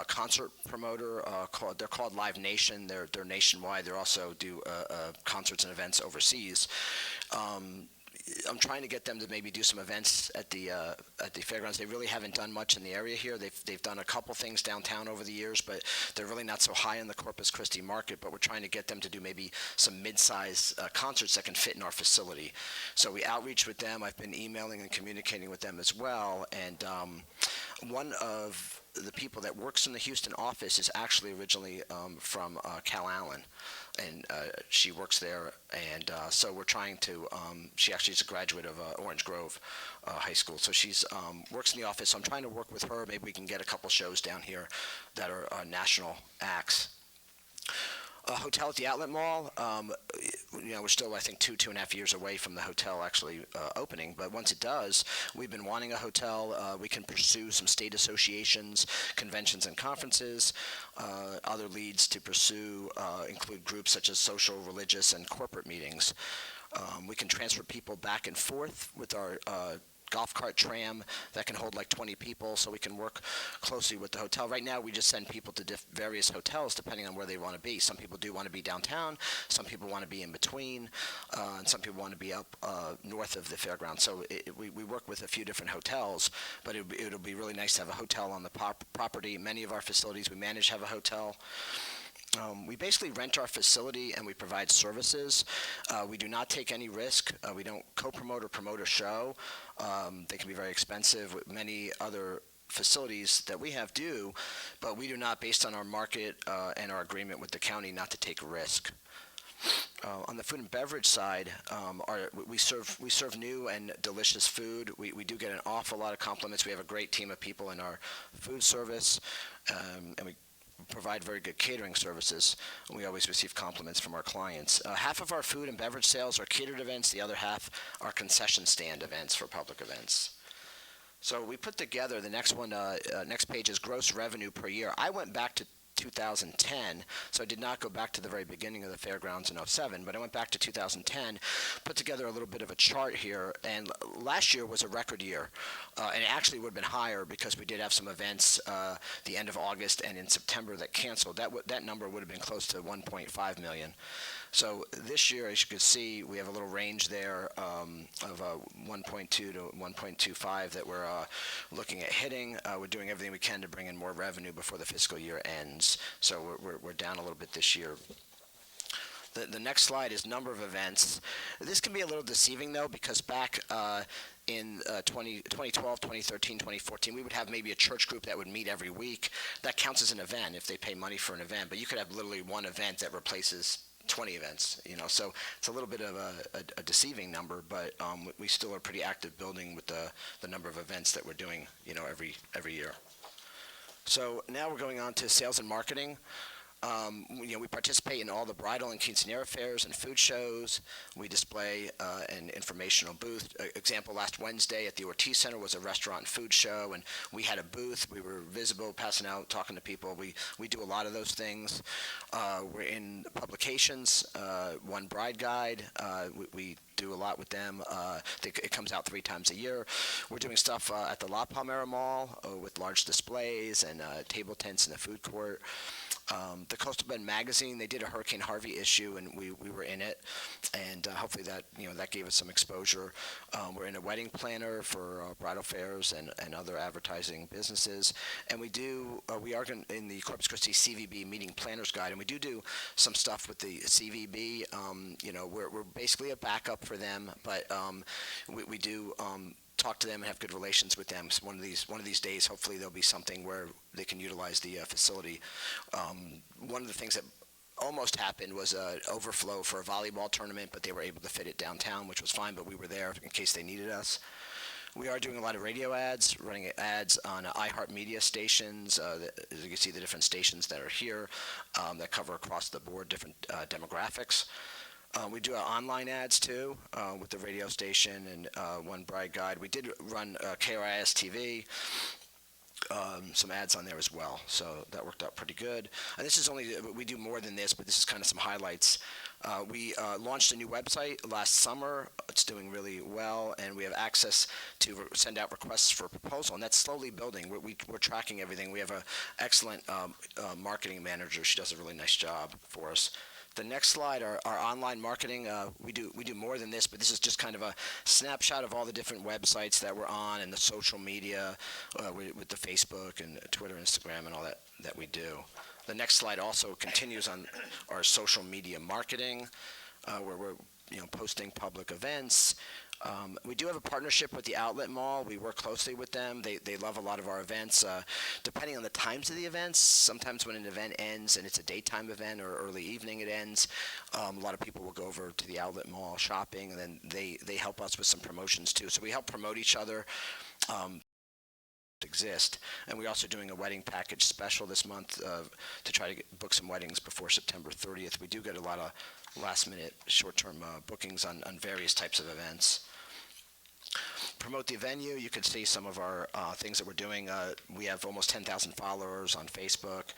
concert promoter. They're called Live Nation. They're nationwide. They also do concerts and events overseas. I'm trying to get them to maybe do some events at the fairgrounds. They really haven't done much in the area here. They've done a couple things downtown over the years, but they're really not so high in the Corpus Christi market. But we're trying to get them to do maybe some mid-size concerts that can fit in our facility. So we outreach with them. I've been emailing and communicating with them as well. And one of the people that works in the Houston office is actually originally from Cal Allen, and she works there, and so we're trying to, she actually is a graduate of Orange Grove High School, so she's works in the office, so I'm trying to work with her. Maybe we can get a couple shows down here that are national acts. Hotel at the Outlet Mall, we're still, I think, 2.5 years away from the hotel actually opening, but once it does, we've been wanting a hotel. We can pursue some state associations, conventions and conferences. Other leads to pursue include groups such as social, religious, and corporate meetings. We can transfer people back and forth with our golf cart tram that can hold like 20 people, so we can work closely with the hotel. Right now, we just send people to various hotels depending on where they want to be. Some people do want to be downtown, some people want to be in between, and some people want to be up north of the fairground. So we work with a few different hotels, but it'll be really nice to have a hotel on the property. Many of our facilities we manage have a hotel. We basically rent our facility and we provide services. We do not take any risk. We don't co-promote or promote a show. They can be very expensive. Many other facilities that we have do, but we do not, based on our market and our agreement with the county, not to take a risk. On the food and beverage side, we serve new and delicious food. We do get an awful lot of compliments. We have a great team of people in our food service, and we provide very good catering services. We always receive compliments from our clients. Half of our food and beverage sales are catered events. The other half are concession stand events for public events. So we put together, the next one, next page is gross revenue per year. I went back to 2010, so I did not go back to the very beginning of the fairgrounds in 07, but I went back to 2010, put together a little bit of a chart here, and last year was a record year, and it actually would have been higher because we did have some events the end of August and in September that canceled. That number would have been close to 1.5 million. So this year, as you can see, we have a little range there of 1.2 to 1.25 that we're looking at hitting. We're doing everything we can to bring in more revenue before the fiscal year ends. So we're down a little bit this year. The next slide is number of events. This can be a little deceiving, though, because back in 2012, 2013, 2014, we would have maybe a church group that would meet every week. That counts as an event if they pay money for an event, but you could have literally one event that replaces 20 events, so it's a little bit of a deceiving number, but we still are pretty active building with the number of events that we're doing, every year. So now we're going on to sales and marketing. We participate in all the bridal and quinceanera fairs and food shows. We display an informational booth. Example, last Wednesday at the Ortiz Center was a restaurant and food show, and we had a booth. We were visible, passing out, talking to people. We do a lot of those things. We're in publications, One Bride Guide. We do a lot with them. It comes out 3 times a year. We're doing stuff at the La Palmera Mall with large displays and table tents in the food court. The Coastal Bend Magazine, they did a Hurricane Harvey issue, and we were in it, and hopefully that gave us some exposure. We're in a wedding planner for bridal fairs and other advertising businesses, and we are in the Corpus Christi CVB Meeting Planners Guide, and we do some stuff with the CVB. We're basically a backup for them, but we do talk to them and have good relations with them. So one of these days, hopefully there'll be something where they can utilize the facility. One of the things that almost happened was an overflow for a volleyball tournament, but they were able to fit it downtown, which was fine, but we were there in case they needed us. We are doing a lot of radio ads, running ads on iHeartMedia stations. As you can see, the different stations that are here that cover across the board different demographics. We do online ads too with the radio station and One Bride Guide. We did run KRIS TV, some ads on there as well, so that worked out pretty good. And this is we do more than this, but this is kind of some highlights. We launched a new website last summer. It's doing really well, and we have access to send out requests for proposal, and that's slowly building. We're tracking everything. We have an excellent marketing manager. She does a really nice job for us. The next slide, our online marketing, we do more than this, but this is just kind of a snapshot of all the different websites that we're on and the social media with the Facebook and Twitter, Instagram, and all that we do. The next slide also continues on our social media marketing, where we're posting public events. We do have a partnership with the Outlet Mall. We work closely with them. They love a lot of our events. Depending on the times of the events, sometimes when an event ends and it's a daytime event or early evening it ends, a lot of people will go over to the Outlet Mall shopping, and then they help us with some promotions too. So we help promote each other. Exist, and we're also doing a wedding package special this month to try to book some weddings before September 30th. We do get a lot of last-minute, short-term bookings on various types of events. Promote the venue. You can see some of our things that we're doing. We have almost 10,000 followers on Facebook,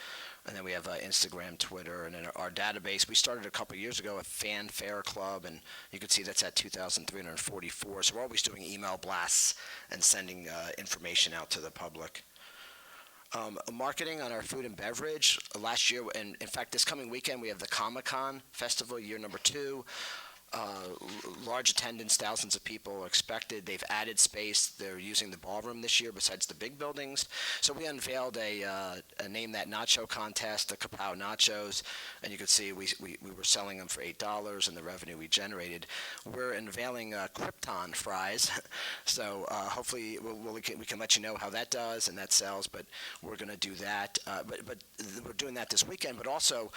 and then we have Instagram, Twitter, and then our database. We started a couple years ago a fanfare club, and you can see that's at 2,344. So we're always doing email blasts and sending information out to the public. Marketing on our food and beverage. Last year, and in fact, this coming weekend, we have the Comic-Con Festival, year number 2. Large attendance, thousands of people are expected. They've added space. They're using the ballroom this year besides the big buildings. So we unveiled a Name That Nacho contest, the Kapow Nachos, and you can see we were selling them for $8 and the revenue we generated. We're unveiling Krypton fries, so hopefully we can let you know how that does and that sells, but we're going to do that. But we're doing that this weekend, but also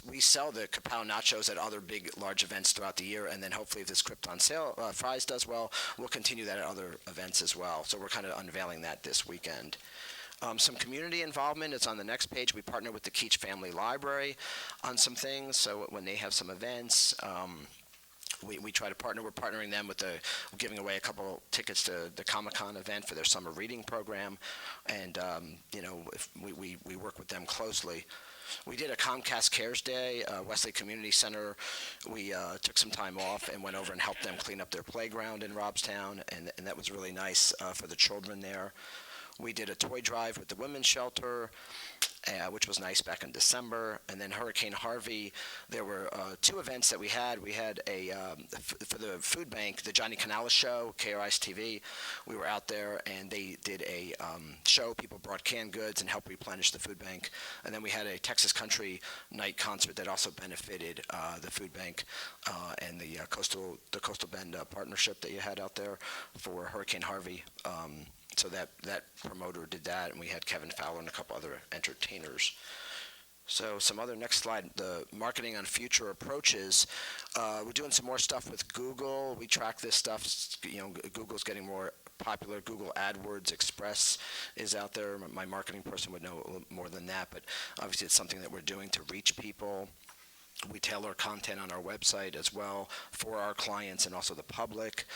we sell the Kapow Nachos at other big, large events throughout the year, and then hopefully if this Krypton fries does well, we'll continue that at other events as well. So we're kind of unveiling that this weekend. Some community involvement is on the next page. We partner with the Keach Family Library on some things, so when they have some events, we try to partner. We're partnering them with giving away a couple tickets to the Comic-Con event for their summer reading program, and we work with them closely. We did a Comcast Cares Day, Wesley Community Center. We took some time off and went over and helped them clean up their playground in Robstown, and that was really nice for the children there. We did a toy drive with the women's shelter, which was nice back in December. And then Hurricane Harvey, there were 2 events that we had. We had for the food bank, the Johnny Canales show, KRI's TV. We were out there and they did a show. People brought canned goods and helped replenish the food bank. And then we had a Texas Country Night concert that also benefited the food bank and the Coastal Bend partnership that you had out there for Hurricane Harvey. So that promoter did that, and we had Kevin Fowler and a couple other entertainers. So some other, next slide, the marketing on future approaches. We're doing some more stuff with Google. We track this stuff. Google's getting more popular. Google AdWords Express is out there. My marketing person would know a little more than that, but obviously it's something that we're doing to reach people. We tailor content on our website as well for our clients and also the public.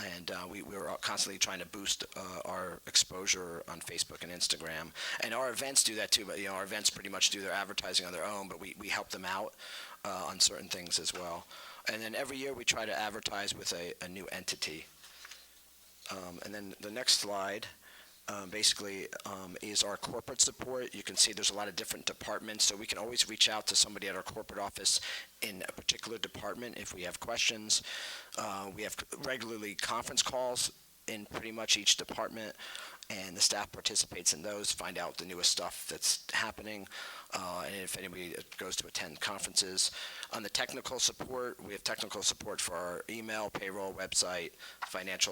And we're constantly trying to boost our exposure on Facebook and Instagram. And our events do that too, but our events pretty much do their advertising on their own, but we help them out on certain things as well. And then every year we try to advertise with a new entity. And then the next slide basically is our corporate support. You can see there's a lot of different departments, so we can always reach out to somebody at our corporate office in a particular department if we have questions. We have regularly conference calls in pretty much each department, and the staff participates in those, find out the newest stuff that's happening, and if anybody goes to attend conferences. On the technical support, we have technical support for our email, payroll, website, finance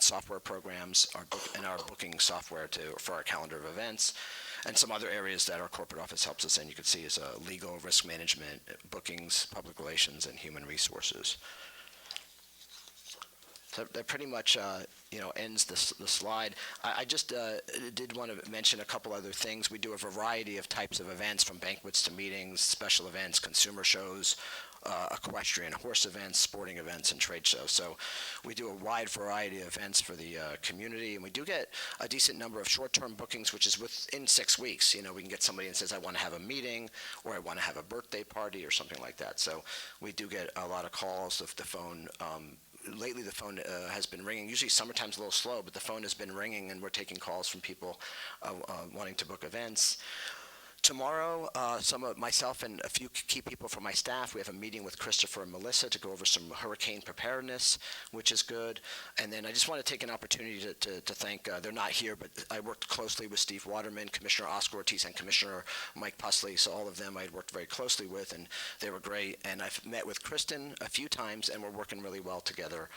software programs, and our booking software for our calendar of events, and some other areas that our corporate office helps us in. You can see is legal, risk management, bookings, public relations, and human resources. So that pretty much ends the slide. I just did want to mention a couple other things. We do a variety of types of events, from banquets to meetings, special events, consumer shows, equestrian horse events, sporting events, and trade shows. So we do a wide variety of events for the community, and we do get a decent number of short-term bookings, which is within 6 weeks. We can get somebody that says, I want to have a meeting, or I want to have a birthday party, or something like that. So we do get a lot of calls. The phone lately the phone has been ringing. Usually summertime's a little slow, but the phone has been ringing, and we're taking calls from people wanting to book events. Tomorrow, myself and a few key people from my staff, we have a meeting with Christopher and Melissa to go over some hurricane preparedness, which is good. And then I just want to take an opportunity to thank, they're not here, but I worked closely with Steve Waterman, Commissioner Oscar Ortiz, and Commissioner Mike Pusley. So all of them I had worked very closely with, and they were great. And I've met with Kristen a few times, and we're working really well together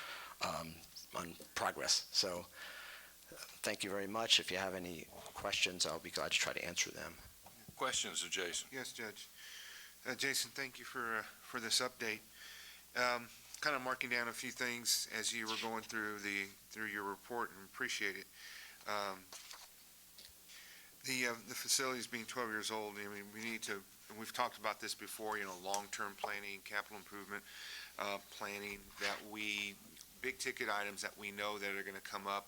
on progress. So thank you very much. If you have any questions, I'll be glad to try to answer them. Questions of Jason? Yes, Judge. Jason, thank you for this update. Kind of marking down a few things as you were going through your report, and appreciate it. The facilities being 12 years old, I mean, we need to, and we've talked about this before, long-term planning, capital improvement planning, big ticket items that we know that are going to come up,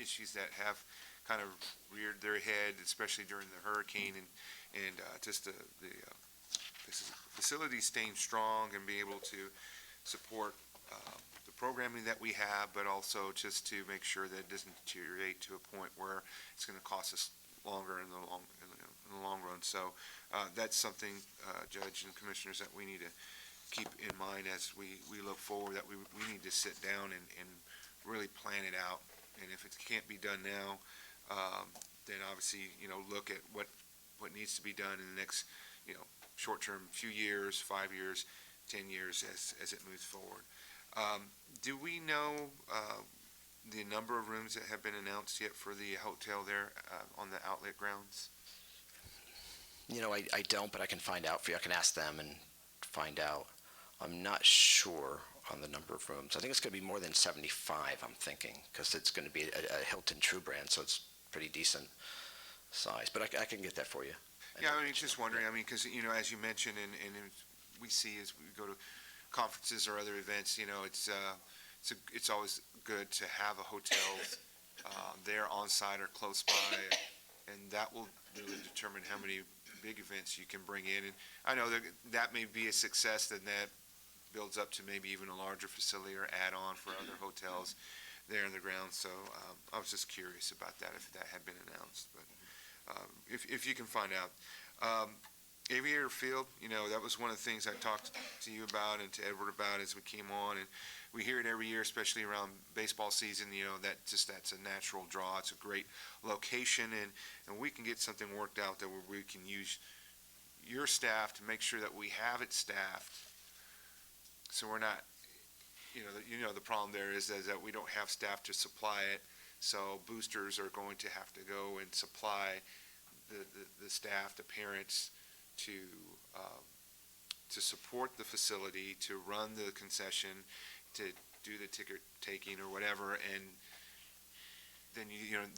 issues that have kind of reared their head, especially during the hurricane, and just the facility staying strong and be able to support the programming that we have, but also just to make sure that it doesn't deteriorate to a point where it's going to cost us longer in the long run. So that's something, Judge and Commissioners, that we need to keep in mind as we look forward, that we need to sit down and really plan it out. And if it can't be done now, then obviously, look at what needs to be done in the next, short-term few years, 5 years, 10 years as it moves forward. Do we know the number of rooms that have been announced yet for the hotel there on the outlet grounds? I don't, but I can find out for you. I can ask them and find out. I'm not sure on the number of rooms. I think it's going to be more than 75, I'm thinking, because it's going to be a Hilton True brand, so it's pretty decent size. But I can get that for you. Yeah, I mean, just wondering, because, as you mentioned, and we see as we go to conferences or other events, it's always good to have a hotel there on site or close by, and that will really determine how many big events you can bring in. And I know that may be a success, then that builds up to maybe even a larger facility or add-on for other hotels there in the ground. So I was just curious about that, if that had been announced. But if you can find out. Aviator Field, that was one of the things I talked to you about and to Edward about as we came on, and we hear it every year, especially around baseball season, that's a natural draw. It's a great location, and we can get something worked out that where we can use your staff to make sure that we have it staffed, so we're not, the problem there is that we don't have staff to supply it, so boosters are going to have to go and supply the staff, the parents, to support the facility, to run the concession, to do the ticket taking or whatever, and then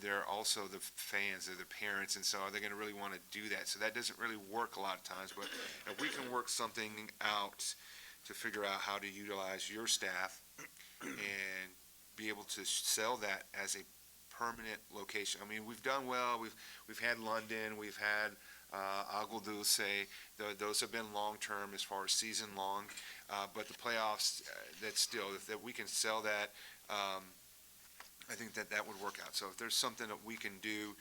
there are also the fans, they're the parents, and so are they going to really want to do that? So that doesn't really work a lot of times, but if we can work something out to figure out how to utilize your staff and be able to sell that as a permanent location. I mean, we've done well. We've had London, we've had Agua Dulce. Those have been long-term as far as season-long, but the playoffs, that's still, if we can sell that, I think that would work out. So if there's something that we can do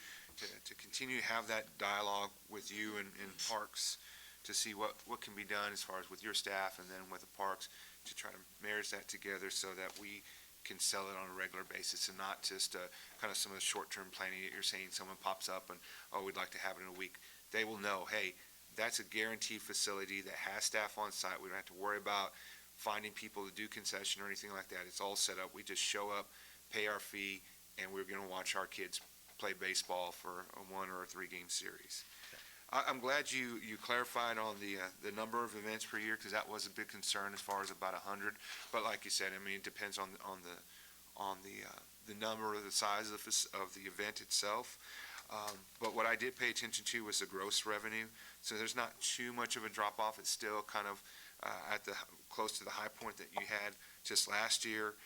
to continue to have that dialogue with you and Parks to see what can be done as far as with your staff and then with the Parks to try to marry that together so that we can sell it on a regular basis and not just kind of some of the short-term planning that you're saying someone pops up and, we'd like to have it in a week. They will know, hey, that's a guaranteed facility that has staff on site. We don't have to worry about finding people to do concession or anything like that. It's all set up. We just show up, pay our fee, and we're going to watch our kids play baseball for a 1 or a 3-game series. I'm glad you clarified on the number of events per year, because that was a big concern as far as about 100. But like you said, I mean, it depends on the number or the size of the event itself. But what I did pay attention to was the gross revenue. So there's not too much of a drop off. It's still kind of close to the high point that you had just last year,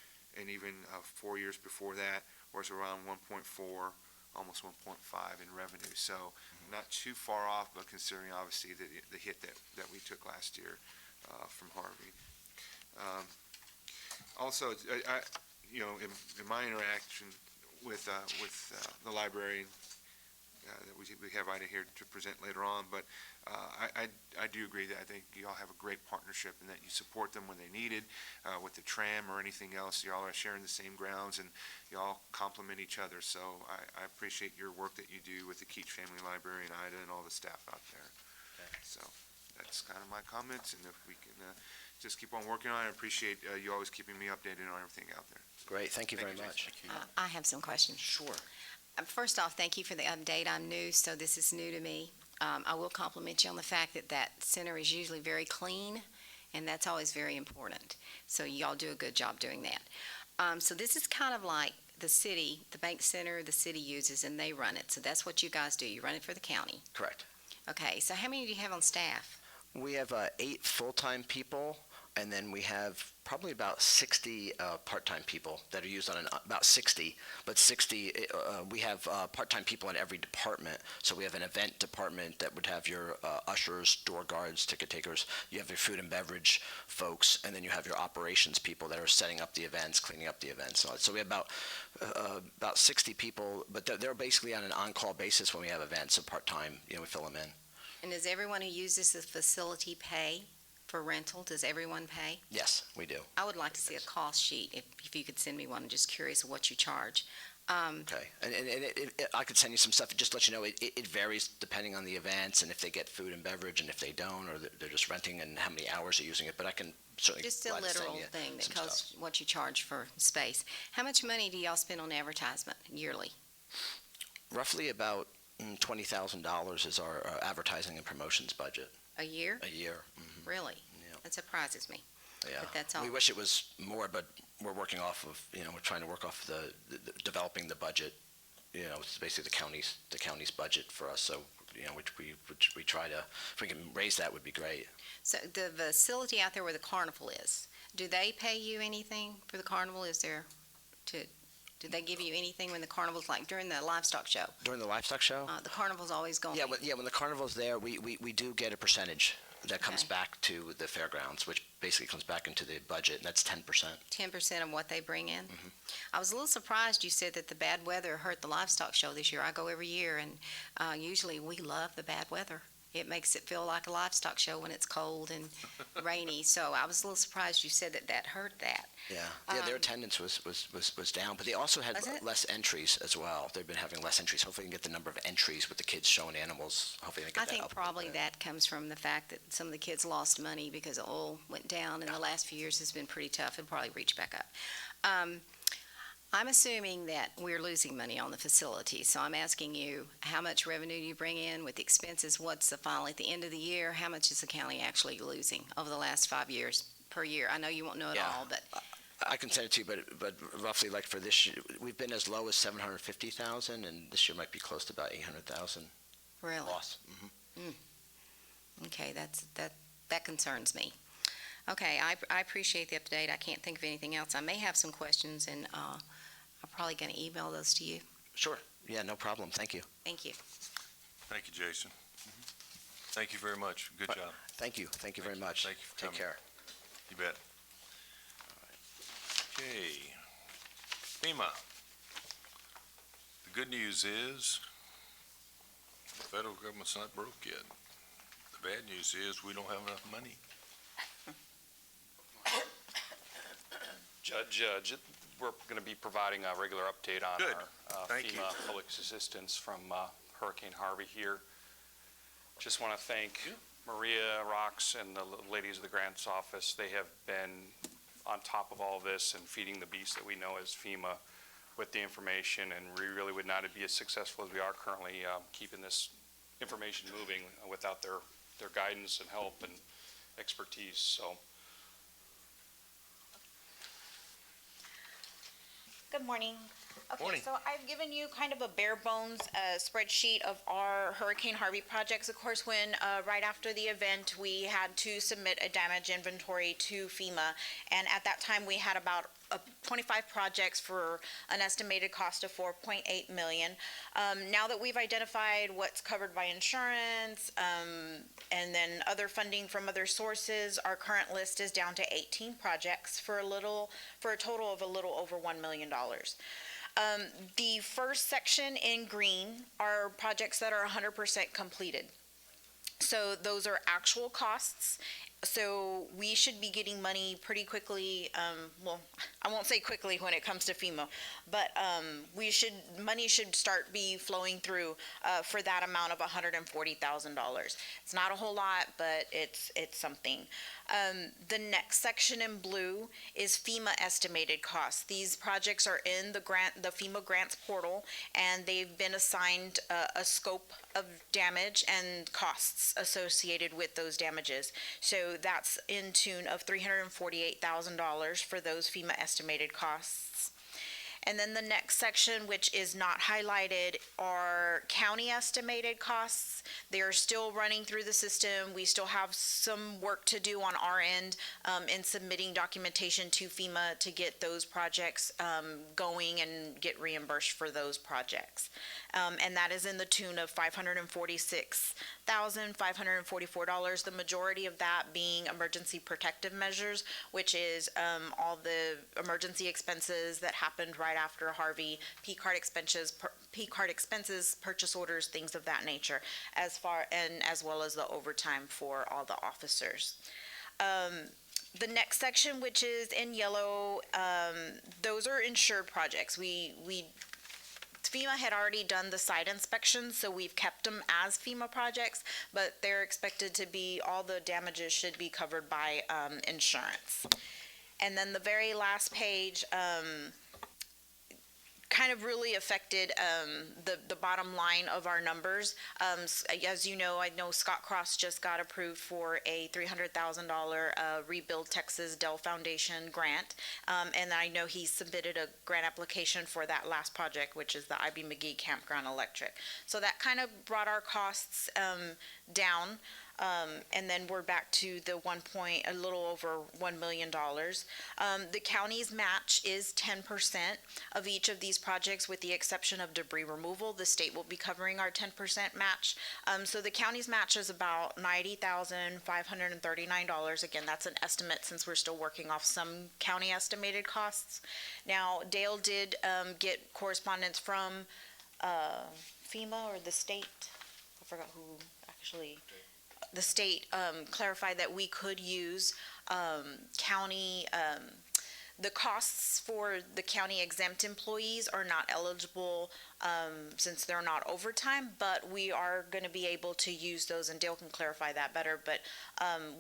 and even 4 years before that, where it's around 1.4, almost 1.5 in revenue. So not too far off, but considering obviously the hit that we took last year from Harvey. Also, in my interaction with the library that we have Ida here to present later on, but I do agree that I think y'all have a great partnership and that you support them when they need it, with the tram or anything else. Y'all are sharing the same grounds and y'all complement each other. So I appreciate your work that you do with the Keach Family Library and Ida and all the staff out there. So that's kind of my comments, and if we can just keep on working on it, I appreciate you always keeping me updated on everything out there. Great, thank you very much. I have some questions. Sure. First off, thank you for the update. I'm new, so this is new to me. I will compliment you on the fact that that center is usually very clean, and that's always very important. So y'all do a good job doing that. So this is kind of like the city, the bank center, the city uses, and they run it. So that's what you guys do. You run it for the county. Correct. Okay, so how many do you have on staff? We have 8 full-time people, and then we have probably about 60 part-time people that are used on about 60. But 60, we have part-time people in every department. So we have an event department that would have your ushers, door guards, ticket takers. You have your food and beverage folks, and then you have your operations people that are setting up the events, cleaning up the events. So we have about 60 people, but they're basically on an on-call basis when we have events. So part-time, we fill them in. And does everyone who uses the facility pay for rental? Does everyone pay? Yes, we do. I would like to see a cost sheet, if you could send me one. I'm just curious what you charge. Okay, and I could send you some stuff, just to let you know, it varies depending on the events and if they get food and beverage and if they don't, or they're just renting and how many hours they're using it, but I can certainly. Just a literal thing that costs what you charge for space. How much money do y'all spend on advertisement yearly? Roughly about $20,000 is our advertising and promotions budget. A year? A year. Mm-hmm. Really? Yeah. That surprises me. Yeah. But that's all. We wish it was more, but we're working off of, we're trying to work off the developing the budget. It's basically the county's budget for us. So, which we try to, if we can raise that, would be great. So the facility out there where the carnival is, do they pay you anything for the carnival? Do they give you anything when the carnival's, like during the livestock show? During the livestock show? The carnival's always going. Yeah, when the carnival's there, we do get a percentage that comes back to the fairgrounds, which basically comes back into the budget, and that's 10%. 10% of what they bring in? Mhm. I was a little surprised you said that the bad weather hurt the livestock show this year. I go every year, and usually we love the bad weather. It makes it feel like a livestock show when it's cold and rainy. So I was a little surprised you said that hurt that. Yeah, their attendance was down, but they also had less entries as well. They've been having less entries. Hopefully, we can get the number of entries with the kids showing animals. Hopefully, they get I that think up. probably that comes from the fact that some of the kids lost money because oil went down, and the last few years has been pretty tough. It'll probably reach back up. I'm assuming that we're losing money on the facility, so I'm asking you, how much revenue do you bring in with the expenses? What's the final at the end of the year? How much is the county actually losing over the last 5 years per year? I know you won't know it all, but I can send it to you, but roughly, like for this year, we've been as low as $750,000, and this year might be close to about $800,000 really? loss. Okay, that concerns me. Okay, I appreciate the update. I can't think of anything else. I may have some questions, and I'm probably going to email those to you. Sure. Yeah, no problem. Thank you. Thank you. Thank you, Jason. Thank you very much. Good job. Thank you. Thank you very much. Thank you for Take coming. care. You bet. Okay. FEMA. The good news is the federal government's not broke yet. The bad news is we don't have enough money. Judge, we're going to be providing a regular update on Good. our Thank you. FEMA public assistance from Hurricane Harvey here. Just want to thank Maria Rocks and the ladies of the grants office. They have been on top of all this and feeding the beast that we know as FEMA with the information, and we really would not be as successful as we are currently keeping this information moving without their guidance and help and expertise. So. Good morning. Okay, Morning. so I've given you kind of a bare bones spreadsheet of our Hurricane Harvey projects. Of course, when right after the event, we had to submit a damage inventory to FEMA, and at that time, we had about 25 projects for an estimated cost of $4.8 million. Now that we've identified what's covered by insurance, and then other funding from other sources, our current list is down to 18 projects for a total of a little over $1 million. The first section in green are projects that are 100% completed. So those are actual costs. So we should be getting money pretty quickly. Well, I won't say quickly when it comes to FEMA, but money should start be flowing through for that amount of $140,000. It's not a whole lot, but it's something. The next section in blue is FEMA estimated costs. These projects are in the FEMA grants portal, and they've been assigned a scope of damage and costs associated with those damages. So that's in tune of $348,000 for those FEMA estimated costs. And then the next section, which is not highlighted, are county estimated costs. They are still running through the system. We still have some work to do on our end in submitting documentation to FEMA to get those projects going and get reimbursed for those projects. And that is in the tune of $546,544, the majority of that being emergency protective measures, which is all the emergency expenses that happened right after Harvey, P-card expenses, purchase orders, things of that nature, as well as the overtime for all the officers. The next section, which is in yellow, those are insured projects. FEMA had already done the site inspections, so we've kept them as FEMA projects, but they're expected to be, all the damages should be covered by insurance. And then the very last page kind of really affected the bottom line of our numbers. As you know, I know Scott Cross just got approved for a $300,000 Rebuild Texas Dell Foundation grant, and I know he submitted a grant application for that last project, which is the I.B. McGee Campground Electric. So that kind of brought our costs down. And then we're back to the a little over $1 million. The county's match is 10% of each of these projects, with the exception of debris removal. The state will be covering our 10% match. So the county's match is about $90,539. Again, that's an estimate since we're still working off some county estimated costs. Now, Dale did get correspondence from FEMA or the state. I forgot who actually. The state clarified that we could use county, the costs for the county exempt employees are not eligible since they're not overtime, but we are going to be able to use those, and Dale can clarify that better, but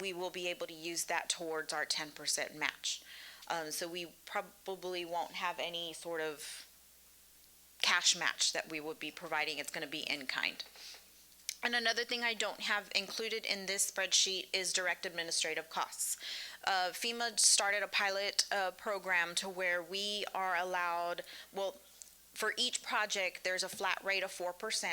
we will be able to use that towards our 10% match. So we probably won't have any sort of cash match that we would be providing. It's going to be in kind. And another thing I don't have included in this spreadsheet is direct administrative costs. FEMA started a pilot program to where we are allowed, for each project, there's a flat rate of 4%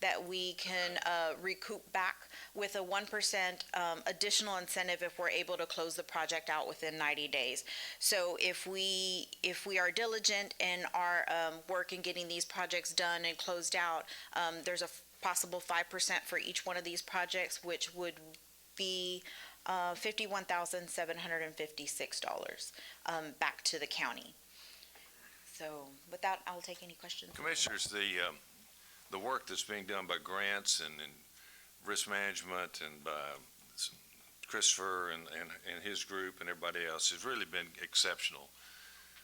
that we can recoup back with a 1% additional incentive if we're able to close the project out within 90 days. So if we are diligent in our work in getting these projects done and closed out, there's a possible 5% for each one of these projects, which would be $51,756 back to the county. So with that, I'll take any questions. Commissioners, the work that's being done by grants and risk management and by Christopher and his group and everybody else has really been exceptional.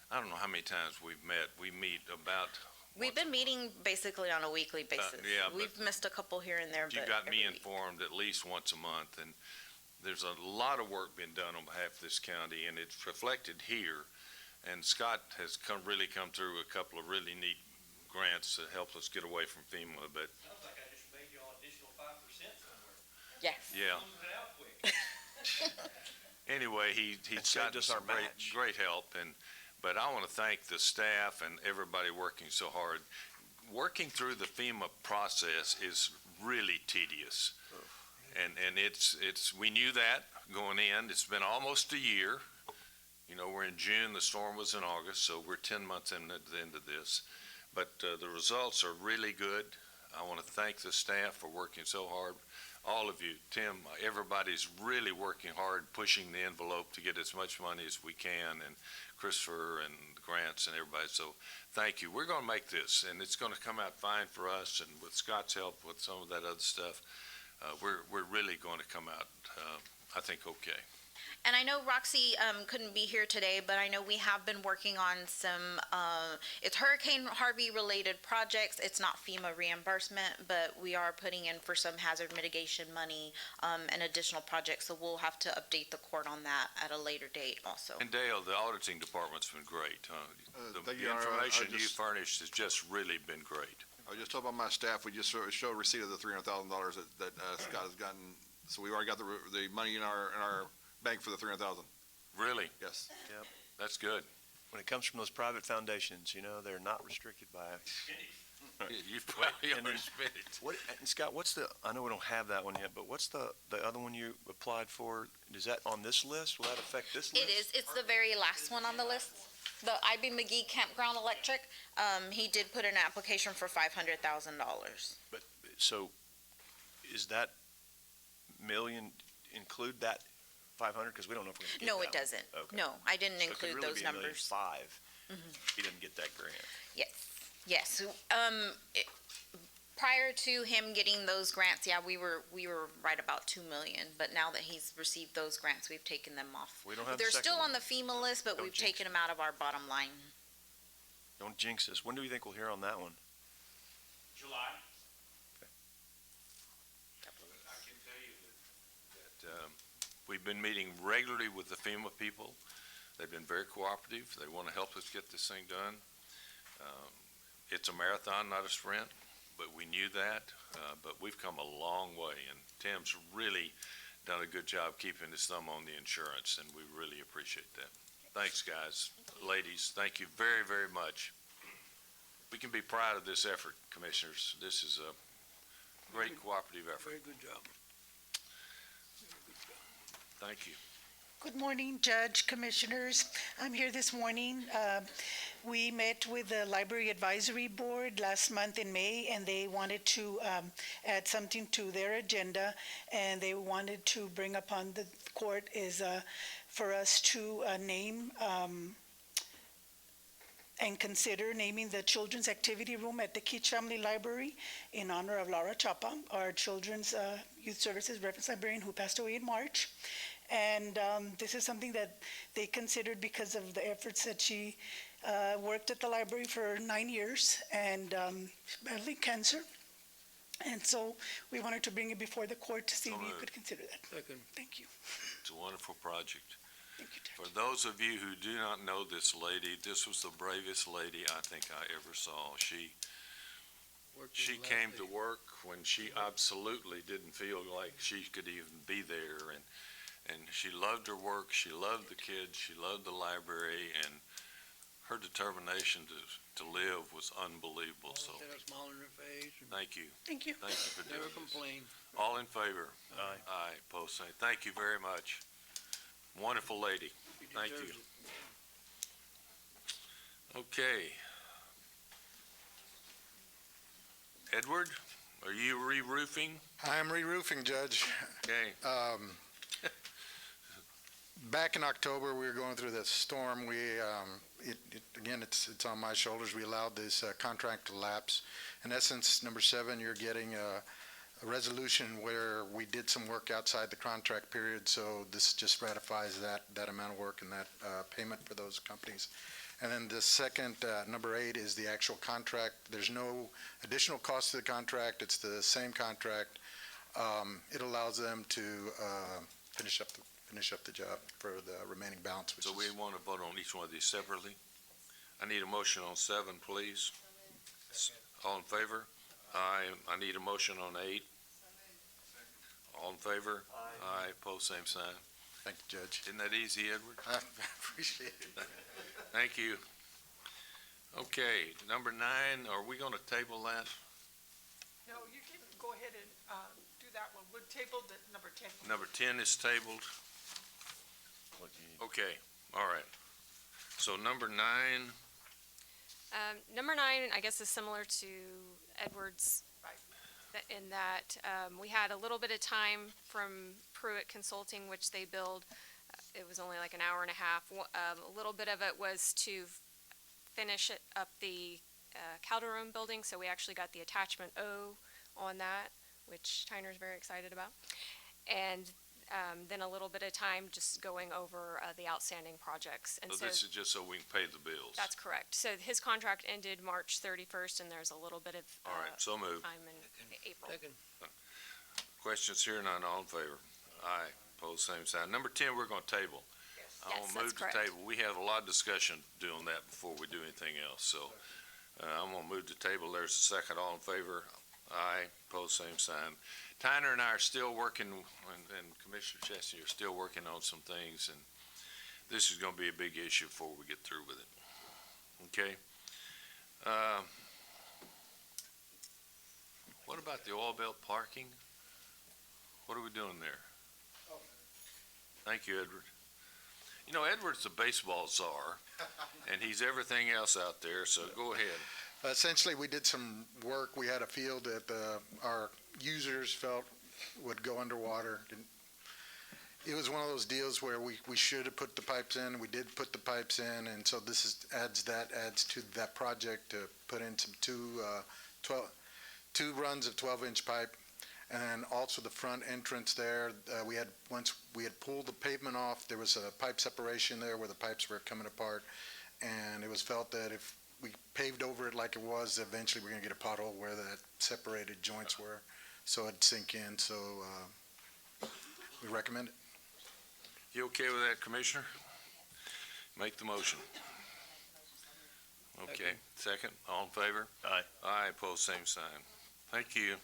I don't know how many times we've met. We meet about. We've been meeting basically on a weekly basis. We've missed a couple here and there. You got me informed at least once a month, and there's a lot of work being done on behalf of this county, and it's reflected here. And Scott has really come through a couple of really neat grants to help us get away from FEMA. But sounds like I just made you all additional 5% somewhere. Yes. Yeah. Anyway, he's gotten us some great help, but I want to thank the staff and everybody working so hard. Working through the FEMA process is really tedious, and we knew that going in. It's been almost a year. You know, we're in June, the storm was in August, so we're 10 months in at the end of this. But the results are really good. I want to thank the staff for working so hard. all of you, Tim, everybody's really working hard, pushing the envelope to get as much money as we can, and Christopher and the grants and everybody, so thank you. We're gonna make this, and it's gonna come out fine for us, and with Scott's help with some of that other stuff, we're really gonna come out, I think, okay. And I know Roxy couldn't be here today, but I know we have been working on some, it's Hurricane Harvey related projects. It's not FEMA reimbursement, but we are putting in for some hazard mitigation money and additional projects. So we'll have to update the court on that at a later date also. And Dale, the auditing department's been great. The thank you, Your Honor. information I you just- furnished has just really been great. I just told by my staff, we just show a receipt of the $300,000 that Scott has gotten. So we've already got the money in our bank for the $300,000. Really? Yes. Yep. That's good. When it comes from those private foundations, they're not restricted by. You've probably And then- already spent it. What, and Scott, I know we don't have that one yet, but what's the other one you applied for? Is that on this list? Will that affect this list? It is. It's the very last one on the list. The IB McGee Campground Electric. He did put in an application for $500,000. But, so, is that million include that 500? Because we don't know if we're going to get that. No, it one. doesn't. Okay. No, I didn't So it could include really those be $1.5 million numbers. if he didn't get that grant. Yes. Prior to him getting those grants, yeah, we were right about 2 million, but now that he's received those grants, we've taken them off. We don't have the They're second still one. on the FEMA list, but Don't we've jinx taken them out of our bottom line. Don't jinx us. When do you think we'll hear on that one? July. I can tell you that we've been meeting regularly with the FEMA people. They've been very cooperative. They want to help us get this thing done. It's a marathon, not a sprint, but we knew that. But we've come a long way, and Tim's really done a good job keeping his thumb on the insurance, and we really appreciate that. Thanks, guys. Ladies, thank you very, very much. We can be proud of this effort, commissioners. This is a great cooperative effort. Very good job. Thank you. Good morning, Judge, Commissioners. I'm here this morning. We met with the Library Advisory Board last month in May, and they wanted to add something to their agenda, and they wanted to bring upon the court is for us to name and consider naming the Children's Activity Room at the Keach Family Library in honor of Laura Chapa, our Children's Youth Services Reference Librarian who passed away in March. And this is something that they considered because of the efforts that she worked at the library for 9 years and battling cancer. And so we wanted to bring it before the court to see if you could consider that. Second. Thank you. It's a wonderful project. Thank you, Judge. For those of you who do not know this lady, this was the bravest lady I think I ever saw. She came to work when she absolutely didn't feel like she could even be there, and she loved her work, she loved the kids, she loved the library, and her determination to live was unbelievable, so Had a smile on her face. and thank you. Thank you. Thank you for doing Never this. complain. All in favor? Aye. Aye, opposed, same. Thank you very much. Wonderful lady. Thank you. deserves Okay. Edward, are you re-roofing? I am re-roofing, Judge. Okay. Back in October, we were going through the storm. Again, it's on my shoulders. We allowed this contract to lapse. In essence, number 7, you're getting a resolution where we did some work outside the contract period, so this just ratifies that amount of work and that payment for those companies. And then the second, number 8, is the actual contract. There's no additional cost to the contract. It's the same contract. It allows them to finish up the job for the remaining balance. So we want to vote on each one of these separately? I need a motion on 7, please. All in favor? Aye. I need a motion on 8. All in favor? Aye. Opposed, same sign. Thank you, Judge. Isn't that easy, Edward? I appreciate it. Thank you. Okay, number 9, are we going to table that? No, you can go ahead and do that one. We'll table the number 10. Number 10 is tabled. Okay, all right. So number 9, Number 9, I guess, is similar to Edward's in that we had a little bit of time from Pruitt Consulting, which they billed. It was only like an hour and a half. A little bit of it was to finish up the Calderon building, so we actually got the attachment O on that, which Tyner's very excited about. And then a little bit of time just going over the outstanding projects. And So this is just so we can pay the bills? that's correct. So his contract ended March 31st, and there's a little bit of All right, so moved. time in April. Questions here, none, all in favor? Aye, pose same sign. Number 10, we're gonna table. I Yes, want to that's move to correct. table. We had a lot of discussion doing that before we do anything else, so I'm gonna move to table. There's a second, all in favor? Aye, pose same sign. Tyner and I are still working, and Commissioner Chesney, you're still working on some things, and this is gonna be a big issue before we get through with it. Okay? What about the oil belt parking? What are we doing there? Thank you, Edward. You know, Edward's the baseball czar, and he's everything else out there, so go ahead. Essentially, we did some work. We had a field that our users felt would go underwater. It was one of those deals where we should have put the pipes in. We did put the pipes in, and so this adds to that project to put in some two runs of 12-inch pipe. And then also the front entrance there, once we had pulled the pavement off, there was a pipe separation there where the pipes were coming apart. And it was felt that if we paved over it like it was, eventually we're gonna get a pothole where that separated joints were. So it'd sink in, so we recommend it. You okay with that, Commissioner? Make the motion. Okay, second, all in favor? Aye. Aye, pose same sign. Thank you.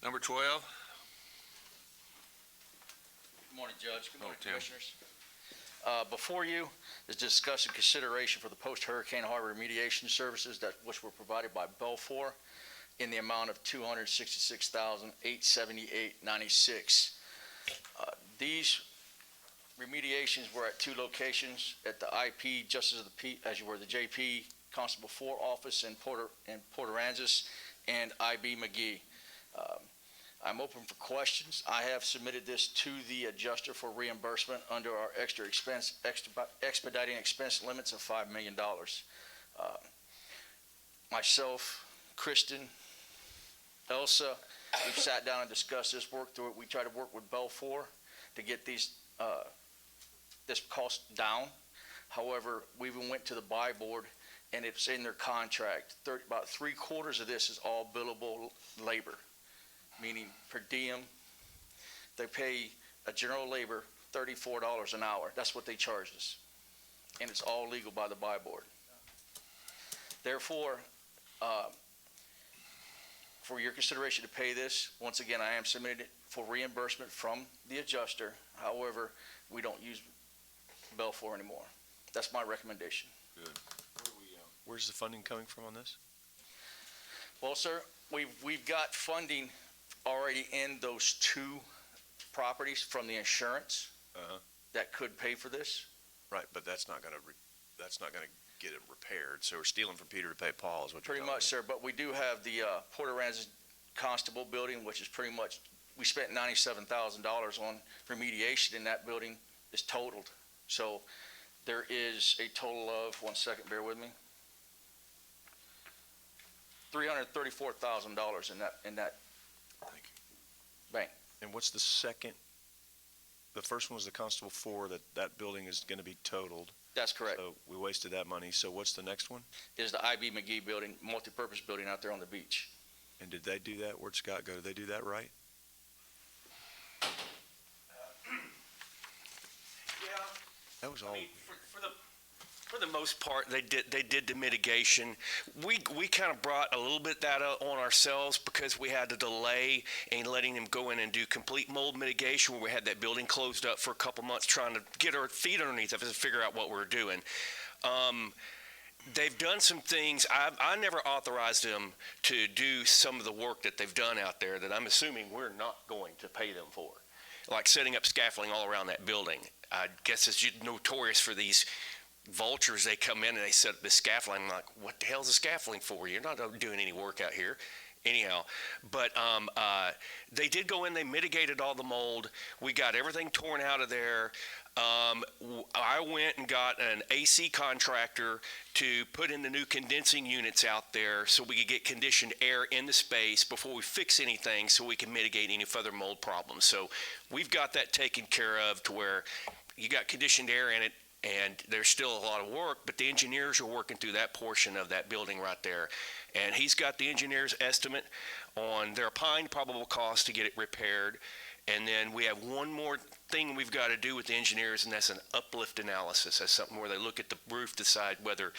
Number 12? Good morning, Judge. Good morning, Tim. Commissioners. Before you is discussion consideration for the post-Hurricane Harbor remediation services which were provided by Belfour in the amount of $266,878.96. These remediations were at two locations, at the IP Justice of the Peace, as you were the JP Constable 4 office in Port Aransas, and IB McGee. I'm open for questions. I have submitted this to the adjuster for reimbursement under our expediting expense limits of $5 million. Myself, Kristen, Elsa, we've sat down and discussed this, worked through it. We tried to work with Belfour to get this cost down. However, we even went to the buy board, and it's in their contract. About 3/4 of this is all billable labor, meaning per diem. They pay a general labor $34 an hour. That's what they charge us. And it's all legal by the buy board. Therefore, for your consideration to pay this, once again, I am submitting it for reimbursement from the adjuster. However, we don't use Belfour anymore. That's my recommendation. Good. Where's the funding coming from on this? Well, sir, we've got funding already in those two properties from the insurance that could pay for this. Right, but that's not gonna get it repaired, so we're stealing from Peter to pay Paul is what you're Pretty much, sir, but we do have the Port Aransas Constable building, which is pretty much, we spent $97,000 on remediation in that building, is totaled. So there is a total of, one second, bear with me, $334,000 in that bank. And what's the second? The first one was the Constable 4, that building is gonna be totaled. That's correct. So we wasted that money, so what's the next one? Is the IB McGee building, multipurpose building out there on the beach. And did they do that? Where'd Scott go? Did they do that right? Yeah. That was all. For the most part, they did the mitigation. We kind of brought a little bit that on ourselves because we had to delay in letting them go in and do complete mold mitigation where we had that building closed up for a couple months trying to get our feet underneath us and figure out what we were doing. They've done some things. I never authorized them to do some of the work that they've done out there that I'm assuming we're not going to pay them for, like setting up scaffolding all around that building. I guess it's notorious for these vultures. They come in and they set up the scaffolding. I'm like, what the hell is the scaffolding for? You're not doing any work out here. anyhow. But they did go in, they mitigated all the mold. We got everything torn out of there. I went and got an AC contractor to put in the new condensing units out there so we could get conditioned air in the space before we fix anything so we can mitigate any further mold problems. So we've got that taken care of to where you got conditioned air in it, and there's still a lot of work, but the engineers are working through that portion of that building right there. And he's got the engineer's estimate on their probable cost to get it repaired. And then we have one more thing we've got to do with the engineers, and that's an uplift analysis. That's something where they look at the roof, decide whether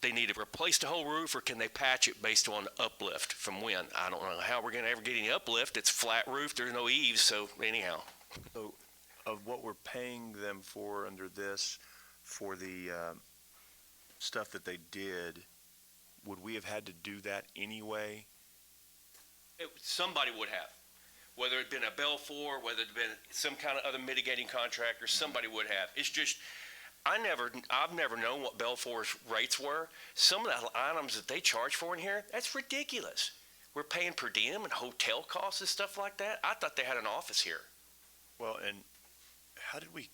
they need to replace the whole roof or can they patch it based on uplift from when. I don't know how we're going to ever get any uplift. It's flat roof, there's no eaves, so anyhow. So of what we're paying them for under this, for the stuff that they did, would we have had to do that anyway? Somebody would have. Whether it'd been a Belfour, whether it'd been some kind of other mitigating contractor, somebody would have. It's just, I've never known what Belfour's rates were. Some of the items that they charge for in here, that's ridiculous. We're paying per diem and hotel costs and stuff like that. I thought they had an office here. Well, and how did we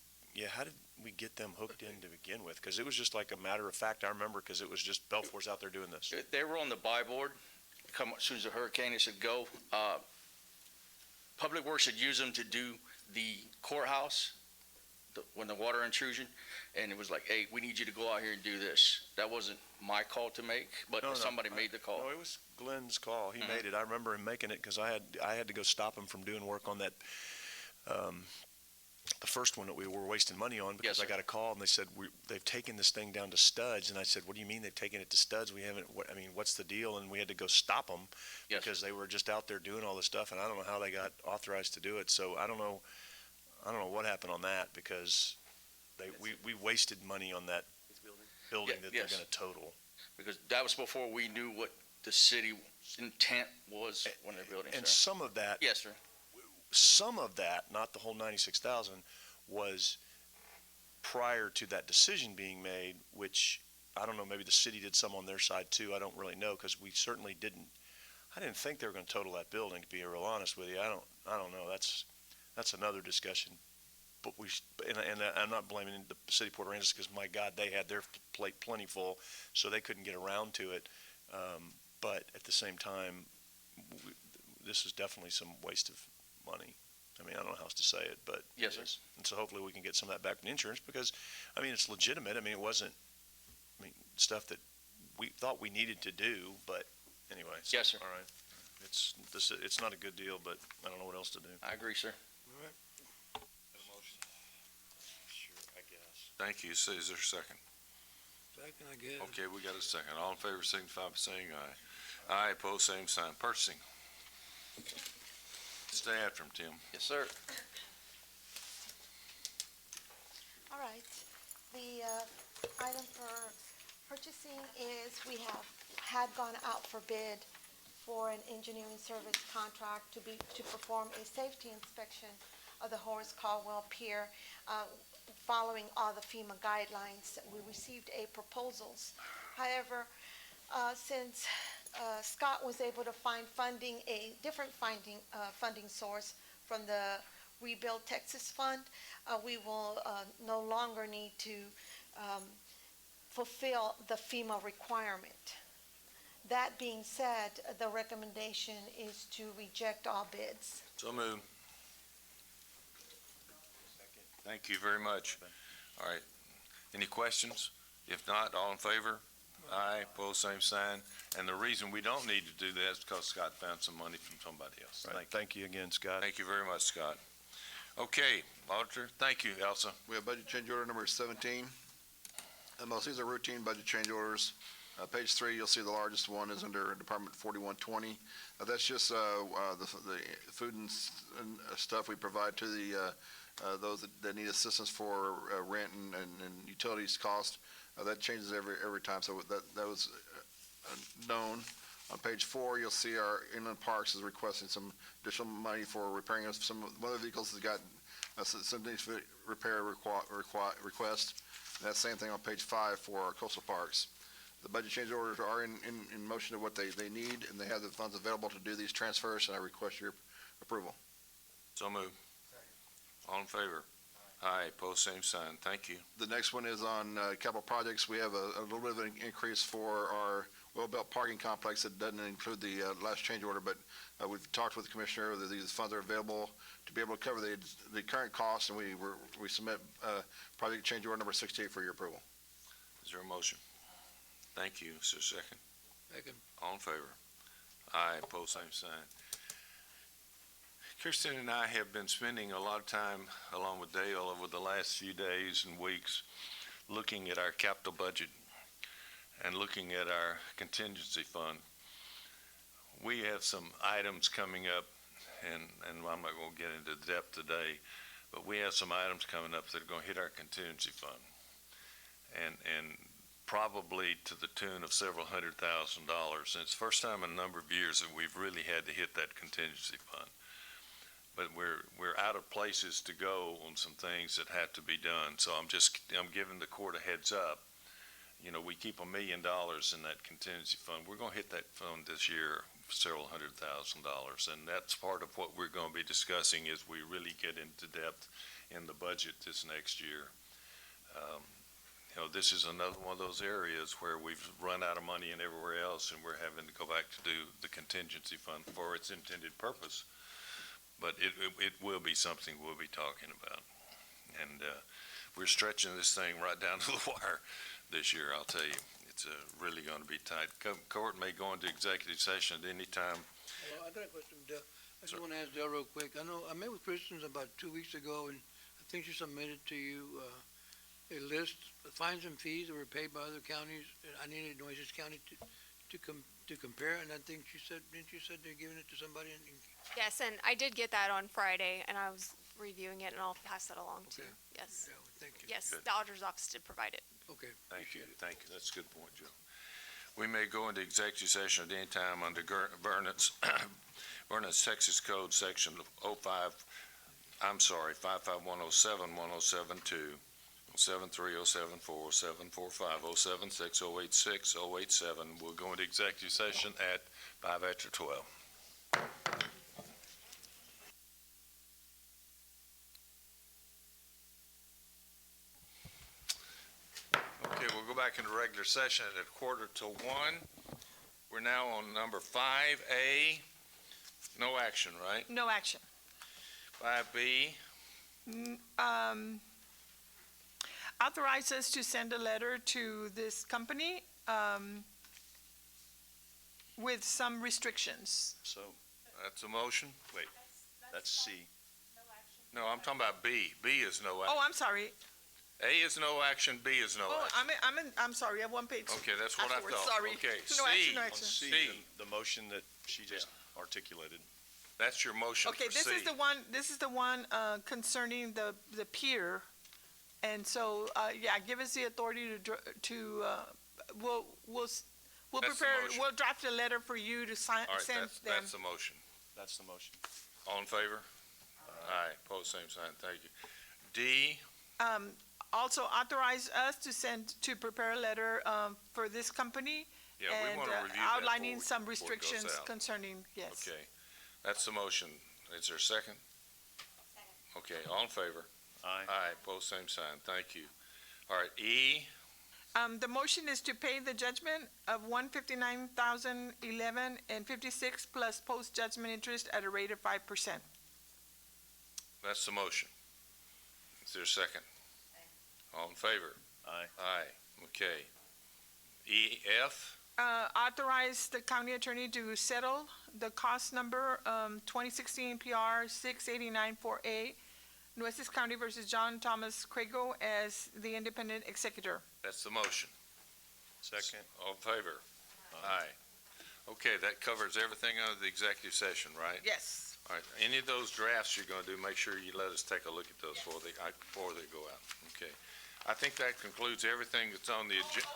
get them hooked in to begin with? Because it was just like a matter of fact, I remember, because it was just Belfour's out there doing this. They were on the buy board. Come as soon as the hurricane, they said go. Public Works should use them to do the courthouse when the water intrusion, and it was like, hey, we need you to go out here and do this. That wasn't my call to make, but somebody made the call. No, it was Glenn's call. He made it. I remember him making it because I had to go stop him from doing work on that, the first one that we were wasting money on, because I got a call and they said, they've taken this thing down to studs. And I said, what do you mean they've taken it to studs? We haven't, what's the deal? And we had to go stop them because they were just out there doing all this stuff. And I don't know how they got authorized to do it. So I don't know what happened on that, because we wasted money on that building that they're going to total. Because that was before we knew what the city's intent was when they're building. And some of that. Yes, sir. Some of that, not the whole 96,000, was prior to that decision being made, which I don't know, maybe the city did some on their side too. I don't really know, because we certainly didn't. I didn't think they were going to total that building, to be real honest with you. I don't know. That's another discussion. But and I'm not blaming the city of Port Aransas, because my God, they had their plate plenty full, so they couldn't get around to it. But at the same time, this is definitely some waste of money. I mean, I don't know how else to say it, but yes, sir. And so hopefully we can get some of that back from insurance, because, I mean, it's legitimate. I mean, it wasn't, stuff that we thought we needed to do, but anyway. So, yes, sir. All right. It's not a good deal, but I don't know what else to do. I agree, sir. All right. Sure, I guess. Thank you. So is there a second? Second, I guess. Okay, we got a second. All in favor, signify by saying aye. Aye, opposed, same sign. Purchasing. Stay after him, Tim. Yes, sir. All right. The item for purchasing is we had gone out for bid for an engineering service contract to perform a safety inspection of the Horace Caldwell Pier, following all the FEMA guidelines. We received proposals. However, since Scott was able to find funding, a different funding source from the Rebuild Texas Fund, we will no longer need to fulfill the FEMA requirement. That being said, the recommendation is to reject all bids. So moved. Thank you very much. All right. Any questions? If not, all in favor? Aye, opposed, same sign. And the reason we don't need to do that is because Scott found some money from somebody else. Right. Thank you again, Scott. Thank you very much, Scott. Okay, Auditor, thank you, Elsa. We have budget change order number 17. Most of these are routine budget change orders. Page 3, you'll see the largest one is under Department 4120. That's just the food and stuff we provide to those that need assistance for rent and utilities cost. That changes every time, so that was known. On page 4, you'll see our inland parks is requesting some additional money for repairing some other vehicles has got some repair request. And that same thing on page 5 for our coastal parks. The budget change orders are in motion of what they need, and they have the funds available to do these transfers, and I request your approval. So moved. All in favor? Aye, pose same sign. Thank you. The next one is on capital projects. We have a little bit of an increase for our Oil Belt Parking Complex. That doesn't include the last change order, but we've talked with the commissioner that these funds are available to be able to cover the current costs, and we submit project change order number 68 for your approval. Is there a motion? Thank you. Is there a second? Second. All in favor? Aye, pose same sign. Kirsten and I have been spending a lot of time, along with Dale, over the last few days and weeks, looking at our capital budget and looking at our contingency fund. We have some items coming up, and I'm not going to get into depth today, but we have some items coming up that are going to hit our contingency fund. And probably to the tune of several $100,000. And it's the first time in a number of years that we've really had to hit that contingency fund. But we're out of places to go on some things that have to be done. So I'm giving the court a heads up. You know, we keep $1 million in that contingency fund. We're going to hit that fund this year, several $100,000. And that's part of what we're going to be discussing as we really get into depth in the budget this next year. You know, this is another one of those areas where we've run out of money and everywhere else, and we're having to go back to do the contingency fund for its intended purpose. But it will be something we'll be talking about. And we're stretching this thing right down to the wire this year, I'll tell you. It's really going to be tight. Court may go into executive session at any time. I got a question, Dale. I just want to ask Dale real quick. I know I met with Kristen about 2 weeks ago, and I think she submitted to you a list of fines and fees that were paid by other counties. I needed Nueces County to compare, and I think didn't you said they're giving it to somebody in Yes, and I did get that on Friday, and I was reviewing it, and I'll pass that along to you. Yes. Yeah, well, thank you. Yes, Good. the auditor's office did provide it. Okay. Thank you. That's a good point, Joe. We may go into executive session at any time under Vernon's Texas Code Section 55107, 1072, 073, 074, 745, 076, 086, 087. We'll go into executive session at 5 after 12. Okay, we'll go back into regular session at 1:45. We're now on number 5A. No action, right? No action. 5B. Authorize us to send a letter to this company with some restrictions. So, That's a motion? wait, that's C. No, I'm talking about B. B is no action. Oh, I'm sorry. A is no action, B is no Oh, action. I'm sorry, I have one page. Okay, that's what I afterwards, thought. sorry. Okay, No action, no C. action. C, C. the motion that she just articulated. That's your motion for C. Okay, this is the one concerning the pier. And so, yeah, give us the authority we'll That's the prepare, motion. we'll draft a letter for you to sign, All right, send them. that's the motion. That's the motion. All in favor? Aye. Pose same sign. Thank you. D, Also authorize us to prepare a letter for this company. yeah, we and want to review that outlining some before it goes restrictions out. concerning, yes. Okay, that's the motion. Is there a second? Okay, all in favor? Aye. Aye, pose same sign. Thank you. All right, E, The motion is to pay the judgment of $159,011.56 plus post-judgment interest at a rate of 5%. that's the motion. Is there a second? All in favor? Aye. Aye, okay. E, F, Authorize the county attorney to settle the cost number 2016 PR 6894A, Nueces County versus John Thomas Crago as the independent executor. that's the motion. Second. All in favor? Aye. Okay, that covers everything under the executive session, right? Yes. All right, any of those drafts you're gonna do, make sure you let us take a look at those before they go out. Okay. I think that concludes everything that's on the agenda.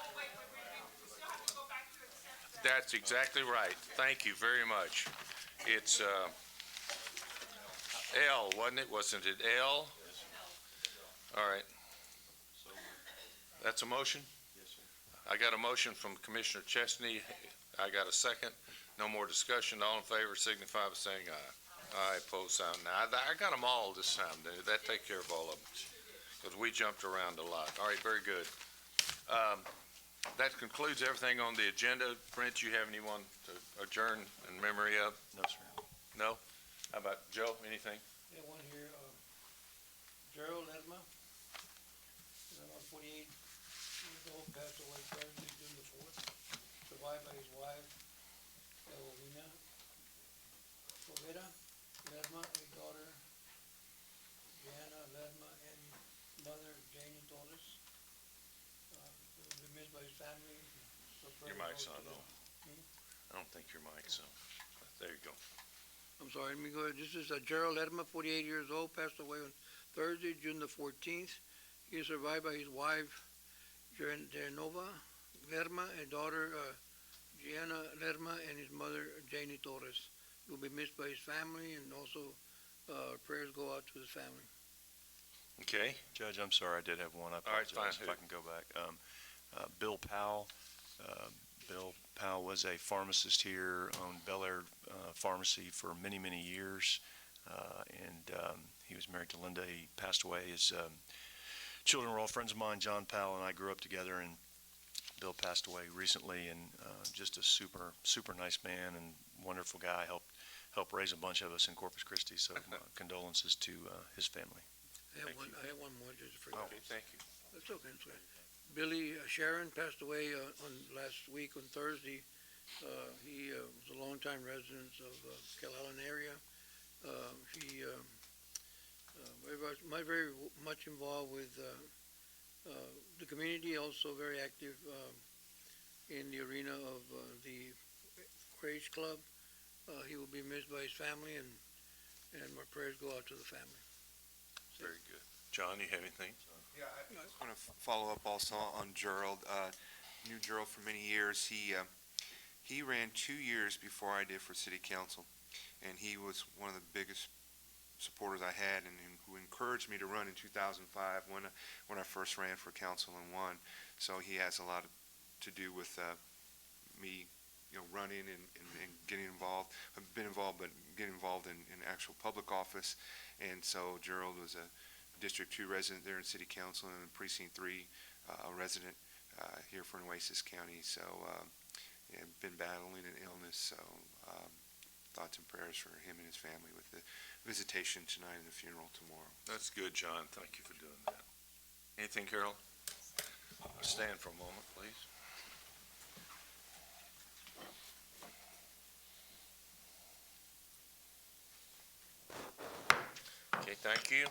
That's exactly right. Thank you very much. It's, L, wasn't it? Wasn't it L? All right. That's a motion? Yes, sir. I got a motion from Commissioner Chesney. I got a second. No more discussion. All in favor signify by saying aye. Aye, opposed, sign. Now, I got them all this time. Did that take care of all of them? Because we jumped around a lot. All right, very good. That concludes everything on the agenda. Brent, you have anyone to adjourn in memory of? No, sir. No? How about Joe, anything? Yeah, one here, Gerald Ledma, 48 years old, passed away Thursday, June the 4th, survived by his wife, Evelina Poveda Ledma, a daughter, Diana Ledma, and mother, Janie Torres. Will be missed by his family. Your mic's on, though. I don't think your mic's on. There you go. I'm sorry, let me go ahead. This is Gerald Ledma, 48 years old, passed away on Thursday, June the 14th. He is survived by his wife, Genova Lerma, a daughter, Gianna Lerma, and his mother, Janie Torres. He will be missed by his family, and also prayers go out to his family. Okay. Judge, I'm sorry, I did have one. I All right, fine. apologize if I can go back. Bill Powell. Bill Powell was a pharmacist here, owned Bel Air Pharmacy for many, many years, and he was married to Linda. He passed away. His children were all friends of mine. John Powell and I grew up together, and Bill passed away recently, and just a super, super nice man and wonderful guy. Helped raise a bunch of us in Corpus Christi, so my condolences to his family. I have one more, Judge. I forgot. Okay, thank you. That's okay, that's okay. Billy Sharon passed away on last week on Thursday. He was a longtime resident of Calallen area. He very much involved with the community, also very active in the arena of the Rage Club. He will be missed by his family, and my prayers go out to the family. Very good. John, you have anything? Yeah, I just want to follow up also on Gerald. Knew Gerald for many years. He ran 2 years before I did for city council, and he was one of the biggest supporters I had, and who encouraged me to run in 2005 when I first ran for council and won. So he has a lot to do with me, running and getting involved. I've been involved, but getting involved in actual public office. And so Gerald was a District 2 resident there in City Council, and Precinct 3 resident here for Nueces County. So been battling an illness, so thoughts and prayers for him and his family with the visitation tonight and the funeral tomorrow. That's good, John. Thank you for doing that. Anything, Carol? Stand for a moment, please. Okay, thank you.